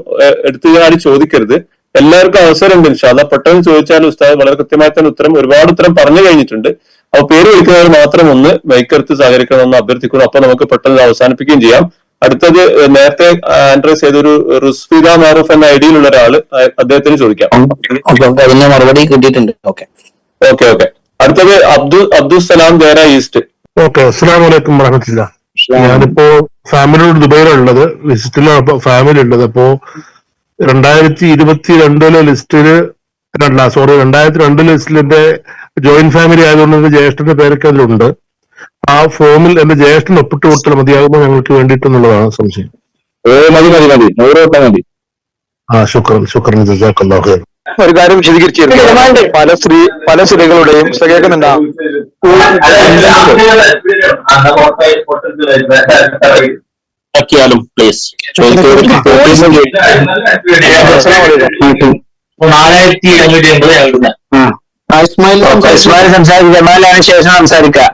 എടുത്തു ചോദിക്കരുത്. എല്ലാവർക്കും അവസരമുണ്ട് ഇൻഷാ അല്ലാഹ്. പെട്ടെന്ന് ചോദിച്ചാൽ ഉസ്താദ് വളരെ കൃത്യമായി തന്നെ ഒരുപാട് ഉത്തരം പറഞ്ഞു കഴിഞ്ഞിട്ടുണ്ട്. അപ്പൊ പേര് വിളിക്കുന്നവർ മാത്രം ഒന്ന് മൈക്കെടുത്ത് സഹകരിക്കണമെന്ന് അഭ്യർത്ഥിക്കുന്നു. അപ്പൊ നമുക്ക് പെട്ടെന്ന് അവസാനിപ്പിക്കുകയും ചെയ്യാം. അടുത്തത് നേരത്തെ ആൻഡ്രസ് ചെയ്തൊരു റുസ്ഫിദ മാറൂഫ് എന്ന ഐഡിയിലുള്ള ഒരാള്, അദ്ദേഹത്തിന് ചോദിക്കാം.
അതിന്റെ മറുപടി കിട്ടിയിട്ടുണ്ട്. ഓക്കെ.
അടുത്തത് അബ്ദുസലാം ദേര ഈസ്റ്റ്.
ഓക്കെ, അസ്സലാമു അലൈക്കും വറഹ്മത്തുള്ളാഹി. ഞാനിപ്പോ ഫാമിലിയോട് ദുബൈയിലുള്ളത്, വിസിറ്റിലാണ് ഫാമിലി ഉള്ളത്. അപ്പോ 2022 ലിസ്റ്റില് 2002 ലിസ്റ്റിലെ ജോയിന്റ് ഫാമിലി ആയതുകൊണ്ട് എന്റെ ജ്യേഷ്ഠന്റെ പേരൊക്കെ അതിലുണ്ട്. ആ ഫോമിൽ എന്റെ ജ്യേഷ്ഠൻ ഒപ്പിട്ട് കൊടുത്താൽ മതിയാകുമോ ഞങ്ങൾക്ക് വേണ്ടിയിട്ടെന്നുള്ളതാണ് സംശയം.
മതി.
ശുക്രൻ ജസാക്കല്ലാഹു ഖൈർ.
ഒരു കാര്യം വിശദീകരിച്ചിരുന്നു. പല സ്ത്രീകളുടെയും കേൾക്കുന്നുണ്ടോ?
പ്ലീസ്
4780 ജമാലാണ് ശേഷം സംസാരിക്കാം.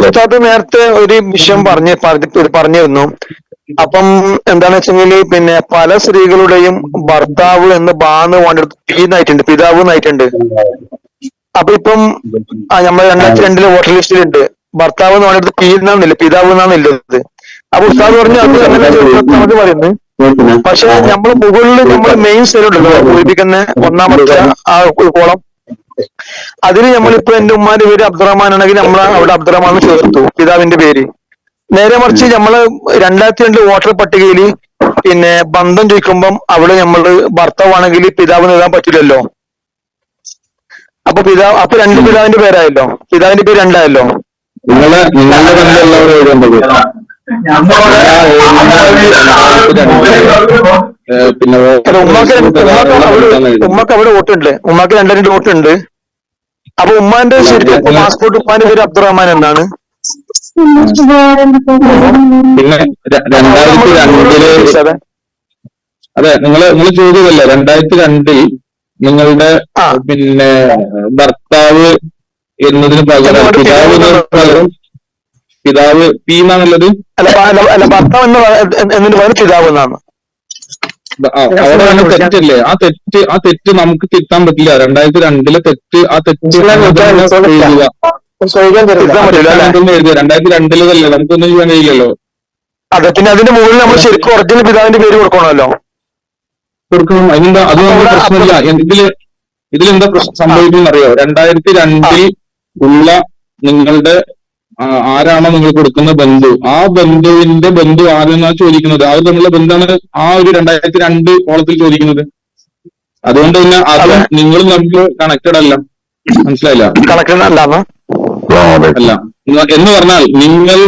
ഉസ്താദ് നേരത്തെ ഒരു വിഷയം പറഞ്ഞിരുന്നു. അപ്പം എന്താന്ന് വെച്ചെങ്കിൽ പല സ്ത്രീകളുടെയും ഭർത്താവ് എന്ന് ബാന്ന് വേണ്ടെടുത്ത് പീന്നായിട്ടുണ്ട്, പിതാവ് എന്നായിട്ടുണ്ട്. അപ്പൊ ഇപ്പം നമ്മൾ 2002 വോട്ടർ ലിസ്റ്റിലുണ്ട്, ഭർത്താവ് എന്ന് വേണ്ടെടുത്ത് പീന്നാന്നില്ല, പിതാവ് എന്നാന്നില്ലത്. അപ്പൊ ഉസ്താദ് പറഞ്ഞു അത് അങ്ങനെ അത് പറയുന്നത്. പക്ഷെ നമ്മൾ മുകളിൽ നമ്മൾ മെയിൻ സ്റ്റൈലുണ്ടല്ലോ പൂരിപ്പിക്കുന്ന ഒന്നാമത്തെ ആ കോളം, അതിന് നമ്മളിപ്പോ എന്റെ ഉമ്മാന്റെ പേര് അബ്ദുറഹ്മാൻ ആണെങ്കിൽ നമ്മൾ അവിടെ അബ്ദുറഹ്മാൻ ചേർത്തു പിതാവിന്റെ പേര്. നേരെ മറിച്ച് നമ്മള് 2002 വോട്ടർ പട്ടികയിൽ ബന്ധം ചോദിക്കുമ്പം അവിടെ നമ്മള് ഭർത്താവാണെങ്കിൽ പിതാവിന് എഴുതാൻ പറ്റില്ലല്ലോ. അപ്പൊ രണ്ട് പിതാവിന്റെ പേരായല്ലോ, പിതാവിന്റെ പേര് രണ്ടായല്ലോ.
നിങ്ങളുടെ ബന്ധമുള്ളവർ എഴുതേണ്ടത് പിന്നെ
ഉമ്മക്ക് അവിടെ വോട്ടുണ്ട്, ഉമ്മക്ക് 2 വോട്ടുണ്ട്. അപ്പൊ ഉമ്മാന്റെ ശരിക്കും പാസ്പോർട്ട് ഉമ്മാന്റെ പേര് അബ്ദുറഹ്മാൻ എന്നാണ്.
പിന്നെ 2002 അതെ നിങ്ങൾ ചോദ്യമല്ലേ 2002 നിങ്ങളുടെ പിന്നെ ഭർത്താവ് എന്നതിന് പകരം പിതാവ് പി എന്നാണുള്ളത്.
അല്ല ഭർത്താവ് എന്നതിന് പകരം പിതാവ് എന്നാണ്.
അവിടെയാണ് തെറ്റല്ലേ? ആ തെറ്റ് നമുക്ക് തിരുത്താൻ പറ്റില്ല. 2002 തെറ്റ് ആ തെറ്റ് എഴുതുക. 2002 നമുക്കൊന്നും ചെയ്യാൻ കഴിയില്ലല്ലോ.
അതെ, പിന്നെ അതിന്റെ മുകളിൽ നമ്മൾ ശരിക്കും ഒറിജിനൽ പിതാവിന്റെ പേര് കൊടുക്കണമല്ലോ.
കൊടുക്കണം. അതിനെന്താ? അത് നമുക്ക് പ്രശ്നമില്ല. ഇതിലെന്താ പ്രശ്നം സംഭവിക്കുന്ന അറിയോ? 2002 ഉള്ള നിങ്ങളുടെ ആരാണോ നിങ്ങൾ കൊടുക്കുന്ന ബന്ധു, ആ ബന്ധുവിന്റെ ബന്ധു ആരെന്നാണ് ചോദിക്കുന്നത്. അത് തമ്മിലുള്ള ബന്ധമാണ് ആ ഒരു 2002 കോളത്തിൽ ചോദിക്കുന്നത്. അതുകൊണ്ട് തന്നെ അത് നിങ്ങളും തമ്മിൽ കണക്റ്റഡ് അല്ല. മനസ്സിലായില്ല? അല്ല എന്ന് പറഞ്ഞാൽ നിങ്ങൾ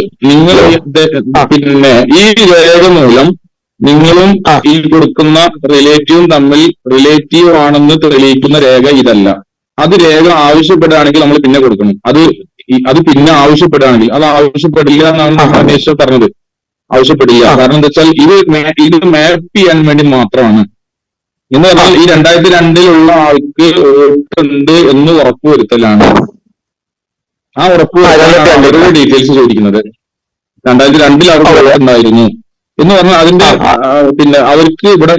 പിന്നെ ഈ രേഖ മൂലം നിങ്ങളും ഈ കൊടുക്കുന്ന റിലേറ്റീവും തമ്മിൽ റിലേറ്റീവ് ആണെന്ന് തെളിയിക്കുന്ന രേഖ ഇതല്ല. അത് രേഖ ആവശ്യപ്പെടുകയാണെങ്കിൽ നമ്മൾ പിന്നെ കൊടുക്കണം. അത് പിന്നെ ആവശ്യപ്പെടുകയാണെങ്കിൽ അത് ആവശ്യപ്പെടില്ല എന്നാണ് നമ്മൾ അന്വേഷിച്ച് പറഞ്ഞത്. ആവശ്യപ്പെടില്ല. കാരണം എന്താ വെച്ചാൽ ഇത് മാപ്പ് ചെയ്യാൻ വേണ്ടി മാത്രമാണ്. എന്ന് പറഞ്ഞാൽ ഈ 2002 ആൾക്ക് വോട്ടുണ്ട് എന്ന് ഉറപ്പുവരുത്തലാണ്. ആ ഉറപ്പുവരുത്തലാണ് അവരുടെ ഡീറ്റെയിൽസ് ചോദിക്കുന്നത്. 2002 അവർക്ക് വോട്ടുണ്ടായിരുന്നു എന്ന് പറഞ്ഞാൽ അതിന്റെ പിന്നെ അവർക്ക് ഇവിടെ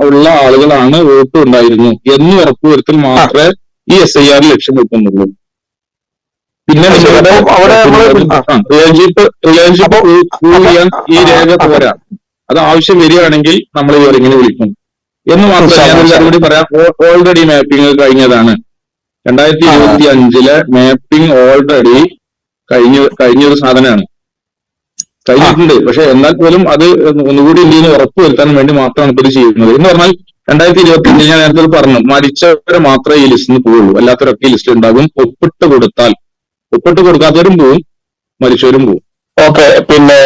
ഉള്ള ആളുകളാണ് വോട്ട് ഉണ്ടായിരുന്നു എന്ന് ഉറപ്പുവരുത്തൽ മാത്രമേ ഈ SIR ലക്ഷ്യം വെക്കുന്നുള്ളൂ. പിന്നെ നിങ്ങളുടെ റിലേഷൻഷിപ്പ് പ്രൂവ് ചെയ്യാൻ ഈ രേഖ പോരാ. അത് ആവശ്യം വരികയാണെങ്കിൽ നമ്മൾ ഇവരിങ്ങനെ വിളിക്കും എന്ന് മാത്രമേ ഞാൻ കൂടി പറയാം. ഓൾറെഡി മാപ്പിംഗ് കഴിഞ്ഞതാണ്. 2025 മാപ്പിംഗ് ഓൾറെഡി കഴിഞ്ഞൊരു സാധനമാണ്, കഴിഞ്ഞിട്ടുണ്ട്. പക്ഷെ എന്നാൽ പോലും അത് ഒന്നുകൂടി ഇന്ത്യയിൽ ഉറപ്പുവരുത്താൻ വേണ്ടി മാത്രമാണ് ഇപ്പോൾ ഇത് ചെയ്യുന്നത്. എന്ന് പറഞ്ഞാൽ 2025 ഞാൻ നേരത്തെ പറഞ്ഞു, മരിച്ചവരെ മാത്രമേ ഈ ലിസ്റ്റിൽ നിന്ന് പോവുള്ളൂ. അല്ലാത്തവരൊക്കെ ഈ ലിസ്റ്റിൽ ഉണ്ടാകും. ഒപ്പിട്ട് കൊടുക്കാത്തവരും പോവും, മരിച്ചവരും പോവും.
ഓക്കെ, പിന്നെ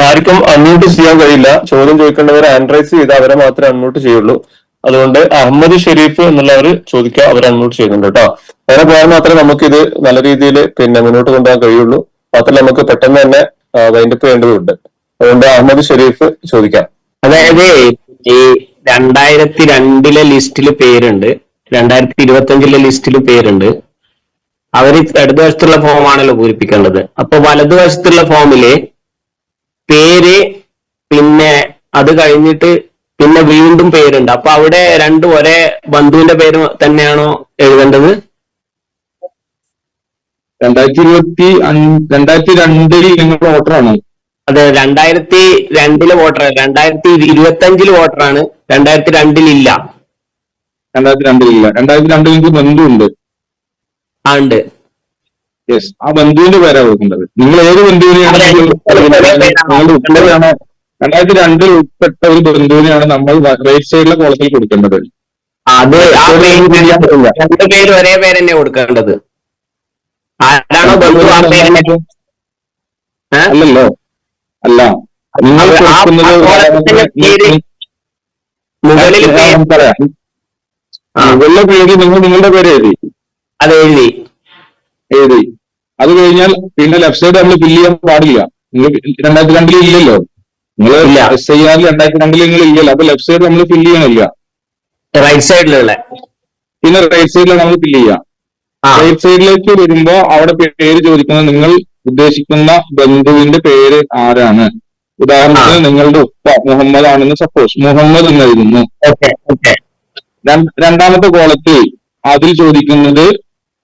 ആർക്കും അൺമ്യൂട്ട് ചെയ്യാൻ കഴിയില്ല. ചോദ്യം ചോദിക്കേണ്ടവർ ഹാൻഡ് റൈസ് ചെയ്ത് അവരെ മാത്രമേ അൺമ്യൂട്ട് ചെയ്യുള്ളൂ. അതുകൊണ്ട് അഹമ്മദ് ഷെരീഫ് എന്നുള്ളവർ ചോദിക്കുക, അവർ അൺമ്യൂട്ട് ചെയ്യുന്നുണ്ട് കേട്ടോ. അങ്ങനെ പോയാൽ മാത്രമേ നമുക്കിത് നല്ല രീതിയിൽ പിന്നെ മുന്നോട്ട് കൊണ്ടുപോകാൻ കഴിയുള്ളൂ. മാത്രമല്ല നമുക്ക് പെട്ടെന്ന് തന്നെ വൈൻഡപ്പ് ചെയ്യേണ്ടതുണ്ട്. അതുകൊണ്ട് അഹമ്മദ് ഷെരീഫ് ചോദിക്കാം.
അതായത് ഈ 2002 ലിസ്റ്റിൽ പേരുണ്ട്, 2025 ലിസ്റ്റിൽ പേരുണ്ട്. അവര് ഇടതുവശത്തുള്ള ഫോമാണല്ലോ പൂരിപ്പിക്കേണ്ടത്. അപ്പൊ വലതുവശത്തുള്ള ഫോമില് പേര് പിന്നെ അത് കഴിഞ്ഞിട്ട് പിന്നെ വീണ്ടും പേരുണ്ട്. അപ്പൊ അവിടെ രണ്ടും ഒരേ ബന്ധുവിന്റെ പേര് തന്നെയാണോ എഴുതേണ്ടത്?
2002 നിങ്ങൾ വോട്ടറാണോ?
അതെ, 2002 വോട്ടർ, 2025 വോട്ടറാണ്, 2002 ഇല്ല.
2002 ഇല്ല. 2002 നിങ്ങൾക്ക് ബന്ധുവുണ്ട്.
ഉണ്ട്.
യെസ്, ആ ബന്ധുവിന്റെ പേരാ കൊടുക്കേണ്ടത്. നിങ്ങൾ ഏത് ബന്ധുവിനെയാണ്? 2002 ഉൾപ്പെട്ട ഒരു ബന്ധുവിനെയാണ് നമ്മൾ റൈറ്റ് സൈഡിലെ കോളത്തിൽ കൊടുക്കേണ്ടത്.
അത് ആ രണ്ട് പേര് ഒരേ പേര് തന്നെ കൊടുക്കേണ്ടത്. ആരാണോ ബന്ധു ആ പേര്
അല്ലല്ലോ. അല്ല, നിങ്ങൾ കൊടുക്കുന്നത് മുകളിലെ പേര് നിങ്ങളുടെ പേര് എഴുതി. അത് കഴിഞ്ഞാൽ പിന്നെ ലെഫ്റ്റ് സൈഡ് നമ്മൾ ഫില്ല് ചെയ്യാൻ പാടില്ല. നിങ്ങൾ 2002 ഇല്ലല്ലോ. നിങ്ങൾ SIR 2002 നിങ്ങൾ ഇല്ലല്ലോ. അപ്പൊ ലെഫ്റ്റ് സൈഡ് നമ്മൾ ഫില്ല് ചെയ്യണില്ല.
റൈറ്റ് സൈഡിലുള്ള
പിന്നെ റൈറ്റ് സൈഡിലാണ് നമ്മൾ ഫില്ല് ചെയ്യാം. റൈറ്റ് സൈഡിലേക്ക് വരുമ്പോ അവിടെ പേര് ചോദിക്കുന്നത് നിങ്ങൾ ഉദ്ദേശിക്കുന്ന ബന്ധുവിന്റെ പേര് ആരാണ്. ഉദാഹരണത്തിന് നിങ്ങളുടെ ഉപ്പ മുഹമ്മദ് ആണെന്ന് സപ്പോസ് മുഹമ്മദ് എന്ന് എഴുതുന്നു. രണ്ടാമത്തെ കോളത്തിൽ അതിൽ ചോദിക്കുന്നത്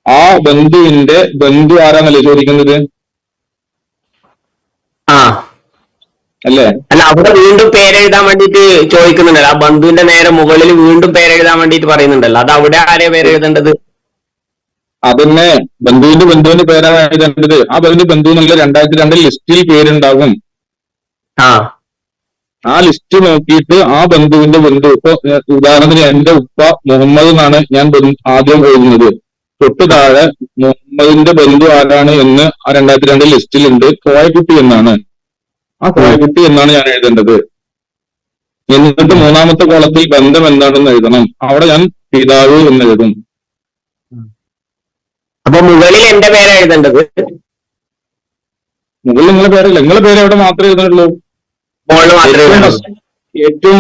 ആ ബന്ധുവിന്റെ ബന്ധു ആരാന്നല്ലേ ചോദിക്കുന്നത്? അല്ലേ?
അല്ല, അവിടെ വീണ്ടും പേരെഴുതാൻ വേണ്ടിട്ട് ചോദിക്കുന്നുണ്ടല്ലോ. ആ ബന്ധുവിന്റെ നേരെ മുകളിൽ വീണ്ടും പേരെഴുതാൻ വേണ്ടിട്ട് പറയുന്നുണ്ടല്ലോ. അത് അവിടെ ആരെയാ പേരെഴുതേണ്ടത്?
അതന്നെ, ബന്ധുവിന്റെ പേരാണ് എഴുതേണ്ടത്. ആ ബന്ധു എന്നുള്ള 2002 ലിസ്റ്റിൽ പേരുണ്ടാകും. ആ ലിസ്റ്റ് നോക്കിയിട്ട് ആ ബന്ധുവിന്റെ ബന്ധു, ഇപ്പൊ ഉദാഹരണത്തിന് എന്റെ ഉപ്പ മുഹമ്മദ് എന്നാണ് ഞാൻ ആദ്യം എഴുതുന്നത്. തൊട്ട് താഴെ മുഹമ്മദിന്റെ ബന്ധു ആരാണ് എന്ന് ആ 2002 ലിസ്റ്റിലുണ്ട്, കോയക്കുട്ടി എന്നാണ്. ആ കോയക്കുട്ടി എന്നാണ് ഞാൻ എഴുതേണ്ടത്. എന്നിട്ട് മൂന്നാമത്തെ കോളത്തിൽ ബന്ധം എന്താണെന്ന് എഴുതണം. അവിടെ ഞാൻ പിതാവ് എന്ന് എഴുതും.
അപ്പൊ മുകളിൽ എന്റെ പേര് എഴുതേണ്ടത്?
മുകളിൽ നിങ്ങളെ പേരല്ല, നിങ്ങളെ പേര് എവിടെ മാത്രമേ എഴുതാനുള്ളൂ?
മുകളിൽ മാത്രമേ
ഏറ്റവും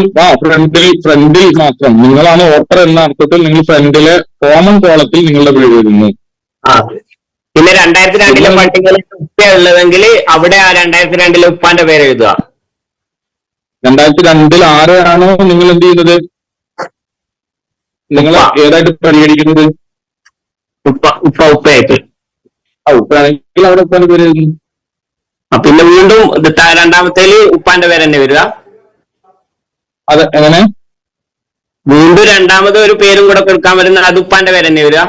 ഫ്രണ്ടിൽ മാത്രം. നിങ്ങളാണ് വോട്ടർ എന്ന അർത്ഥത്തിൽ നിങ്ങൾ ഫ്രണ്ടിലെ കോമൺ കോളത്തിൽ നിങ്ങളുടെ പേര് എഴുതുന്നു.
പിന്നെ 2002 പട്ടികയിൽ ഉപ്പ ഉള്ളതെങ്കിൽ അവിടെ ആ 2002 ഉപ്പാന്റെ പേര് എഴുതുക.
2002 ആരെയാണോ നിങ്ങൾ എന്ത് ചെയ്യുന്നത്, നിങ്ങൾ ഏതായിട്ട് പരിഗണിക്കുന്നത്?
ഉപ്പയായിട്ട്.
ഉപ്പയാണെങ്കിൽ അവിടെ ഉപ്പാന്റെ പേര് എഴുതുന്നു.
പിന്നെ വീണ്ടും രണ്ടാമത്തേല് ഉപ്പാന്റെ പേര് തന്നെ വരിക.
അത് എങ്ങനെ?
വീണ്ടും രണ്ടാമത് ഒരു പേരും കൂടെ കൊടുക്കാൻ വരുന്ന അത് ഉപ്പാന്റെ പേര് തന്നെ വരിക.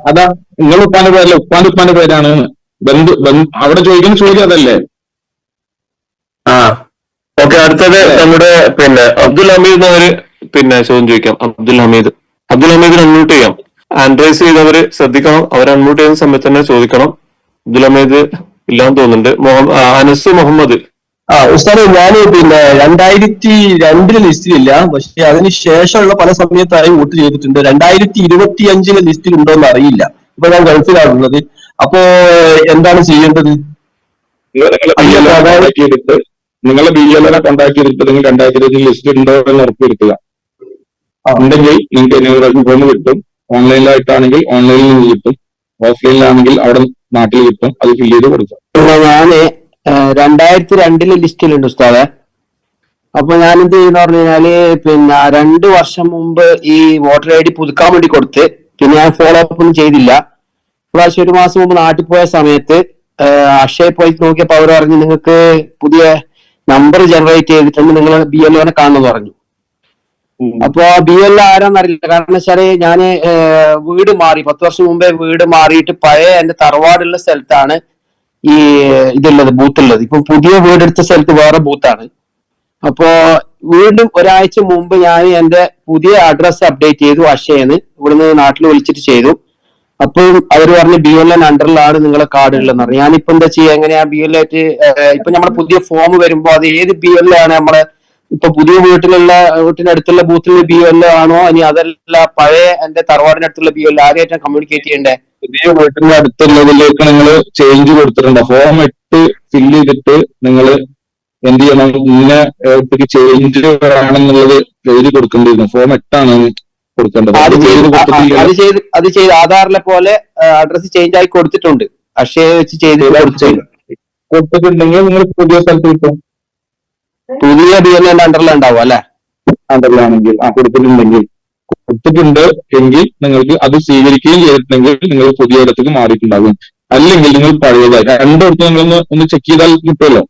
അതാ നിങ്ങൾ ഉപ്പാന്റെ പേരല്ല, ഉപ്പാന്റെ പേരാണ്. അവിടെ ചോദിക്കുന്ന ചോദ്യം അതല്ലേ?
ഓക്കെ, അടുത്തത് നമ്മുടെ പിന്നെ അബ്ദുൽ ഹമീദ് എന്നവര് ചോദ്യം ചോദിക്കാം. അബ്ദുൽ ഹമീദിന് അൺമ്യൂട്ട് ചെയ്യാം. ആൻഡ്രൈസ് ചെയ്തവര് ശ്രദ്ധിക്കണം, അവർ അൺമ്യൂട്ട് ചെയ്യുന്ന സമയത്ത് തന്നെ ചോദിക്കണം. അബ്ദുൽ ഹമീദ് ഇല്ലാന്ന് തോന്നുന്നുണ്ട്. അനസ് മുഹമ്മദ്.
ഉസ്താദ്, ഞാൻ 2002 ലിസ്റ്റിലില്ല, പക്ഷെ അതിന് ശേഷമുള്ള പല സമയത്തായി വോട്ട് ചെയ്തിട്ടുണ്ട്. 2025 ലിസ്റ്റിൽ ഉണ്ടോന്ന് അറിയില്ല. ഇപ്പൊ ഞാൻ ഗൾഫിലാണുള്ളത്. അപ്പോ എന്താണ് ചെയ്യേണ്ടത്?
നിങ്ങളെ BLO കോൺടാക്ട് ചെയ്തിട്ട് നിങ്ങൾ 2020 ലിസ്റ്റ് ഉണ്ടോ എന്ന് ഉറപ്പുവരുത്തുക. ഉണ്ടെങ്കിൽ നിങ്ങൾക്ക് ഫോം കിട്ടും. ഓൺലൈനിലായിട്ടാണെങ്കിൽ ഓൺലൈനിൽ നിന്ന് കിട്ടും, ഓഫ്ലൈനിലാണെങ്കിൽ അവിടെ നാട്ടിൽ കിട്ടും. അത് ഫില്ല് ചെയ്ത് കൊടുക്കാം.
ഞാന് 2002 ലിസ്റ്റിലുണ്ട് ഉസ്താദെ. അപ്പൊ ഞാനെന്ത് ചെയ്യുന്ന പറഞ്ഞു കഴിഞ്ഞാല് 2 വർഷം മുമ്പ് ഈ വോട്ടർ ID പുതുക്കാൻ വേണ്ടി കൊടുത്ത് പിന്നെ ഞാൻ ഫോളോ അപ്പ് ഒന്നും ചെയ്തില്ല. പ്രാവശ്യം 1 മാസം മുമ്പ് നാട്ടിൽ പോയ സമയത്ത് അക്ഷയ പോയി നോക്കിയപ്പോ അവർ പറഞ്ഞു നിങ്ങൾക്ക് പുതിയ നമ്പർ ജനറേറ്റ് ചെയ്തിട്ടുണ്ട്, നിങ്ങൾ BLO കാണുന്നു പറഞ്ഞു. അപ്പൊ BLO ആരാന്നറിയില്ല. കാരണം വെച്ചാല് ഞാന് വീട് മാറി, 10 വർഷം മുമ്പേ വീട് മാറിയിട്ട് പഴയ എന്റെ തറവാടുള്ള സ്ഥലത്താണ് ഈ ഇതുള്ളത്, ബൂത്തുള്ളത്. ഇപ്പൊ പുതിയ വീടെടുത്ത സ്ഥലത്ത് വേറെ ബൂത്താണ്. അപ്പോ വീണ്ടും ഒരാഴ്ച മുമ്പ് ഞാൻ എന്റെ പുതിയ അഡ്രസ് അപ്ഡേറ്റ് ചെയ്തു അക്ഷയെന്ന്, ഇവിടുന്ന് നാട്ടിൽ വിളിച്ചിട്ട് ചെയ്തു. അപ്പോൾ അവർ പറഞ്ഞു BLO അണ്ടറിലാണ് നിങ്ങളെ കാർഡ് ഉള്ളതെന്ന് പറഞ്ഞു. ഞാനിപ്പോ എന്താ ചെയ്യാ, എങ്ങനെയാ BLO ആയിട്ട് ഇപ്പൊ നമ്മുടെ പുതിയ ഫോം വരുമ്പോ അത് ഏത് BLO ആണ്? നമ്മളെ ഇപ്പൊ പുതിയ വീട്ടിനടുത്തുള്ള ബൂത്തിൽ BLO ആണോ, ഇനി അതല്ല പഴയ എന്റെ തറവാടിനടുത്തുള്ള BLO, ആരെയായിട്ടാണ് കമ്മ്യൂണിക്കേറ്റ് ചെയ്യണ്ടേ?
പുതിയ വീട്ടിന്റെ അടുത്തുള്ളതിലേക്ക് നിങ്ങൾ ചേഞ്ച് കൊടുത്തിട്ടുണ്ടോ? ഫോം 8 ഫില്ല് ചെയ്തിട്ട് നിങ്ങൾ എന്ത് ചെയ്യണം, ഇന്ന ചേഞ്ച് ആണെന്നുള്ളത് എഴുതി കൊടുക്കേണ്ടിയിരുന്നു. ഫോം 8 ആണ് കൊടുക്കേണ്ടത്.
അത് ചെയ്ത് ആധാറിലെ പോലെ അഡ്രസ് ചേഞ്ച് ആയി കൊടുത്തിട്ടുണ്ട്. അക്ഷയ വെച്ച്
കൊടുത്തിട്ടുണ്ടെങ്കിൽ നിങ്ങൾ പുതിയ സ്ഥലത്ത് കിട്ടും.
പുതിയ BLO അണ്ടറിലുണ്ടാവും അല്ലെ?
അണ്ടറിലാണെങ്കിൽ കൊടുത്തിട്ടുണ്ട് എങ്കിൽ നിങ്ങൾക്ക് അത് സ്വീകരിക്കുകയും ചെയ്തിട്ടുണ്ടെങ്കിൽ നിങ്ങൾ പുതിയ ഇടത്തേക്ക് മാറിയിട്ടുണ്ടാകും. അല്ലെങ്കിൽ നിങ്ങൾ പഴയതായി രണ്ടിടത്ത് നിങ്ങളൊന്ന് ചെക്ക് ചെയ്താൽ കിട്ടുമല്ലോ.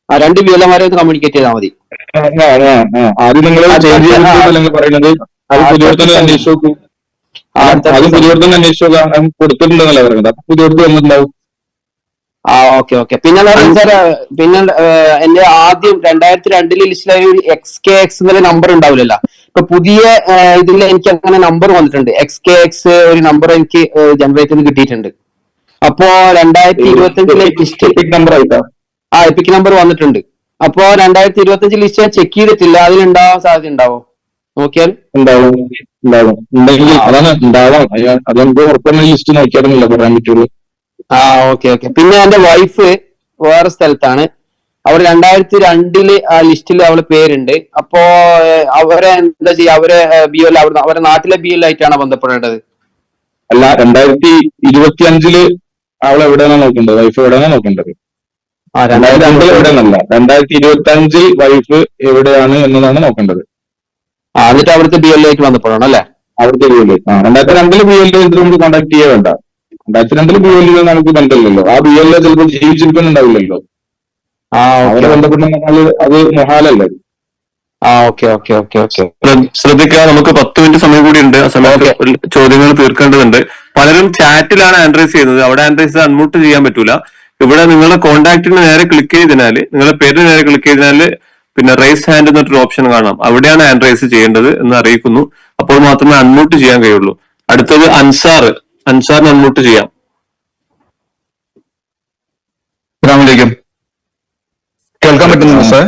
2 BLOമാരെ കമ്മ്യൂണിക്കേറ്റ് ചെയ്താൽ മതി.
ആദ്യം നിങ്ങൾ ചേഞ്ച് ചെയ്തിട്ടുണ്ടെങ്കിൽ പറയുന്നത് അത് പുതിയവർത്തന്നെ അന്വേഷിച്ചു നോക്കൂ. അത് പുതിയവർത്തന്നെ അന്വേഷിച്ചു നോക്കാം. കൊടുത്തിട്ടുണ്ടെന്നല്ല പറയുന്നത്. അപ്പൊ പുതിയവർക്ക് വന്നിട്ടുണ്ടാവും.
ഓക്കെ. പിന്നെ പിന്നെ എന്റെ ആദ്യം 2002 ലിസ്റ്റിലെ XKX എന്നുള്ള നമ്പർ ഉണ്ടാവില്ലല്ലോ. ഇപ്പൊ പുതിയ ഇതിൽ എനിക്ക് അങ്ങനെ നമ്പർ വന്നിട്ടുണ്ട്. XKX ഒരു നമ്പർ എനിക്ക് ജനറേറ്റ് ചെയ്ത് കിട്ടിയിട്ടുണ്ട്. അപ്പോ 2025 ലിസ്റ്റ്
നമ്പർ ആയിട്ടാ
എപ്പിക് നമ്പർ വന്നിട്ടുണ്ട്. അപ്പോ 2025 ലിസ്റ്റ് ഞാൻ ചെക്ക് ചെയ്തിട്ടില്ല. അതിലുണ്ടാവാൻ സാധ്യത ഉണ്ടാവോ? നോക്കിയാൽ
ഉണ്ടാവും. ഉണ്ടെങ്കിൽ അതാണ് ഉണ്ടാവാം. അതെന്തോ ഉറപ്പുള്ള ലിസ്റ്റ് നോക്കിയാണെന്നില്ല പറയാൻ പറ്റുള്ളൂ.
ഓക്കെ. പിന്നെ എന്റെ വൈഫ് വേറെ സ്ഥലത്താണ്. അവർ 2002 ആ ലിസ്റ്റിൽ അവളെ പേരുണ്ട്. അപ്പോ അവരെ എന്താ ചെയ്യാ? അവരെ BLO അവരെ നാട്ടിലെ BLO ആയിട്ടാണ് ബന്ധപ്പെടേണ്ടത്?
അല്ല, 2025 അവൾ എവിടെയാണ് നോക്കേണ്ടത്? വൈഫ് എവിടെയാണ് നോക്കേണ്ടത്? 2002 എവിടെയെന്നല്ല, 2025 വൈഫ് എവിടെയാണ് എന്നതാണ് നോക്കേണ്ടത്.
എന്നിട്ട് അവിടുത്തെ BLO ആയിട്ട് ബന്ധപ്പെടണം അല്ലെ?
അവിടുത്തെ BLO 2002 BLO നമുക്ക് കോൺടാക്ട് ചെയ്യാൻ വേണ്ട. 2002 BLO നമുക്ക് ബന്ധമില്ലല്ലോ. ആ BLO ചിലപ്പോൾ ജീവിച്ചിരിക്കുന്നുണ്ടാവില്ലല്ലോ. അവരെ ബന്ധപ്പെടുന്ന അത് മൊഹാലല്ലേ.
ഓക്കെ.
ശ്രദ്ധിക്കുക, നമുക്ക് 10 മിനിറ്റ് സമയം കൂടി ഉണ്ട്. ആ സമയത്ത് ചോദ്യങ്ങൾ തീർക്കേണ്ടതുണ്ട്. പലരും ചാറ്റിലാണ് ആൻഡ്രൈസ് ചെയ്യുന്നത്. അവിടെ ആൻഡ്രൈസ് അൺമ്യൂട്ട് ചെയ്യാൻ പറ്റൂല. ഇവിടെ നിങ്ങളുടെ കോൺടാക്റ്റിന് നേരെ ക്ലിക്ക് ചെയ്തതിനാല്, നിങ്ങളുടെ പേരിന് നേരെ ക്ലിക്ക് ചെയ്തതിനാല് പിന്നെ റൈസ് ഹാൻഡ് എന്നൊരു ഓപ്ഷൻ കാണാം. അവിടെയാണ് ആൻഡ്രൈസ് ചെയ്യേണ്ടത് എന്ന് അറിയിക്കുന്നു. അപ്പോൾ മാത്രമേ അൺമ്യൂട്ട് ചെയ്യാൻ കഴിയുള്ളൂ. അടുത്തത് അൻസാർ അൻസാറിന് അൺമ്യൂട്ട് ചെയ്യാം.
അസ്സലാമലൈക്കും. കേൾക്കാൻ പറ്റുന്നുണ്ടോ സാർ?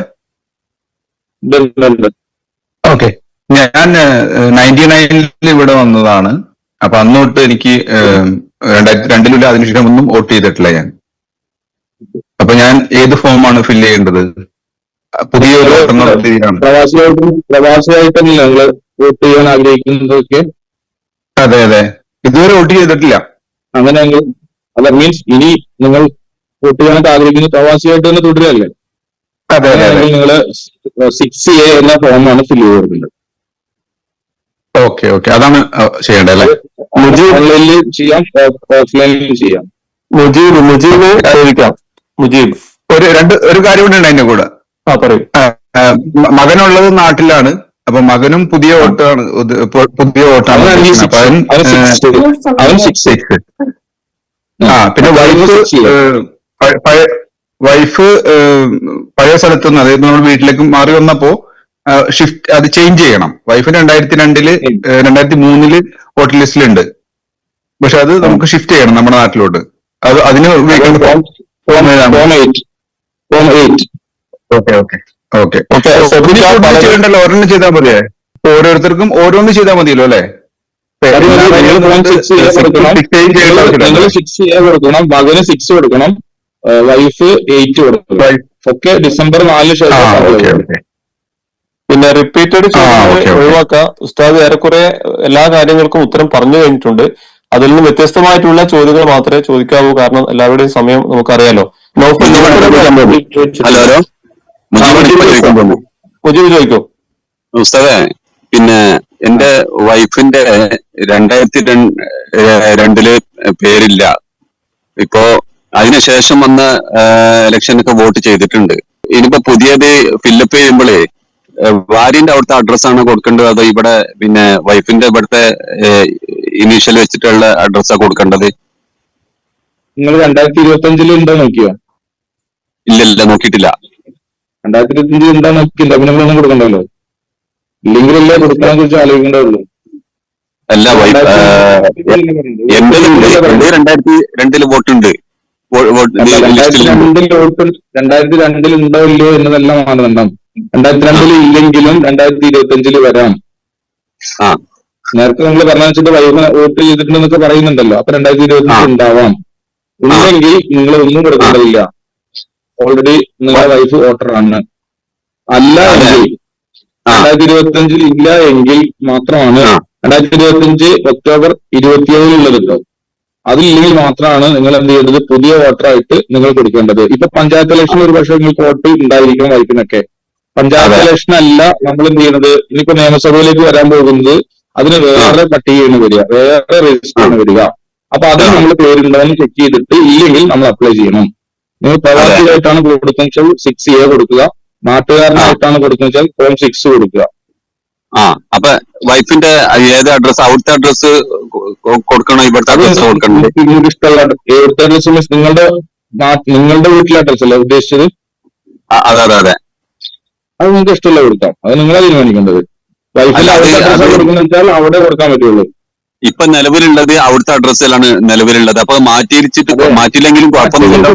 ഓക്കെ. ഞാൻ 99 ഇവിടെ വന്നതാണ്. അപ്പൊ അന്ന് തൊട്ട് എനിക്ക് 2002 അതിനുശേഷം ഒന്നും വോട്ട് ചെയ്തിട്ടില്ല ഞാൻ. അപ്പൊ ഞാൻ ഏത് ഫോമാണ് ഫില്ല് ചെയ്യേണ്ടത്? പുതിയൊരു രീതിയിലാണ്.
പ്രവാസിയായിട്ടല്ലേ ഞങ്ങള് വോട്ട് ചെയ്യാൻ ആഗ്രഹിക്കുന്നതൊക്കെ?
അതെ അതെ, ഇതുവരെ വോട്ട് ചെയ്തിട്ടില്ല.
അങ്ങനെ അല്ല, മീൻസ് ഇനി നിങ്ങൾ വോട്ട് ചെയ്യാനായിട്ട് ആഗ്രഹിക്കുന്നത് പ്രവാസിയായിട്ട് തന്നെ തുടരുകയല്ലേ?
അതെ അതെ അതെ.
നിങ്ങള് 6A എന്ന ഫോമാണ് ഫില്ല് ചെയ്തിട്ടുള്ളത്.
ഓക്കെ ഓക്കെ, അതാണ് ചെയ്യേണ്ടത് അല്ലേ?
ഓൺലൈനിൽ ചെയ്യാം, ഓഫ്ലൈനിൽ ചെയ്യാം.
മുജീബ് ചോദിക്കാം. മുജീബ്,
ഒരു കാര്യം കൂടെ ഉണ്ട് അതിന്റെ കൂടെ.
പറയൂ.
മകനുള്ളത് നാട്ടിലാണ്. അപ്പൊ മകനും പുതിയ വോട്ടാണ്, പുതിയ വോട്ടാണ്. പിന്നെ വൈഫ് പഴയ സ്ഥലത്തുനിന്ന്, അതായത് നമ്മൾ വീട്ടിലേക്ക് മാറി വന്നപ്പോ ഷിഫ്റ്റ് അത് ചേഞ്ച് ചെയ്യണം. വൈഫ് 2003 വോട്ടർ ലിസ്റ്റിലുണ്ട്. പക്ഷെ അത് നമുക്ക് ഷിഫ്റ്റ് ചെയ്യണം നമ്മുടെ നാട്ടിലോട്ട്. അത് അതിന് ഓക്കെ ഓക്കെ ഓക്കെ. ചെയ്യണ്ടല്ലോ, ഒരെണ്ണം ചെയ്താൽ മതിയേ? ഓരോരുത്തർക്കും ഓരോന്ന് ചെയ്താൽ മതിയല്ലോ അല്ലെ?
നിങ്ങൾ 6A കൊടുക്കണം, മകന് 6 കൊടുക്കണം, വൈഫ് 8 കൊടുക്കണം. ഒക്കെ December 4 ശേഷം.
പിന്നെ റിപ്പീറ്റഡ് ചോദ്യങ്ങൾ ഒഴിവാക്കുക. ഉസ്താദ് ഏറെക്കുറെ എല്ലാ കാര്യങ്ങൾക്കും ഉത്തരം പറഞ്ഞു കഴിഞ്ഞിട്ടുണ്ട്. അതിൽ നിന്ന് വ്യത്യസ്തമായിട്ടുള്ള ചോദ്യങ്ങൾ മാത്രമേ ചോദിക്കാവൂ. കാരണം എല്ലാവരുടെയും സമയം നമുക്കറിയാലോ.
ഹലോ,
മുജീബ് ചോദിക്കോ?
ഉസ്താദേ, പിന്നെ എന്റെ വൈഫിന്റെ 2002 പേരില്ല. ഇപ്പോ അതിനുശേഷം വന്ന ഇലക്ഷനൊക്കെ വോട്ട് ചെയ്തിട്ടുണ്ട്. ഇനിയിപ്പോ പുതിയത് ഫില്ലപ്പ് ചെയ്യുമ്പോഴേ ഭാര്യന്റെ അവിടുത്തെ അഡ്രസ്സാണ് കൊടുക്കേണ്ടത്, അതോ ഇവിടെ പിന്നെ വൈഫിന്റെ ഇവിടുത്തെ ഇനീഷ്യൽ വെച്ചിട്ടുള്ള അഡ്രസ്സാണ് കൊടുക്കേണ്ടത്?
നിങ്ങൾ 2025 ഉണ്ടോ നോക്കിയോ?
ഇല്ല, നോക്കിയിട്ടില്ല.
2025 ഉണ്ടോ നോക്കിയില്ല, പിന്നെ ഒന്നും കൊടുക്കണ്ടല്ലോ. ഇല്ലെങ്കിലല്ലേ കൊടുക്കാനെ കുറിച്ച് ആലോചിക്കേണ്ടതുള്ളൂ.
അല്ല, എന്റെ 2002 വോട്ടുണ്ട്.
2002 ഉണ്ടോ ഇല്ലയോ എന്നതെല്ലാം മാനദണ്ഡം. 2002 ഇല്ലെങ്കിലും 2025 വരാം. നേരത്തെ നിങ്ങൾ പറഞ്ഞ വെച്ചിട്ട് വൈഫ് വോട്ട് ചെയ്തിട്ടുണ്ടെന്നൊക്കെ പറയുന്നുണ്ടല്ലോ. അപ്പൊ 2025 ഉണ്ടാവാം. ഉണ്ടെങ്കിൽ നിങ്ങൾ ഒന്നും കൊടുക്കേണ്ടതില്ല. ഓൾറെഡി നിങ്ങളുടെ വൈഫ് വോട്ടറാണ്. അല്ല എങ്കിൽ 2025 ഇല്ല എങ്കിൽ മാത്രമാണ് 2025 ഒക്ടോബർ 27 കേട്ടോ. അതില്ലെങ്കിൽ മാത്രമാണ് നിങ്ങൾ എന്ത് ചെയ്യേണ്ടത്? പുതിയ വോട്ടറായിട്ട് നിങ്ങൾ കൊടുക്കേണ്ടത്. ഇപ്പൊ പഞ്ചായത്ത് ഇലക്ഷൻ ഒരു പക്ഷേ നിങ്ങൾക്ക് വോട്ട് ഉണ്ടായിരിക്കണം വൈഫിനൊക്കെ. പഞ്ചായത്ത് ഇലക്ഷൻ അല്ല നമ്മൾ എന്ത് ചെയ്യുന്നത്, ഇനിയിപ്പോ നിയമസഭയിലേക്ക് വരാൻ പോകുന്നത് അതിന് വേറെ പട്ടികയാണ് വരിക, വേറെ രജിസ്റ്ററാണ് വരിക. അപ്പൊ അതിൽ നമ്മൾ പേരുണ്ടോന്ന് ചെക്ക് ചെയ്തിട്ട് ഇല്ലെങ്കിൽ നമ്മൾ അപ്ലൈ ചെയ്യണം. നിങ്ങൾ പ്രവാസിയായിട്ടാണ് കൊടുക്കുന്നത് 6A കൊടുക്കുക, നാട്ടുകാരനായിട്ടാണ് കൊടുക്കുന്നത് വെച്ചാൽ ഫോം 6 കൊടുക്കുക.
അപ്പൊ വൈഫിന്റെ ഏത് അഡ്രസ്, അവിടുത്തെ അഡ്രസ് കൊടുക്കണോ ഇവിടുത്തെ അഡ്രസ് കൊടുക്കണം?
നിങ്ങൾക്ക് ഇഷ്ടമുള്ള എവിടുത്തെ അഡ്രസ് മീൻസ് നിങ്ങളുടെ വീട്ടിലെ അഡ്രസ് അല്ലേ ഉദ്ദേശിച്ചത്?
അതെ അതെ അതെ.
അത് നിങ്ങൾക്ക് ഇഷ്ടമുള്ള കൊടുക്കാം, അത് നിങ്ങളെ തീരുമാനിക്കേണ്ടത്. വൈഫിന്റെ അവിടുത്തെ അഡ്രസ് കൊടുക്കുന്ന വെച്ചാൽ അവിടെ കൊടുക്കാൻ പറ്റുള്ളൂ.
ഇപ്പൊ നിലവിലുള്ളത് അവിടുത്തെ അഡ്രസ്സിലാണ് നിലവിലുള്ളത്. അപ്പൊ മാറ്റിയില്ലെങ്കിലും കുഴപ്പമൊന്നുമില്ല.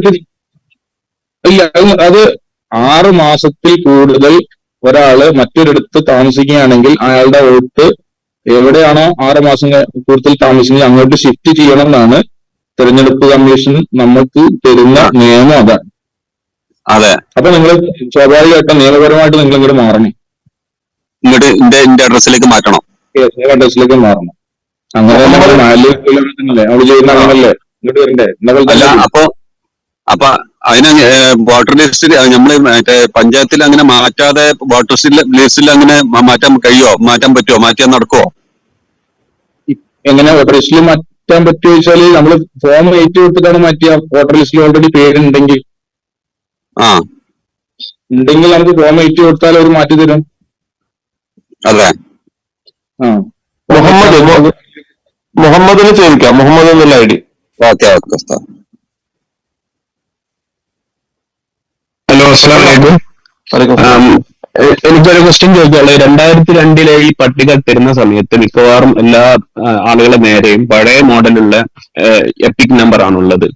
ഇല്ല, അത് 6 മാസത്തിൽ കൂടുതൽ ഒരാള് മറ്റൊരിടത്ത് താമസിക്കുകയാണെങ്കിൽ അയാളുടെ വോട്ട് എവിടെയാണോ 6 മാസം കൂടുതൽ താമസിക്കുന്നത് അങ്ങോട്ട് ഷിഫ്റ്റ് ചെയ്യണം എന്നാണ് തെരഞ്ഞെടുപ്പ് കമ്മീഷൻ നമുക്ക് തരുന്ന നിയമം. അതാണ്.
അതെ.
അപ്പൊ നിങ്ങൾ സ്വാഭാവികമായിട്ടും നിയമപരമായിട്ട് നിങ്ങൾ ഇങ്ങോട്ട് മാറണം,
ഇങ്ങോട്ട് എന്റെ അഡ്രസ്സിലേക്ക് മാറ്റണം,
അഡ്രസ്സിലേക്ക് മാറണം. അങ്ങനെ 4 കിലോമീറ്റർ അവിടെ ചെയ്യുന്ന അങ്ങനല്ലേ ഇങ്ങോട്ട് വരണ്ടേ?
അപ്പൊ അതിന് വോട്ടർ ലിസ്റ്റിൽ നമ്മള് മറ്റേ പഞ്ചായത്തിൽ അങ്ങനെ മാറ്റാതെ വോട്ടർ ലിസ്റ്റിൽ അങ്ങനെ മാറ്റാൻ പറ്റുമോ? മാറ്റാൻ നടക്കുമോ?
എങ്ങനെ വോട്ടർ ലിസ്റ്റിൽ മാറ്റാൻ പറ്റുമോ ചോദിച്ചാല് നമ്മള് ഫോം 8 കൊടുത്തിട്ടാണ് മാറ്റിയ. വോട്ടർ ലിസ്റ്റിൽ ഓൾറെഡി പേരുണ്ടെങ്കിൽ നമുക്ക് ഫോം 8 കൊടുത്താൽ അവർ മാറ്റി തരും.
അതെ.
മുഹമ്മദിന് ചോദിക്കാം. മുഹമ്മദ് എന്നുള്ള ID.
ഓക്കെ.
ഹലോ, അസ്സലാമു അലൈക്കും. എനിക്കൊരു ക്വസ്റ്റ്യൻ ചോദിക്കാനുള്ളത് 2002 ഈ പട്ടിക തരുന്ന സമയത്ത് മിക്കവാറും എല്ലാ ആളുകളുടെ നേരെയും പഴയ മോഡലുള്ള എപ്പിക് നമ്പർ ആണുള്ളത്.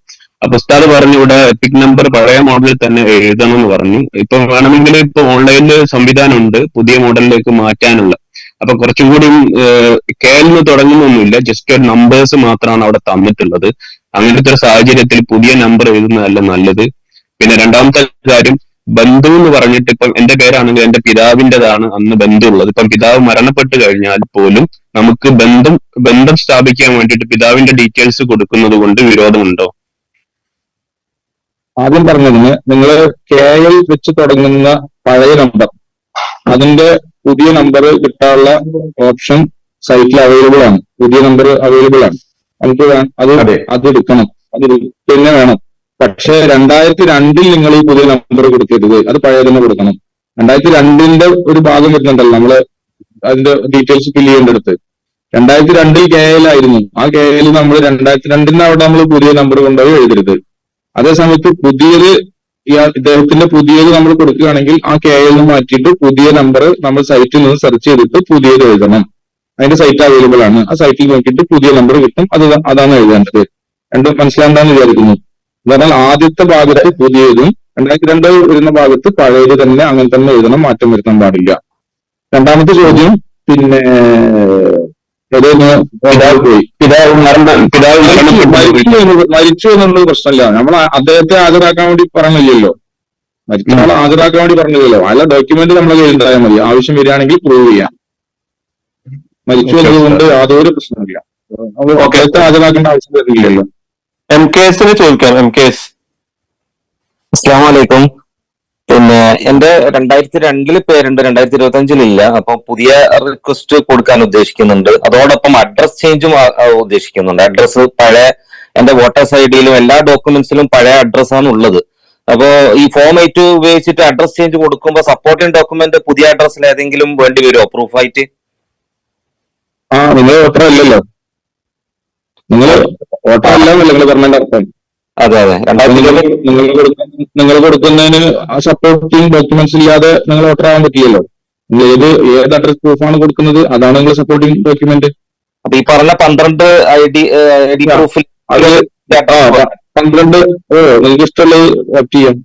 അപ്പൊ ഉസ്താദ് പറഞ്ഞു ഇവിടെ എപ്പിക് നമ്പർ പഴയ മോഡലിൽ തന്നെ എഴുതണം എന്ന് പറഞ്ഞു. ഇപ്പൊ വേണമെങ്കിൽ ഇപ്പൊ ഓൺലൈനിൽ സംവിധാനം ഉണ്ട് പുതിയ മോഡലിലേക്ക് മാറ്റാനുള്ള. അപ്പൊ കുറച്ചും കൂടി കേൾന്ന് തുടങ്ങുന്നൊന്നുമില്ല, ജസ്റ്റ് ഒരു നമ്പേഴ്സ് മാത്രമാണ് അവിടെ തന്നിട്ടുള്ളത്. അങ്ങനത്തെ ഒരു സാഹചര്യത്തിൽ പുതിയ നമ്പർ എഴുതുന്നതല്ല നല്ലത്. പിന്നെ രണ്ടാമത്തെ കാര്യം, ബന്ധു എന്ന് പറഞ്ഞിട്ട് ഇപ്പം എന്റെ പേരാണെങ്കിൽ എന്റെ പിതാവിൻ്റെതാണ് അന്ന് ബന്ധു ഉള്ളത്. ഇപ്പം പിതാവ് മരണപ്പെട്ട് കഴിഞ്ഞാൽ പോലും നമുക്ക് ബന്ധം സ്ഥാപിക്കാൻ വേണ്ടിയിട്ട് പിതാവിന്റെ ഡീറ്റെയിൽസ് കൊടുക്കുന്നത് കൊണ്ട് വിരോധമുണ്ടോ?
ആദ്യം പറഞ്ഞതിന് നിങ്ങൾ KL വെച്ച് തുടങ്ങുന്ന പഴയ നമ്പർ, അതിന്റെ പുതിയ നമ്പർ കിട്ടാനുള്ള ഓപ്ഷൻ സൈറ്റിൽ അവൈലബിൾ ആണ്. പുതിയ നമ്പർ അവൈലബിൾ ആണ്. നമുക്ക് അത് എടുക്കണം, അത് പിന്നെ വേണം. പക്ഷെ 2002 നിങ്ങൾ ഈ പുതിയ നമ്പർ കൊടുക്കരുത്, അത് പഴയ തന്നെ കൊടുക്കണം. 2002 ഒരു ഭാഗം വരുന്നുണ്ടല്ലോ, നമ്മള് അതിന്റെ ഡീറ്റെയിൽസ് ഫില്ല് ചെയ്യേണ്ടടുത്ത് 2002 KL ആയിരുന്നു. ആ KL നമ്മൾ 2002 അവിടെ നമ്മൾ പുതിയ നമ്പർ കൊണ്ടുപോയി എഴുതരുത്. അതേസമയത്ത് പുതിയത് ഇദ്ദേഹത്തിന്റെ പുതിയത് നമ്മൾ കൊടുക്കുകയാണെങ്കിൽ ആ KL മാറ്റിയിട്ട് പുതിയ നമ്പർ നമ്മൾ സൈറ്റിൽ നിന്ന് സെർച്ച് ചെയ്തിട്ട് പുതിയത് എഴുതണം. അതിന്റെ സൈറ്റ് അവൈലബിൾ ആണ്. ആ സൈറ്റിൽ നോക്കിയിട്ട് പുതിയ നമ്പർ കിട്ടും, അതാണ് എഴുതേണ്ടത്. രണ്ടും മനസ്സിലാണ്ടാന്ന് വിചാരിക്കുന്നു. എന്ന് പറഞ്ഞാൽ ആദ്യത്തെ ഭാഗത്ത് പുതിയതും 2002 വരുന്ന ഭാഗത്ത് പഴയത് തന്നെ അങ്ങനെ തന്നെ എഴുതണം, മാറ്റം വരുത്താൻ പാടില്ല. രണ്ടാമത്തെ ചോദ്യം, പിന്നെ മരിച്ചു എന്നുള്ളത് പ്രശ്നമില്ല. നമ്മൾ അദ്ദേഹത്തെ ഹാജരാക്കാൻ വേണ്ടി പറഞ്ഞില്ലല്ലോ, മരിക്കുന്ന ഹാജരാക്കാൻ വേണ്ടി പറഞ്ഞില്ലല്ലോ. അല്ല, ഡോക്യുമെന്റ് നമ്മളെ കയ്യിൽ ഉണ്ടായാൽ മതി, ആവശ്യം വരികയാണെങ്കിൽ പ്രൂവ് ചെയ്യാം. മരിച്ചു എന്നതുകൊണ്ട് യാതൊരു പ്രശ്നമില്ല, അദ്ദേഹത്തെ ഹാജരാക്കേണ്ട ആവശ്യം വരുന്നില്ലല്ലോ.
MKS ചോദിക്കാം. MKS.
അസ്സലാമു അലൈക്കും. പിന്നെ എന്റെ 2002 പേരുണ്ട്, 2025 ഇല്ല. അപ്പൊ പുതിയ റിക്വസ്റ്റ് കൊടുക്കാൻ ഉദ്ദേശിക്കുന്നുണ്ട്. അതോടൊപ്പം അഡ്രസ് ചേഞ്ചും ഉദ്ദേശിക്കുന്നുണ്ട്. അഡ്രസ് പഴയ എന്റെ വോട്ടേഴ്സ് ഐഡിയിലും എല്ലാ ഡോക്യുമെന്റ്സിലും പഴയ അഡ്രസ്സാണ് ഉള്ളത്. അപ്പോ ഈ ഫോം 8 ഉപയോഗിച്ചിട്ട് അഡ്രസ് ചേഞ്ച് കൊടുക്കുമ്പോൾ സപ്പോർട്ടിംഗ് ഡോക്യുമെന്റ് പുതിയ അഡ്രസ്സിൽ ഏതെങ്കിലും വേണ്ടി വരുമോ പ്രൂഫായിട്ട്?
നിങ്ങൾ വോട്ടർ അല്ലല്ലോ, നിങ്ങൾ വോട്ടർ അല്ല നിങ്ങൾ പറഞ്ഞതിന്റെ അർത്ഥം.
അതെ അതെ,
നിങ്ങൾ കൊടുക്കുന്നതിന് സപ്പോർട്ടിംഗ് ഡോക്യുമെന്റ്സ് ഇല്ലാതെ നിങ്ങൾ വോട്ടർ ആവാൻ പറ്റില്ലല്ലോ. നിങ്ങൾ ഏത് അഡ്രസ് പ്രൂഫാണ് കൊടുക്കുന്നത്, അതാണ് നിങ്ങൾ സപ്പോർട്ടിംഗ് ഡോക്യുമെന്റ്.
അപ്പൊ ഈ പറഞ്ഞ 12 ഐഡി പ്രൂഫിൽ
12 നിങ്ങൾക്ക് ഇഷ്ടമുള്ളത് വോട്ട് ചെയ്യാം.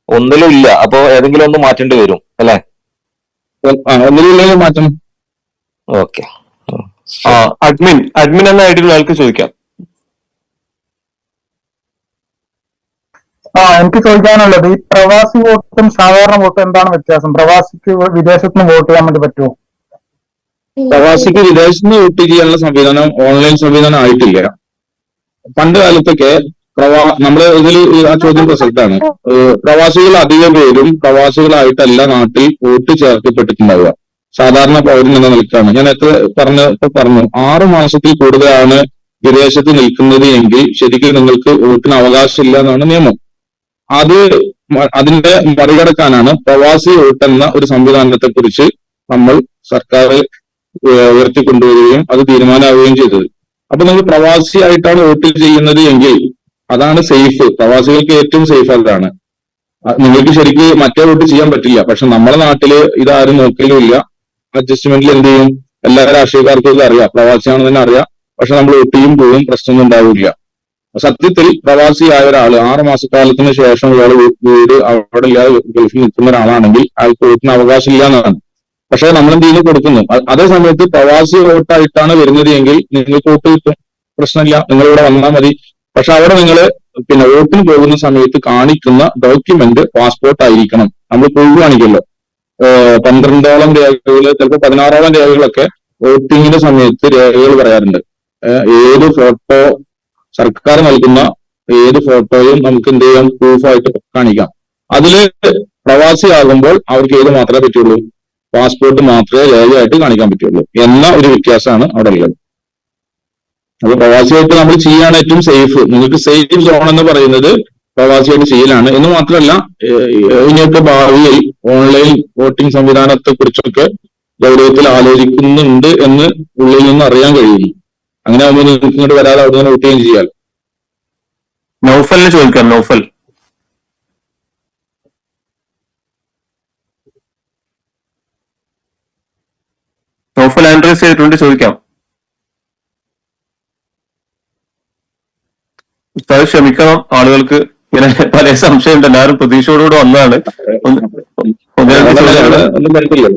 ഒന്നിലും ഇല്ല, അപ്പൊ ഏതെങ്കിലും ഒന്ന് മാറ്റേണ്ടി വരും അല്ലെ?
ഒന്നിലും ഇല്ലെങ്കിൽ മാറ്റണം.
ഓക്കെ.
അഡ്മിൻ എന്ന ഐഡിയിൽ ആൾക്ക് ചോദിക്കാം.
എനിക്ക് ചോദിക്കാനുള്ളത്, ഈ പ്രവാസി വോട്ടും സാധാരണ വോട്ടും എന്താണ് വ്യത്യാസം? പ്രവാസിക്ക് വിദേശത്ത് നിന്ന് വോട്ട് ചെയ്യാൻ വേണ്ടി പറ്റുമോ?
പ്രവാസിക്ക് വിദേശത്ത് നിന്ന് വോട്ട് ചെയ്യാനുള്ള സംവിധാനം ഓൺലൈൻ സംവിധാനം ആയിട്ടില്ല. പണ്ട് കാലത്തൊക്കെ നമ്മള് ഇതിൽ ആ ചോദ്യം പ്രസക്താണ്. പ്രവാസികൾ അധികം പേരും പ്രവാസികളായിട്ടല്ല നാട്ടിൽ വോട്ട് ചേർക്കപ്പെട്ടിട്ടുണ്ടാവുക. സാധാരണ പൗരൻ എന്ന നിലക്കാണ്. ഞാൻ പറഞ്ഞു 6 മാസത്തിൽ കൂടുതലാണ് വിദേശത്ത് നിൽക്കുന്നത് എങ്കിൽ ശരിക്കും നിങ്ങൾക്ക് വോട്ടിന് അവകാശമില്ല എന്നാണ് നിയമം. അതിന്റെ മറികടക്കാനാണ് പ്രവാസി വോട്ട് എന്ന ഒരു സംവിധാനത്തെ കുറിച്ച് നമ്മൾ സർക്കാർ ഉയർത്തിക്കൊണ്ടുവരികയും അത് തീരുമാനമാവുകയും ചെയ്തത്. അപ്പൊ നിങ്ങൾ പ്രവാസിയായിട്ടാണ് വോട്ട് ചെയ്യുന്നത് എങ്കിൽ അതാണ് സേഫ്. പ്രവാസികൾക്ക് ഏറ്റവും സേഫ് അതാണ്. നിങ്ങൾക്ക് ശരിക്ക് മറ്റേ വോട്ട് ചെയ്യാൻ പറ്റില്ല. പക്ഷെ നമ്മുടെ നാട്ടില് ഇതാരും നോക്കലുമില്ല. അഡ്ജസ്റ്റ്മെന്റിൽ എന്ത് ചെയ്യും, എല്ലാ രാഷ്ട്രീയക്കാർക്കും ഇത് അറിയാം, പ്രവാസിയാണെന്ന് തന്നെ അറിയാം. പക്ഷെ നമ്മൾ വോട്ട് ചെയ്യും പോവും, പ്രശ്നമൊന്നും ഉണ്ടാവില്ല. സത്യത്തിൽ പ്രവാസിയായ ഒരാൾ 6 മാസക്കാലത്തിന് ശേഷം ഇയാൾ വീട് അവിടെ ഇല്ലാതെ ഗൾഫിൽ നിൽക്കുന്ന ഒരാളാണെങ്കിൽ അയാൾക്ക് വോട്ടിന് അവകാശമില്ല എന്നാണ്. പക്ഷെ നമ്മൾ എന്ത് ചെയ്യുന്നു, കൊടുക്കുന്നു. അതേ സമയത്ത് പ്രവാസി വോട്ടായിട്ടാണ് വരുന്നത് എങ്കിൽ നിങ്ങൾക്ക് വോട്ട് കിട്ടും, പ്രശ്നമില്ല, നിങ്ങൾ ഇവിടെ വന്നാൽ മതി. പക്ഷെ അവിടെ നിങ്ങൾ വോട്ടിന് പോകുന്ന സമയത്ത് കാണിക്കുന്ന ഡോക്യുമെന്റ് പാസ്പോർട്ട് ആയിരിക്കണം. നമ്മൾ പ്രൂഫ് കാണിക്കല്ലോ, 12ഓളം രേഖകൾ, ചിലപ്പോൾ 16ഓളം രേഖകളൊക്കെ വോട്ടിങ്ങിന്റെ സമയത്ത് രേഖകൾ പറയാറുണ്ട്. ഏത് ഫോട്ടോ, സർക്കാർ നൽകുന്ന ഏത് ഫോട്ടോയും നമുക്ക് എന്ത് ചെയ്യാം, പ്രൂഫായിട്ട് കാണിക്കാം. അതില് പ്രവാസിയാകുമ്പോൾ അവർക്ക് ഏത് മാത്രമേ പറ്റുള്ളൂ, പാസ്പോർട്ട് മാത്രമേ രേഖയായിട്ട് കാണിക്കാൻ പറ്റുള്ളൂ എന്ന ഒരു വ്യത്യാസമാണ് അവിടെ ഉള്ളത്. അപ്പൊ പ്രവാസിയായിട്ട് നമ്മൾ ചെയ്യാണ് ഏറ്റവും സേഫ്. നിങ്ങൾക്ക് സേഫ് സോൺ എന്ന് പറയുന്നത് പ്രവാസിയായിട്ട് ചെയ്യലാണ്. എന്ന് മാത്രമല്ല, ഇനിയൊക്കെ ഭാവിയിൽ ഓൺലൈൻ വോട്ടിംഗ് സംവിധാനത്തെ കുറിച്ചൊക്കെ ഗൗരവത്തിൽ ആലോചിക്കുന്നുണ്ട് എന്ന് ഉള്ളിൽ നിന്ന് അറിയാൻ കഴിയുന്നു. അങ്ങനെ ആകുമ്പോൾ നിങ്ങൾക്ക് ഇങ്ങോട്ട് വരാതെ അവിടെ നിന്ന് വോട്ട് ചെയ്യുകയും ചെയ്യാം.
നൗഫലിന് ചോദിക്കാം. നൗഫൽ. നൗഫൽ ഹാൻഡ് റൈസ് ചെയ്തിട്ടുണ്ട്, ചോദിക്കാം. ഉസ്താദ് ക്ഷമിക്കണം, ആളുകൾക്ക് ഇങ്ങനെ പല സംശയമുണ്ട്. എല്ലാവരും പ്രതീക്ഷയോടുകൂടെ വന്നതാണ്.
ഒന്നും പറഞ്ഞില്ല,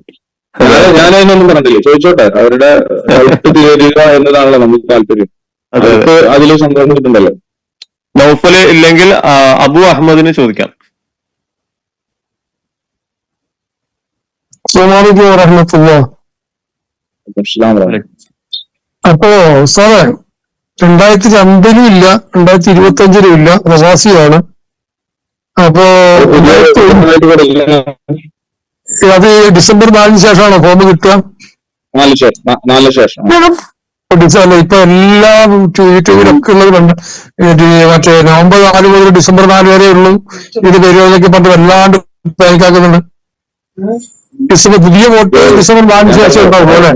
ഞാൻ അതിനൊന്നും പറഞ്ഞില്ല. ചോദിച്ചോട്ടെ, അവരുടെ ഡൗട്ട് തീരുക എന്നതാണല്ലോ നമുക്ക് താല്പര്യം. അവർക്ക് അതിൽ സന്തോഷം കിട്ടുന്നുണ്ടല്ലോ.
നൗഫല് ഇല്ലെങ്കിൽ അബു അഹമ്മദിന് ചോദിക്കാം.
അപ്പോ സാറേ, 2002 ഇല്ല, 2025 ഇല്ല, പ്രവാസിയാണ്. അപ്പോ അത് ഡിസംബർ 4 ശേഷമാണോ ഫോം കിട്ടുക?
4 ശേഷം.
ഇപ്പൊ എല്ലാ യൂട്യൂബിലൊക്കെ ഉള്ളത് മറ്റേ നവംബർ 4 മുതൽ ഡിസംബർ 4 വരെ ഉള്ളൂ ഇത് വരുവതൊക്കെ പറഞ്ഞ് വല്ലാണ്ട് പാനിക്കാക്കുന്നുണ്ട്. പുതിയ വോട്ട് ഡിസംബർ 4 ശേഷം ഉണ്ടാവും അല്ലെ?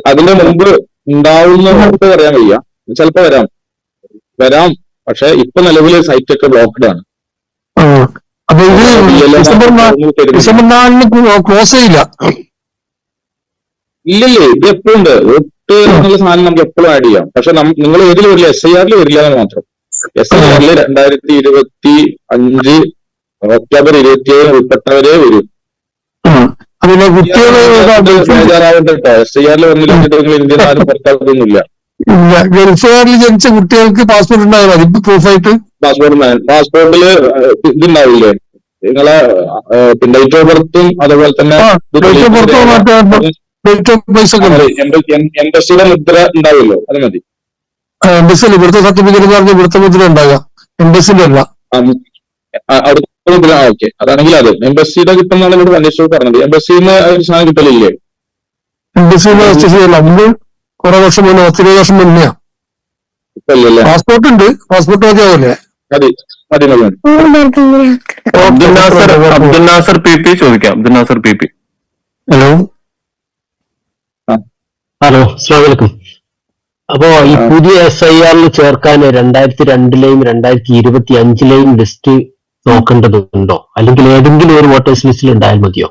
അതിന്റെ മുമ്പ് ഉണ്ടാവുന്ന പറയാൻ വയ്യ, ചിലപ്പോ വരാം. പക്ഷെ ഇപ്പൊ നിലവിലെ സൈറ്റ് ഒക്കെ ബ്ലോക്ക്ഡ് ആണ്.
അപ്പൊ ഇത് ഡിസംബർ 4 ക്ലോസ് ചെയ്യില്ല?
ഇല്ലല്ലേ, ഇത് എപ്പോഴും ഉണ്ട്. വോട്ട് എന്നുള്ള സാധനം നമുക്ക് എപ്പോഴും ആഡ് ചെയ്യാം. പക്ഷെ നിങ്ങൾ ഏതിൽ വരില്ല, SIR വരില്ല എന്ന് മാത്രം. SIR 2025 ഒക്ടോബർ 27 ഉൾപ്പെട്ടവരെ വരും.
അതിലെ കുട്ടികള്
കേട്ടോ, SIR വന്നില്ലെങ്കിൽ ഇന്ത്യൻ ആരും പുറത്താക്കൊന്നുമില്ല.
ഗൾഫുകാരിൽ ജനിച്ച കുട്ടികൾക്ക് പാസ്പോർട്ട് ഉണ്ടായാൽ മതി പ്രൂഫായിട്ട്.
പാസ്പോർട്ടില് ഇതുണ്ടാവില്ലേ നിങ്ങളെ ഡേറ്റ് ഓഫ് ബർത്തും അതുപോലെ തന്നെ എംബസിയുടെ മുദ്ര ഉണ്ടാവില്ലോ, അത് മതി.
എംബസിയിൽ ഇവിടുത്തെ സർട്ടിഫിക്കറ്റ് പറഞ്ഞ ഇവിടുത്തെ മുദ്ര ഉണ്ടാകുക, എംബസിന്റെ അല്ല.
ഓക്കെ, അതാണെങ്കിൽ അത് എംബസിയുടെ കിട്ടുന്നതാണ് ഇവിടെ അന്വേഷിച്ചു പറഞ്ഞത്. എംബസിന്ന് സാധനം കിട്ടലില്ലേ?
എംബസിന്ന് അന്ന് കുറെ വർഷം മുന്നേ, 10-20 വർഷം മുന്നെയാ. പാസ്പോർട്ട് ഉണ്ട്, പാസ്പോർട്ട് മതിയാവൂലേ?
അബ്ദുൽ നാസർ PP ചോദിക്കാം. അബ്ദുൽ നാസർ PP.
ഹലോ, അസ്സലാമു അലൈക്കും. അപ്പോ ഈ പുതിയ SIR ചേർക്കാൻ 2002 2025 ലിസ്റ്റ് നോക്കേണ്ടതുണ്ടോ, അല്ലെങ്കിൽ ഏതെങ്കിലും ഒരു വോട്ടേഴ്സ് ലിസ്റ്റിൽ ഉണ്ടായാൽ മതിയോ?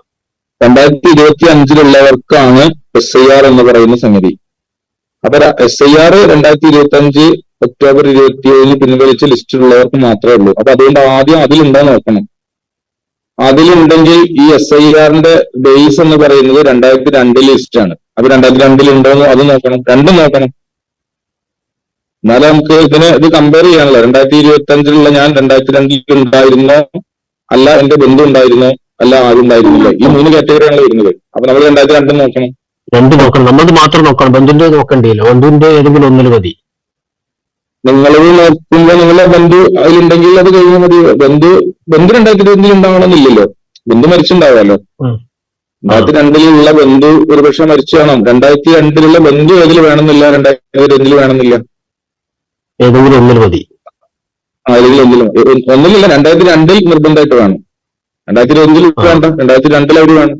2025 SIR എന്ന് പറയുന്ന സംഗതി. അപ്പൊ SIR 2025 ഒക്ടോബർ 27 പിൻവലിച്ച ലിസ്റ്റിലുള്ളവർക്ക് മാത്രമേ ഉള്ളൂ. അപ്പൊ അതുകൊണ്ട് ആദ്യം അതിലുണ്ടോ നോക്കണം. അതിലുണ്ടെങ്കിൽ ഈ SIRന്റെ ബേസ് എന്ന് പറയുന്നത് 2002 ലിസ്റ്റാണ്. അപ്പൊ 2002 ഉണ്ടോന്ന് അത് നോക്കണം, രണ്ടും നോക്കണം. എന്നാലും നമുക്ക് ഇത് കമ്പയർ ചെയ്യാനല്ലോ. 2025 ഞാൻ 2002 ഉണ്ടായിരുന്നോ, അല്ല എന്റെ ബന്ധു ഉണ്ടായിരുന്നോ, അല്ല ആരുണ്ടായിരുന്നില്ല, ഈ 3 കാറ്റഗറിയാണ് വരുന്നത്. അപ്പൊ നമ്മൾ 2002 നോക്കണം.
രണ്ടും നോക്കണം, നമ്മളത് മാത്രം നോക്കണം, ബന്ധുവിന്റെ നോക്കണ്ടില്ല. ബന്ധുവിന്റെ ഏതെങ്കിലും ഒന്നിൽ മതി.
നിങ്ങളത് നോക്കുമ്പോ നിങ്ങളെ ബന്ധു അതിലുണ്ടെങ്കിൽ അത് കഴിഞ്ഞാൽ മതി. ബന്ധു 2002 ഉണ്ടാവണമെന്നില്ലല്ലോ, ബന്ധു മരിച്ചിട്ടുണ്ടാവാമല്ലോ. 2002 ബന്ധു ഒരുപക്ഷെ മരിച്ചു കാണാം. 2002 ബന്ധു ഏതിൽ വേണമെന്നില്ല, 2002 വേണമെന്നില്ല,
ഏതെങ്കിലും ഒന്നിൽ മതി.
അല്ലെങ്കിൽ ഒന്നിലില്ല, 2002 നിർബന്ധമായിട്ട് വേണം. 2001 വേണ്ട, 2002 അവർ വേണം.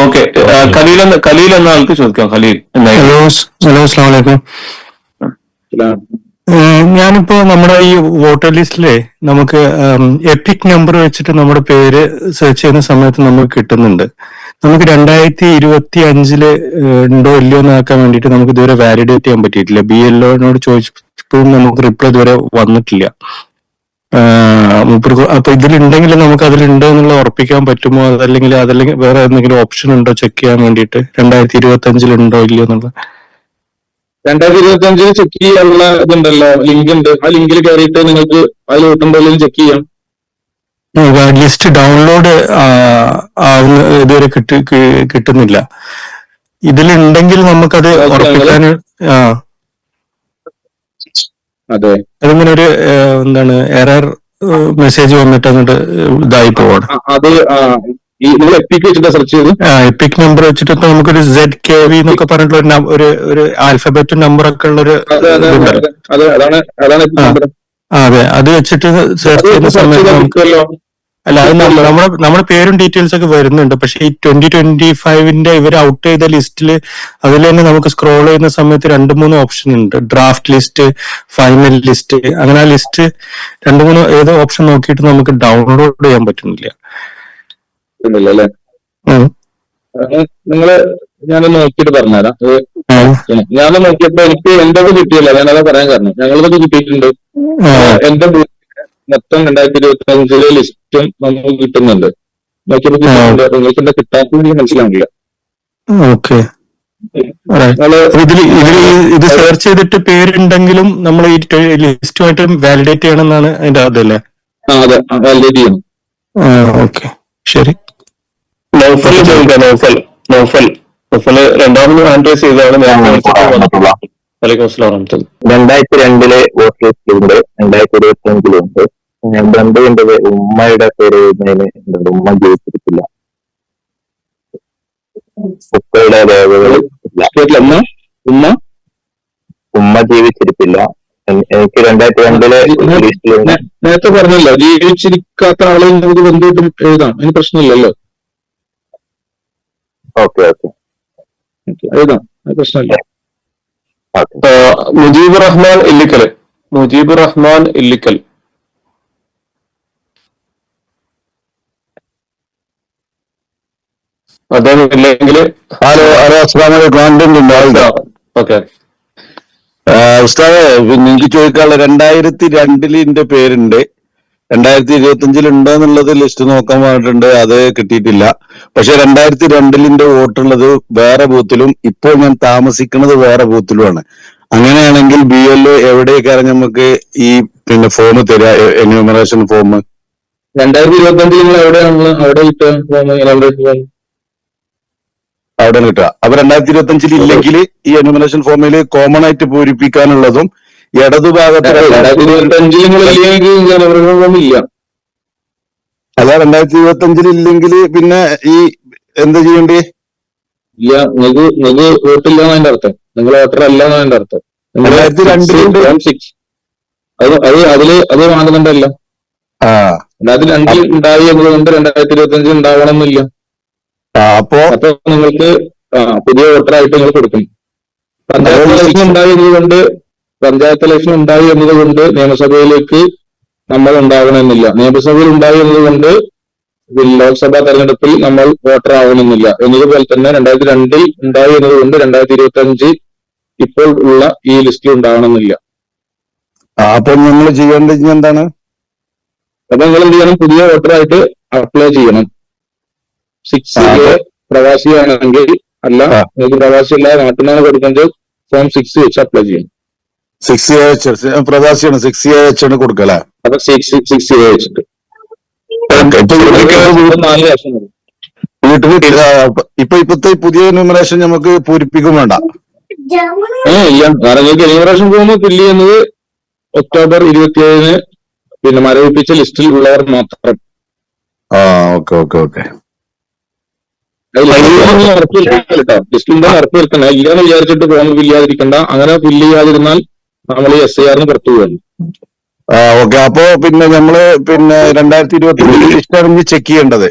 ഓക്കെ, ഖലീൽ എന്ന ആൾക്ക് ചോദിക്കാം. ഖലീൽ.
ഹലോ, അസ്സലാമു അലൈക്കും. ഞാനിപ്പോ നമ്മുടെ ഈ വോട്ടർ ലിസ്റ്റിലെ നമുക്ക് എപ്പിക് നമ്പർ വെച്ചിട്ട് നമ്മുടെ പേര് സെർച്ച് ചെയ്യുന്ന സമയത്ത് നമുക്ക് കിട്ടുന്നുണ്ട്. നമുക്ക് 2025 ഉണ്ടോ ഇല്ലയോ എന്നാക്കാൻ വേണ്ടിയിട്ട് നമുക്ക് ഇതുവരെ വാലിഡേറ്റ് ചെയ്യാൻ പറ്റിയിട്ടില്ല. BLOനോട് ചോദിച്ചപ്പോഴും നമുക്ക് റിപ്ലൈ ഇതുവരെ വന്നിട്ടില്ല. അപ്പൊ ഇതിലുണ്ടെങ്കിൽ നമുക്ക് അതിലുണ്ടോ എന്നുള്ള ഉറപ്പിക്കാൻ പറ്റുമോ, അതല്ലെങ്കിൽ വേറെ എന്തെങ്കിലും ഓപ്ഷൻ ഉണ്ടോ ചെക്ക് ചെയ്യാൻ വേണ്ടിയിട്ട് 2025 ഉണ്ടോ ഇല്ലയോ എന്നുള്ള?
2025 ചെക്ക് ചെയ്യാനുള്ള ഇതുണ്ടല്ലോ, ലിങ്ക് ഉണ്ട്. ആ ലിങ്കിൽ കയറിയിട്ട് നിങ്ങൾക്ക് അതിൽ കിട്ടുമ്പോൾ ചെക്ക് ചെയ്യാം.
ലിസ്റ്റ് ഡൗൺലോഡ് ആവുന്ന ഇതുവരെ കിട്ടുന്നില്ല. ഇതിലുണ്ടെങ്കിൽ നമുക്കത് ഉറപ്പിക്കാൻ
അതെ,
അതിങ്ങനെ ഒരു എന്താണ് എറർ മെസ്സേജ് വന്നിട്ട് അങ്ങോട്ട് ഇതായി പോവാണ്.
അത് നിങ്ങൾ എപ്പിക് വെച്ചിട്ട് സെർച്ച് ചെയ്ത്
എപ്പിക് നമ്പർ വെച്ചിട്ട് നമുക്കൊരു ZKV എന്നൊക്കെ പറഞ്ഞിട്ടുള്ള ഒരു ആൽഫബറ്റും നമ്പറൊക്കെ ഉള്ളൊരു അതെ, അത് വെച്ചിട്ട് സെർച്ച് ചെയ്യുന്ന സമയത്ത് നമുക്കല്ലോ. അല്ല, അത് നമ്മുടെ പേരും ഡീറ്റെയിൽസ് ഒക്കെ വരുന്നുണ്ട്. പക്ഷെ ഈ 2025 ഇവർ ഔട്ട് ചെയ്ത ലിസ്റ്റില് അതിൽ തന്നെ നമുക്ക് സ്ക്രോൾ ചെയ്യുന്ന സമയത്ത് 2-3 ഓപ്ഷൻ ഉണ്ട്. ഡ്രാഫ്റ്റ് ലിസ്റ്റ്, ഫൈനൽ ലിസ്റ്റ്, അങ്ങനെ ആ ലിസ്റ്റ് 2-3 ഏതോ ഓപ്ഷൻ നോക്കിയിട്ട് നമുക്ക് ഡൗൺലോഡ് ചെയ്യാൻ പറ്റുന്നില്ല.
നിങ്ങള് ഞാനൊന്ന് നോക്കിയിട്ട് പറഞ്ഞുതരാം. ഞാൻ നോക്കിയപ്പോ എനിക്ക് എന്തൊക്കെ കിട്ടിയില്ല, ഞാനതാ പറയാൻ കാരണം. ഞങ്ങളതൊക്കെ കിട്ടിയിട്ടുണ്ട്. എന്റെ മൊത്തം 2025 ലിസ്റ്റും നമുക്ക് കിട്ടുന്നുണ്ട്. നോക്കിയപ്പോ കിട്ടുന്നുണ്ട്. നിങ്ങൾക്ക് എന്താ കിട്ടാത്തത് എനിക്ക് മനസ്സിലാവില്ല.
ഓക്കെ, ഇത് സെർച്ച് ചെയ്തിട്ട് പേരുണ്ടെങ്കിലും നമ്മൾ ഈ ലിസ്റ്റുമായിട്ട് വാലിഡേറ്റ് ചെയ്യണമെന്നാണ് അതിന്റെ അതല്ലേ?
അതെ, വാലിഡേറ്റ് ചെയ്യണം.
ഓക്കെ, ശരി.
നൗഫൽ ചോദിക്കാം. നൗഫൽ രണ്ടാമത് ഹാൻഡ് റൈസ് ചെയ്താണ്.
2002 വോട്ട് ലിസ്റ്റിലുണ്ട്, 2025 ബന്ധുവിന്റെ ഉമ്മയുടെ പേര് എഴുതുന്നതിന് ഉമ്മ ജീവിച്ചിരിക്കില്ല. ഉപ്പയുടെ രേഖകൾ ഉമ്മ ജീവിച്ചിരിപ്പില്ല. എനിക്ക് 2002 ലിസ്റ്റിലുണ്ട്.
നേരത്തെ പറഞ്ഞല്ലോ, ജീവിച്ചിരിക്കാത്ത ആളെ നമുക്ക് ബന്ധുവായിട്ടും എഴുതാം, അതിന് പ്രശ്നമില്ലല്ലോ.
ഓക്കെ
എഴുതാം, അത് പ്രശ്നമില്ല.
മുജീബ് റഹ്മാൻ ഇല്ലിക്കൽ അദ്ദേഹം ഇല്ലെങ്കിൽ
ഹലോ അസ്സലാമു അലൈക്കും.
ഓക്കെ
ഉസ്താദെ, എനിക്ക് ചോദിക്കാനുള്ള 2002 എന്റെ പേരുണ്ട്, 2025 ഉണ്ടോന്നുള്ളത് ലിസ്റ്റ് നോക്കാൻ പറഞ്ഞിട്ടുണ്ട്, അത് കിട്ടിയിട്ടില്ല. പക്ഷെ 2002 വോട്ടുള്ളത് വേറെ ബൂത്തിലും ഇപ്പോൾ ഞാൻ താമസിക്കുന്നത് വേറെ ബൂത്തിലുമാണ്. അങ്ങനെയാണെങ്കിൽ BLO എവിടേക്കാണ് നമുക്ക് ഈ ഫോം തരിക, എന്യൂമറേഷൻ ഫോം?
2025 നിങ്ങൾ എവിടെയാണ് അവിടെ കിട്ടുക?
അവിടെ കിട്ടുക. അപ്പൊ 2025 ഇല്ലെങ്കിൽ ഈ എന്യൂമറേഷൻ ഫോമിൽ കോമൺ ആയിട്ട് പൂരിപ്പിക്കാനുള്ളതും ഇടതുഭാഗത്ത്
2025 ഇല്ല.
അതാ 2025 ഇല്ലെങ്കിൽ പിന്നെ ഈ എന്താ ചെയ്യേണ്ടി?
ഇല്ല, നിങ്ങൾക്ക് വോട്ടില്ല എന്നതിന്റെ അർത്ഥം, നിങ്ങൾ വോട്ടർ അല്ല എന്നതിന്റെ അർത്ഥം. 2002 അത് മാനദണ്ഡമല്ല. 2002 ഉണ്ടായി എന്നതുകൊണ്ട് 2025 ഉണ്ടാവണമെന്നില്ല. അപ്പൊ നിങ്ങൾക്ക് പുതിയ വോട്ടറായിട്ട് നിങ്ങൾ കൊടുക്കണം. പഞ്ചായത്ത് ഇലക്ഷൻ ഉണ്ടായി എന്നതുകൊണ്ട് നിയമസഭയിലേക്ക് നമ്മൾ ഉണ്ടാകണമെന്നില്ല. നിയമസഭയിൽ ഉണ്ടായി എന്നതുകൊണ്ട് ലോക്സഭാ തെരഞ്ഞെടുപ്പിൽ നമ്മൾ വോട്ടർ ആവണമെന്നില്ല. എന്നതുപോലെ തന്നെ 2002 ഉണ്ടായി എന്നതുകൊണ്ട് 2025 ഇപ്പോൾ ഉള്ള ഈ ലിസ്റ്റിൽ ഉണ്ടാവണമെന്നില്ല.
അപ്പൊ നിങ്ങൾ ചെയ്യേണ്ടത് എന്താണ്?
അപ്പൊ നിങ്ങൾ എന്ത് ചെയ്യണം? പുതിയ വോട്ടറായിട്ട് അപ്ലൈ ചെയ്യണം. 6A പ്രവാസിയാണെങ്കിൽ അല്ല, നിങ്ങൾക്ക് പ്രവാസിയല്ല, നാട്ടിൽ നിന്നാണ് കൊടുക്കുന്നത്, ഫോം 6 വെച്ച് അപ്ലൈ ചെയ്യണം.
6A പ്രവാസിയാണ്, 6A വെച്ചാണ് കൊടുക്കല്ലേ?
അപ്പൊ 6A വെച്ചിട്ട്
ഇപ്പത്തെ പുതിയ എന്യൂമറേഷൻ നമുക്ക് പൂരിപ്പിക്കും വേണ്ട?
ഇല്ല, കാരണം നിങ്ങൾക്ക് എന്യൂമറേഷൻ ഫോം ഫില്ല് ചെയ്യുന്നത് ഒക്ടോബർ 27 മരവിപ്പിച്ച ലിസ്റ്റിൽ ഉള്ളവർ മാത്രം.
ഓക്കെ.
ലിസ്റ്റിൽ ഉണ്ടോ ഉറപ്പ് വരുത്തണ്ട. ഇല്ലാന്ന് വിചാരിച്ചിട്ട് ഫോം ഫില്ല് ചെയ്യാതിരിക്കണ്ട. അങ്ങനെ ഫില്ല് ചെയ്യാതിരുന്നാൽ നമ്മൾ SIRന് പുറത്തു പോകുന്നു.
ഓക്കെ. അപ്പോ നമ്മള് 2025 ലിസ്റ്റ് അറിഞ്ഞ് ചെക്ക് ചെയ്യേണ്ടത്.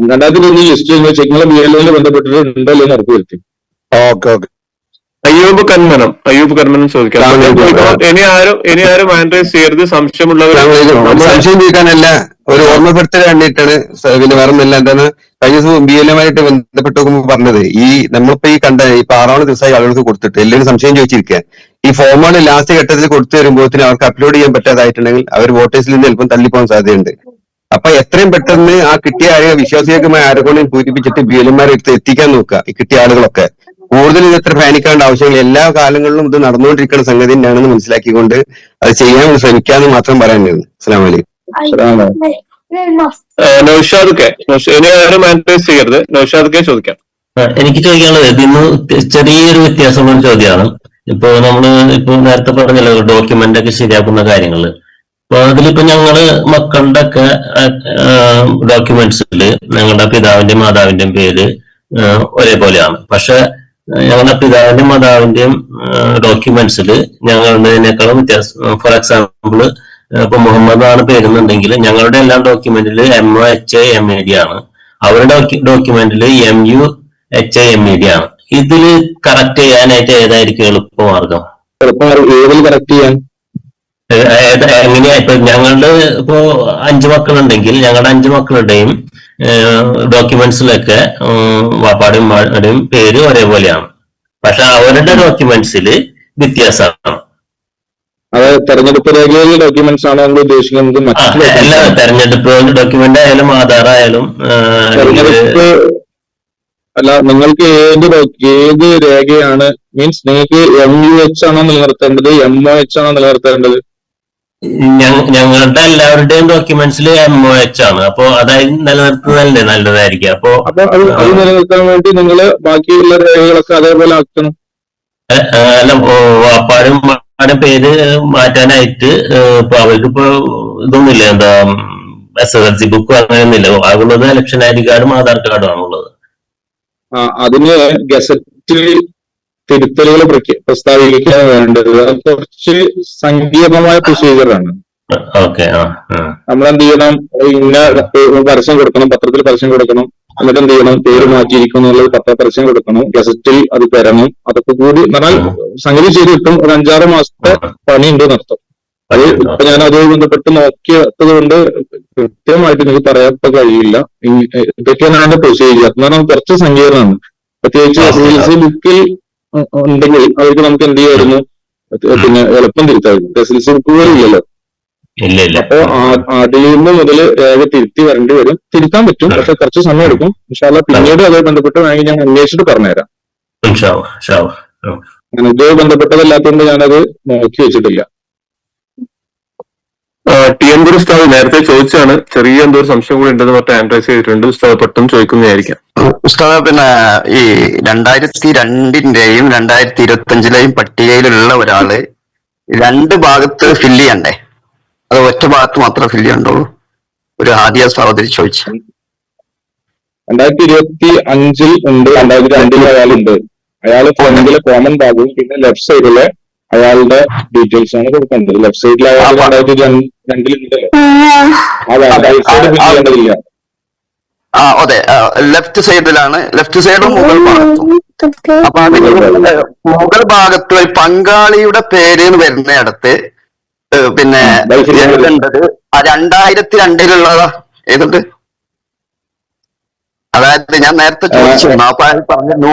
2025 ലിസ്റ്റ് നിങ്ങളെ BLOയിൽ ബന്ധപ്പെട്ടിട്ട് ഉണ്ടല്ലോ എന്ന് ഉറപ്പ് വരുത്തി.
ഓക്കെ.
അയ്യൂബ് കന്മനം ചോദിക്കാം. ഇനി ആരും ഹാൻഡ് റൈസ് ചെയ്യരുത്. സംശയമുള്ളവർ
സംശയം ചോദിക്കാനല്ല, ഒരു ഓർമ്മപ്പെടുത്താൻ വേണ്ടിയിട്ടാണ്. പിന്നെ വേറെ ഒന്നല്ല, എന്താണ് കഴിഞ്ഞ ദിവസം BLOയുമായിട്ട് ബന്ധപ്പെട്ട് നോക്കുമ്പോൾ പറഞ്ഞത്, നമ്മളിപ്പോ ഈ 6 ദിവസമായി ആളുകൾക്ക് കൊടുത്തിട്ട് എല്ലാവരും സംശയം ചോദിച്ചിരിക്കുക. ഈ ഫോമാണ് ലാസ്റ്റ് ഘട്ടത്തിൽ കൊടുത്തു വരുമ്പോഴത്തേന് അവർക്ക് അപ്ലോഡ് ചെയ്യാൻ പറ്റാതായിട്ടുണ്ടെങ്കിൽ അവർ വോട്ടേഴ്സിൽ നിന്ന് ചിലപ്പം തള്ളിപ്പോകാൻ സാധ്യതയുണ്ട്. അപ്പൊ എത്രയും പെട്ടെന്ന് ആ കിട്ടിയ വിശ്വാസയോഗ്യമായ ആരോഗ്യം പൂരിപ്പിച്ചിട്ട് BLOമാരെ അടുത്ത് എത്തിക്കാൻ നോക്കുക. ഈ കിട്ടിയ ആളുകളൊക്കെ കൂടുതൽ ഇത് എത്ര പാനിക്കേണ്ട ആവശ്യമില്ല. എല്ലാ കാലങ്ങളിലും ഇത് നടന്നുകൊണ്ടിരിക്കുന്ന സംഗതി തന്നെയാണെന്ന് മനസ്സിലാക്കിക്കൊണ്ട് അത് ചെയ്യാൻ ശ്രമിക്കാന്ന് മാത്രം പറയാനുണ്ട്. അസ്സലാമു അലൈക്കും.
ഇനി ആരും ഹാൻഡ് റൈസ് ചെയ്യരുത്. നൗഷാദ് ചോദിക്കാം.
എനിക്ക് ചോദിക്കാനുള്ളത് ഇതിന്ന് ചെറിയൊരു വ്യത്യാസമുള്ള ചോദ്യമാണ്. ഇപ്പൊ നേരത്തെ പറഞ്ഞല്ലോ ഡോക്യുമെന്റ് ഒക്കെ ശരിയാക്കുന്ന കാര്യങ്ങള്. അപ്പൊ അതിലിപ്പോ ഞങ്ങള് മക്കളുടെ ഒക്കെ ഡോക്യുമെന്റ്സിൽ ഞങ്ങളുടെ പിതാവിന്റെയും മാതാവിന്റെയും പേര് ഒരേപോലെയാണ്. പക്ഷെ ഞങ്ങളുടെ പിതാവിന്റെയും മാതാവിന്റെയും ഡോക്യുമെന്റ്സിൽ ഞങ്ങളുടേതിനേക്കാളും വ്യത്യാസം. ഫോർ എക്സാമ്പിൾ, ഇപ്പൊ മുഹമ്മദ് ആണ് പേരുന്നുണ്ടെങ്കിൽ ഞങ്ങളുടെ എല്ലാ ഡോക്യുമെന്റിൽ MOHAMED ആണ്, അവരുടെ ഡോക്യുമെന്റിൽ MUHAMED ആണ്. ഇതില് കറക്റ്റ് ചെയ്യാനായിട്ട് ഏതായിരിക്കും എളുപ്പമാർഗം? എങ്ങനെയാ? ഇപ്പൊ ഞങ്ങളുടെ 5 മക്കളുണ്ടെങ്കിൽ ഞങ്ങളുടെ 5 മക്കളുടെയും ഡോക്യുമെന്റ്സിലൊക്കെ വാപ്പാടും ഉമ്മാടും പേര് ഒരേപോലെയാണ്. പക്ഷെ അവരുടെ ഡോക്യുമെന്റ്സിൽ വ്യത്യാസമാണ്.
അതായത് തെരഞ്ഞെടുപ്പ് രേഖയിലെ ഡോക്യുമെന്റ്സ് ആണോ നമ്മൾ ഉദ്ദേശിക്കുന്നത്?
എല്ലാ തെരഞ്ഞെടുപ്പ് ഡോക്യുമെന്റ് ആയാലും ആധാർ ആയാലും
തെരഞ്ഞെടുപ്പ് അല്ല, നിങ്ങൾക്ക് ഏത് രേഖയാണ് മീൻസ് നിങ്ങൾക്ക് MUH ആണോ നിലനിർത്തേണ്ടത്, MOH ആണോ നിലനിർത്തേണ്ടത്?
ഞങ്ങളുടെ എല്ലാവരുടെയും ഡോക്യുമെന്റ്സിൽ MOH ആണ്. അപ്പൊ അതായത് നിലനിർത്തുന്നതല്ലേ നല്ലതായിരിക്കും. അപ്പൊ
അത് നിലനിർത്താൻ വേണ്ടി നിങ്ങൾ ബാക്കിയുള്ള രേഖകളൊക്കെ അതേപോലെ ആക്കണം.
അല്ല, വാപ്പാടും ഉമ്മാടും പേര് മാറ്റാനായിട്ട് ഇപ്പൊ അവർക്കിപ്പോ ഇതൊന്നുമില്ല, എന്താ SSLC ബുക്കും അങ്ങനെയൊന്നുമില്ല. ആകുള്ളത് ഇലക്ഷൻ ID കാർഡും ആധാർ കാർഡും ആണുള്ളത്.
അതിന് ഗസറ്റിൽ തിരുത്തലുകൾ പ്രസ്താവിക്കുകയാണ് വേണ്ടത്. അത് കുറച്ച് സങ്കീർണമായ പ്രൊസീജിയറാണ്. നമ്മൾ എന്ത് ചെയ്യണം, ഇന്ന പരസ്യം കൊടുക്കണം, പത്രത്തിൽ പരസ്യം കൊടുക്കണം, എന്നിട്ട് എന്ത് ചെയ്യണം, പേര് മാറ്റിയിരിക്കും എന്നുള്ളത് പരസ്യം കൊടുക്കണം, ഗസറ്റിൽ അത് തരണം. അതൊക്കെ കൂടി എന്നാൽ സംഗതി ചെയ്ത് കിട്ടും. ഒരു 5-6 മാസത്തെ പണിയുണ്ട് നടത്തും. അത് ഇപ്പൊ ഞാൻ അതുമായി ബന്ധപ്പെട്ട് നോക്കിയത് കൊണ്ട് കൃത്യമായിട്ട് എനിക്ക് പറയാത്ത കഴിയില്ല. ഇതൊക്കെയാണ് അതിന്റെ പ്രൊസീജിയർ എന്ന് പറഞ്ഞാൽ കുറച്ച് സങ്കീർണമാണ്. പ്രത്യേകിച്ച് SSLC ബുക്കിൽ ഉണ്ടെങ്കിൽ അവർക്ക് നമുക്ക് എന്ത് ചെയ്യായിരുന്നു, പിന്നെ എളുപ്പം തിരുത്തായിരുന്നു. SSLC ബുക്കുകൾ ഇല്ലല്ലോ. അപ്പോ അതിൽ നിന്ന് മുതൽ രേഖ തിരുത്തി വരേണ്ടി വരും. തിരുത്താൻ പറ്റും, പക്ഷെ കുറച്ച് സമയം എടുക്കും. ഇൻഷാല്ലാ പിന്നീട് അതുമായി ബന്ധപ്പെട്ട് വേണമെങ്കിൽ ഞാൻ അന്വേഷിച്ചിട്ട് പറഞ്ഞുതരാം. ഇതുമായി ബന്ധപ്പെട്ടതല്ലാത്തതുകൊണ്ട് ഞാനത് നോക്കി വെച്ചിട്ടില്ല.
TN ഗുരു ഉസ്താദ് നേരത്തെ ചോദിച്ചാണ്, ചെറിയ എന്തോ ഒരു സംശയം കൂടി ഉണ്ടെന്ന് പറഞ്ഞിട്ട് ആൻഡ്രൈസ് ചെയ്തിട്ടുണ്ട്. ഉസ്താദ് പെട്ടെന്ന് ചോദിക്കുന്നതായിരിക്കാം.
ഉസ്താദ്, പിന്നെ ഈ 2002-ന്റെയും 2025-ലെയും പട്ടികയിലുള്ള ഒരാള് 2 ഭാഗത്ത് ഫില്ല് ചെയ്യണ്ടേ? അത് ഒറ്റ ഭാഗത്ത് മാത്രമേ ഫില്ല് ചെയ്യണ്ടുള്ളൂ? ഒരു ആദ്യ സഹോദരി ചോദിച്ചു.
2025 ഉണ്ട്, 2002 അയാളുണ്ട്. അയാള് ഫ്രണ്ടിലെ കോമൺ ഭാഗവും പിന്നെ ലെഫ്റ്റ് സൈഡിലെ അയാളുടെ ഡീറ്റെയിൽസ് ആണ് കൊടുക്കേണ്ടത്. ലെഫ്റ്റ് സൈഡിൽ അയാൾ 2002 ആ റൈറ്റ് സൈഡ് ഫില്ല് ചെയ്യേണ്ടതില്ല.
അതെ, ലെഫ്റ്റ് സൈഡിലാണ്. ലെഫ്റ്റ് സൈഡും മുകൾ ഭാഗത്തും. അപ്പൊ അതിന് മുകൾ ഭാഗത്ത് പങ്കാളിയുടെ പേര് വരുന്നിടത്ത് പിന്നെ എഴുതേണ്ടത് 2002-ലുള്ളതാ ഏതുണ്ട്? അതായത് ഞാൻ നേരത്തെ ചോദിച്ചിരുന്നു, അപ്പൊ അയാൾ പറഞ്ഞു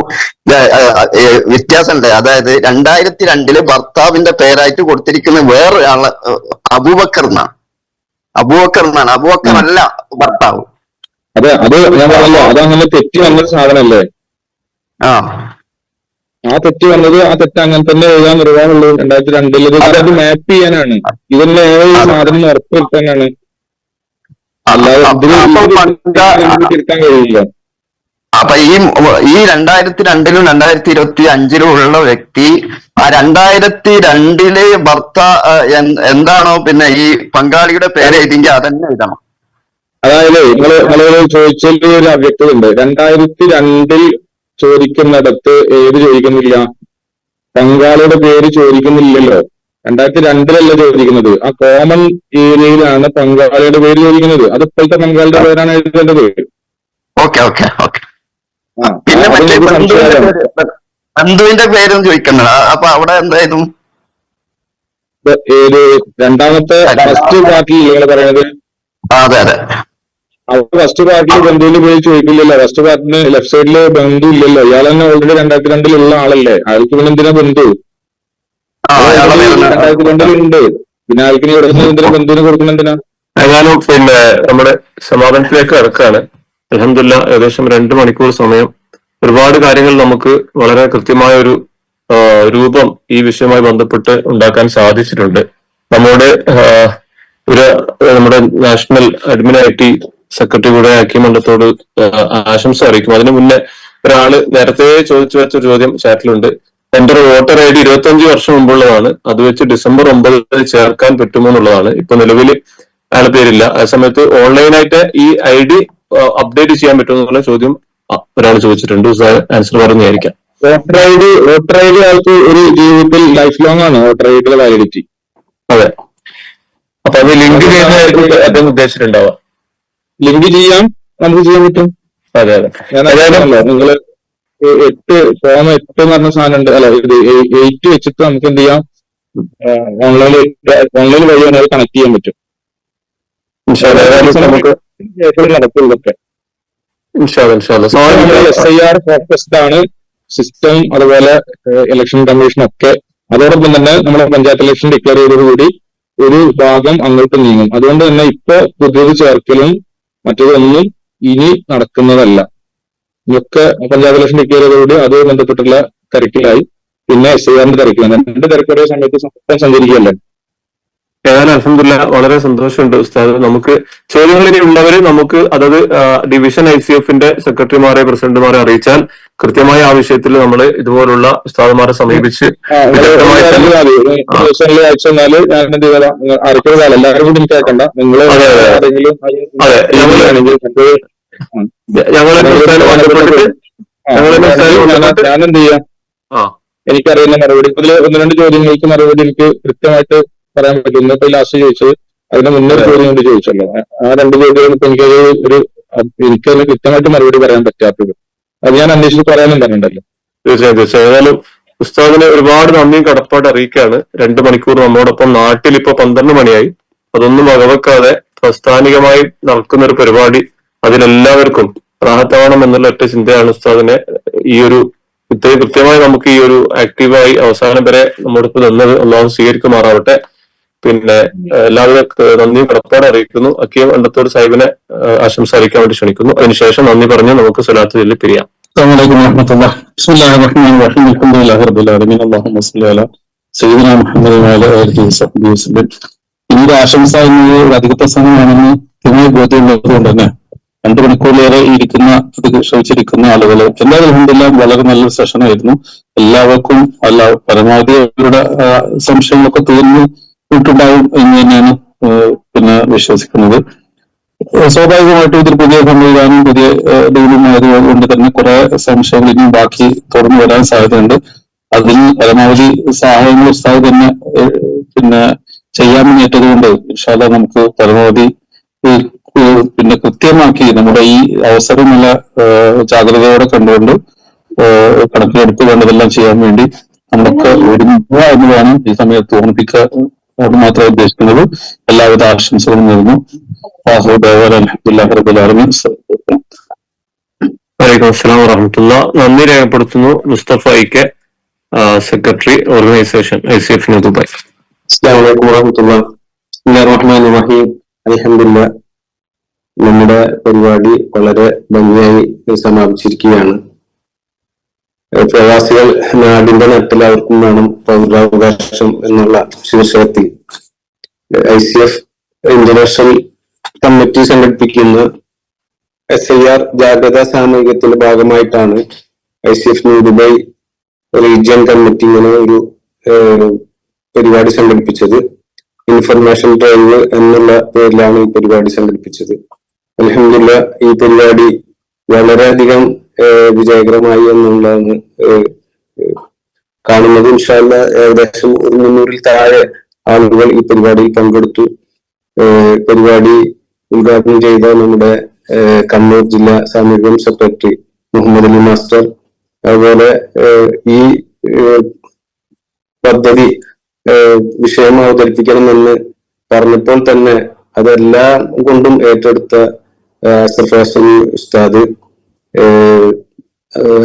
വ്യത്യാസമുണ്ട്. അതായത് 2002 ഭർത്താവിന്റെ പേരായിട്ട് കൊടുത്തിരിക്കുന്ന വേറൊരാള് അബൂബക്കർ എന്നാണ്. അബൂബക്കർ അല്ല ഭർത്താവ്.
അതെ, അത് ഞാൻ പറഞ്ഞല്ലോ, അതങ്ങനെ തെറ്റി വന്നൊരു സാധനല്ലേ. ആ തെറ്റ് വന്നത്, ആ തെറ്റ് അങ്ങനെ തന്നെ എഴുതാൻ നിർവാഹമുള്ളൂ. 2002 അത് മാപ്പ് ചെയ്യാനാണ്. ഇതിന്റെ ഏത് സാധനം ഉറപ്പുവരുത്താനാണ്. അല്ലാതെ തിരുത്താൻ കഴിയില്ല.
അപ്പൊ ഈ 2002-ലും 2025-ലും ഉള്ള വ്യക്തി ആ 2002 എന്താണോ പിന്നെ ഈ പങ്കാളിയുടെ പേര് എഴുതിയെങ്കിൽ അതന്നെ എഴുതണം.
അതായത് നിങ്ങള് ചോദിച്ചതിൽ ഒരു അവ്യക്തത ഉണ്ട്. 2002 ചോദിക്കുന്നിടത്ത് ഏത് ചോദിക്കുന്നില്ല? പങ്കാളിയുടെ പേര് ചോദിക്കുന്നില്ലല്ലോ. 2002 ചോദിക്കുന്നത്. ആ കോമൺ ഏരിയയിലാണ് പങ്കാളിയുടെ പേര് ചോദിക്കുന്നത്. അത് ഇപ്പോഴത്തെ പങ്കാളിയുടെ പേരാണ് എഴുതേണ്ടത്.
പിന്നെ ബന്ധുവിന്റെ പേരും ചോദിക്കുന്നത്. അപ്പൊ അവിടെ എന്തായാലും
ഏത് രണ്ടാമത്തെ ഫസ്റ്റ് പാർട്ടിൽ നിങ്ങൾ പറയുന്നത്?
അതെ.
അവിടെ ഫസ്റ്റ് പാർട്ടിയിൽ ബന്ധുവിന്റെ പേര് ചോദിക്കില്ലല്ലോ. ഫസ്റ്റ് പാർട്ടിന് ലെഫ്റ്റ് സൈഡില് ബന്ധു ഇല്ലല്ലോ. ഇയാൾ തന്നെ ഓൾറെഡി 2002 ആളല്ലേ. അയാൾക്ക് പിന്നെ എന്തിനാ ബന്ധു? 2002 ഉണ്ട്. പിന്നെ അയാൾക്ക് ഇവിടെ എന്തിനാ ബന്ധുവിന് കൊടുക്കുന്ന എന്തിനാ?
ഏതായാലും പിന്നെ നമ്മുടെ സമാപനത്തിലേക്ക് കിടക്കുകയാണ്. അൽഹംദുലില്ലാ ഏകദേശം 2 മണിക്കൂർ സമയം ഒരുപാട് കാര്യങ്ങൾ നമുക്ക് വളരെ കൃത്യമായ ഒരു രൂപം ഈ വിഷയവുമായി ബന്ധപ്പെട്ട് ഉണ്ടാക്കാൻ സാധിച്ചിട്ടുണ്ട്. നമ്മുടെ നാഷണൽ അഡ്മിൻ IT സെക്രട്ടറി കൂടെ ഹക്കീമണ്ഡത്തോട് ആശംസ അറിയിക്കും. അതിനു മുന്നേ ഒരാള് നേരത്തെ ചോദിച്ചു വെച്ച ചോദ്യം ചാറ്റിലുണ്ട്. എന്റെ വോട്ടർ ID 25 വർഷം മുമ്പുള്ളതാണ്. അത് വെച്ച് December 9 ചേർക്കാൻ പറ്റുമോ എന്നുള്ളതാണ്. ഇപ്പൊ നിലവിൽ അയാളെ പേരില്ല. ആ സമയത്ത് ഓൺലൈനായിട്ട് ഈ ID അപ്ഡേറ്റ് ചെയ്യാൻ പറ്റുമോ എന്നുള്ള ചോദ്യം ഒരാൾ ചോദിച്ചിട്ടുണ്ട്. ആൻസർ പറഞ്ഞായിരിക്കാം.
വോട്ടർ ഐ ഡി ആൾക്ക് ഒരു ജീവിതത്തിൽ ലൈഫ് ലോങ് ആണ് വോട്ടർ ഐഡിയുടെ വാലിഡിറ്റി.
അതെ. അപ്പൊ അത് ലിങ്ക് ചെയ്യുന്നതായിരിക്കും അദ്ദേഹം ഉദ്ദേശിച്ചിട്ടുണ്ടാവുക.
ലിങ്ക് നമുക്ക് ചെയ്യാൻ പറ്റും.
അതെ.
ഞാനല്ലോ നിങ്ങള് 8 ഫോം 8 എന്ന് പറഞ്ഞ സാധനം ഉണ്ട്. അല്ല, ഇത് 8 വെച്ചിട്ട് നമുക്ക് എന്ത് ചെയ്യാം, ഓൺലൈൻ വഴി അത് കണക്ട് ചെയ്യാൻ പറ്റും. നമുക്ക് നടക്കും ഇതൊക്കെ. SIR ഫോക്കസ്ഡ് ആണ് സിസ്റ്റം, അതുപോലെ ഇലക്ഷൻ കമ്മീഷൻ ഒക്കെ. അതോടൊപ്പം തന്നെ നമ്മുടെ പഞ്ചായത്ത് ഇലക്ഷൻ ഡിക്ലെയർ ചെയ്തതോടുകൂടി ഒരു ഭാഗം അങ്ങോട്ട് നീങ്ങും. അതുകൊണ്ട് തന്നെ ഇപ്പൊ പുതിയത് ചേർക്കലും മറ്റതൊന്നും ഇനി നടക്കുന്നതല്ല. ഇതൊക്കെ പഞ്ചായത്ത് ഇലക്ഷൻ ഡിക്ലെയർ ചെയ്തതോടുകൂടി അത് ബന്ധപ്പെട്ടുള്ള തിരക്കിലായി. പിന്നെ SIRന്റെ തിരക്കിലാണ്. രണ്ട് തിരക്ക് ഒരേ സമയത്ത് സഞ്ചരിക്കുകയല്ലേ.
ഏതായാലും അൽഹംദുലില്ലാ വളരെ സന്തോഷമുണ്ട് ഉസ്താദ്. നമുക്ക് ചോദ്യങ്ങളിൽ ഉള്ളവര് നമുക്ക് അതത് ഡിവിഷൻ ICFന്റെ സെക്രട്ടറിമാരെ പ്രസിഡന്റുമാരെ അറിയിച്ചാൽ കൃത്യമായ ആ വിഷയത്തിൽ നമ്മൾ ഇതുപോലുള്ള ഉസ്താദുമാരെ സമീപിച്ച്
എല്ലാവരും കൂടി എനിക്ക് അയക്കണ്ട. നിങ്ങൾ ഞാനെന്ത് ചെയ്യാം, എനിക്കറിയുന്ന മറുപടി ഇതിൽ ഒന്ന് രണ്ട് ചോദ്യങ്ങൾക്ക് മറുപടി എനിക്ക് കൃത്യമായിട്ട് പറയാൻ പറ്റും. ഇന്നിപ്പോ ലാസ്റ്റ് ചോദിച്ചത് അതിന് മുന്നേ ചോദ്യം കൊണ്ട് ചോദിച്ചല്ലോ, ആ രണ്ട് ചോദ്യങ്ങൾ ഇപ്പൊ എനിക്കതിന് കൃത്യമായിട്ട് മറുപടി പറയാൻ പറ്റാത്തത് അത് ഞാൻ അന്വേഷിച്ച് പറയാനും പറഞ്ഞിട്ടുണ്ടല്ലോ.
തീർച്ചയായും തീർച്ചയായും. ഏതായാലും ഉസ്താദിന് ഒരുപാട് നന്ദിയും കടപ്പാട് അറിയിക്കുകയാണ്. 2 മണിക്കൂർ നമ്മോടൊപ്പം. നാട്ടിൽ ഇപ്പൊ 12 മണിയായി. അതൊന്നും വകവെക്കാതെ പ്രസ്ഥാനികമായി നടക്കുന്ന ഒരു പരിപാടി, അതിലെല്ലാവർക്കും റാഹത്താവണം എന്നുള്ള ഒറ്റ ചിന്തയാണ് ഉസ്താദിനെ ഈ ഒരു ഇത്രയും കൃത്യമായി നമുക്ക് ഈ ഒരു ആക്റ്റീവായി അവസാനം വരെ നമ്മോടൊപ്പം നിന്നത്. അള്ളാഹു സ്വീകരിക്കുമാറാവട്ടെ. പിന്നെ എല്ലാവരും നന്ദിയും കടപ്പാട് അറിയിക്കുന്നു. അക്കീം അണ്ടത്തോട് സാഹിബിനെ ആശംസ അറിയിക്കാൻ വേണ്ടി ക്ഷണിക്കുന്നു. അതിനുശേഷം നന്ദി പറഞ്ഞ് നമുക്ക് സ്വലാത്ത് ചൊല്ലി പിരിയാം.
ഈ ആശംസ എന്നത് അധിക പ്രസംഗമാണെന്ന് തിരികെ ബോധ്യമുള്ളതുകൊണ്ട് തന്നെ 2 മണിക്കൂറിലേറെ ക്ഷണിച്ചിരിക്കുന്ന ആളുകൾ എല്ലാവരും അൽഹംദുലില്ലാ വളരെ നല്ലൊരു സെഷനായിരുന്നു. എല്ലാവർക്കും പരമാവധി അവരുടെ സംശയങ്ങളൊക്കെ തീർന്നിട്ടുണ്ടാവും എന്ന് തന്നെയാണ് പിന്നെ വിശ്വസിക്കുന്നത്. സ്വാഭാവികമായിട്ടും ഇതൊരു പുതിയ സംവിധാനം, പുതിയ ആയതുകൊണ്ട് തന്നെ കുറെ സംശയങ്ങൾ ഇനിയും ബാക്കി തുറന്നു വരാൻ സാധ്യതയുണ്ട്. അതിൽ പരമാവധി സഹായങ്ങൾ ഉസ്താദ് തന്നെ പിന്നെ ചെയ്യാൻ വേണ്ടിയിട്ടത് കൊണ്ട് ഇൻഷാ അല്ലാഹ് നമുക്ക് പരമാവധി പിന്നെ കൃത്യമാക്കി നമ്മുടെ ഈ അവസരം നല്ല ജാഗ്രതയോടെ കണ്ടുകൊണ്ട് കണക്കിലെടുത്ത് വേണ്ടതെല്ലാം ചെയ്യാൻ വേണ്ടി നമുക്ക് ഒരുങ്ങുക എന്ന് വേണം ഈ സമയത്ത് ഓർമ്മിപ്പിക്കാൻ മാത്രമേ ഉദ്ദേശിക്കുന്നത്. എല്ലാവിധ ആശംസകളും നേരുന്നു.
വലൈക്കും അസ്സലാം വറഹ്മത്തുള്ളാഹി. നന്ദി രേഖപ്പെടുത്തുന്നു മുസ്തഫ ഇക്കെ, സെക്രട്ടറി ഓർഗനൈസേഷൻ ICF ദുബായ്.
അസ്സലാമു അലൈക്കും വറഹ്മത്തുള്ളാഹി. ബിസ്മില്ലാഹിർ റഹ്മാനിർ റഹീം. അൽഹംദുലില്ലാ നമ്മുടെ പരിപാടി വളരെ ഭംഗിയായി സമാപിച്ചിരിക്കുകയാണ്. പ്രവാസികൾ നാടിന്റെ നട്ടിൽ അവർക്കും വേണം പൗരാവകാശം എന്നുള്ള ശീർഷകത്തിൽ ICF ഇന്റർനാഷണൽ കമ്മിറ്റി സംഘടിപ്പിക്കുന്ന SIR ജാഗ്രതാ സാമൂഹികത്തിന്റെ ഭാഗമായിട്ടാണ് ICF new Dubai region committee ഇങ്ങനെ ഒരു പരിപാടി സംഘടിപ്പിച്ചത്. ഇൻഫർമേഷൻ ഡ്രൈവ് എന്നുള്ള പേരിലാണ് ഈ പരിപാടി സംഘടിപ്പിച്ചത്. അൽഹംദുലില്ലാ ഈ പരിപാടി വളരെയധികം വിജയകരമായി എന്നുള്ളതാണ് കാണുന്നത്. ഇൻഷാ അല്ലാഹ് ഏകദേശം 300-ൽ താഴെ ആളുകൾ ഈ പരിപാടിയിൽ പങ്കെടുത്തു. പരിപാടി ഉദ്ഘാടനം ചെയ്ത നമ്മുടെ കണ്ണൂർ ജില്ലാ സാമൂഹിക സെക്രട്ടറി മുഹമ്മദ് അലി മാസ്റ്റർ, അതുപോലെ ഈ പദ്ധതി വിഷയം അവതരിപ്പിക്കണമെന്ന് പറഞ്ഞപ്പോൾ തന്നെ അതെല്ലാം കൊണ്ടും ഏറ്റെടുത്ത അസ്റഫ് ഉസ്താദ്,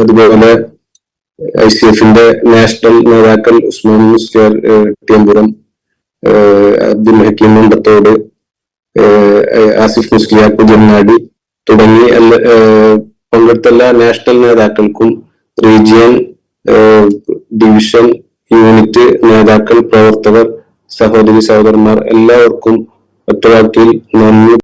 അതുപോലെ ICFന്റെ നാഷണൽ നേതാക്കൾ ഉസ്മാൻ മുസ്ലിയാർ ടിയമ്പുറം, അബ്ദുൽ ഹക്കീം മണ്ടത്തോട്, ആസിഫ് മുസ്ലിയാർ പുതിയങ്ങാടി തുടങ്ങി പങ്കെടുത്ത എല്ലാ നാഷണൽ നേതാക്കൾക്കും റീജിയൻ, ഡിവിഷൻ, യൂണിറ്റ് നേതാക്കൾ, പ്രവർത്തകർ, സഹോദരി സഹോദരന്മാർ എല്ലാവർക്കും ഒറ്റവാക്കിൽ നന്ദി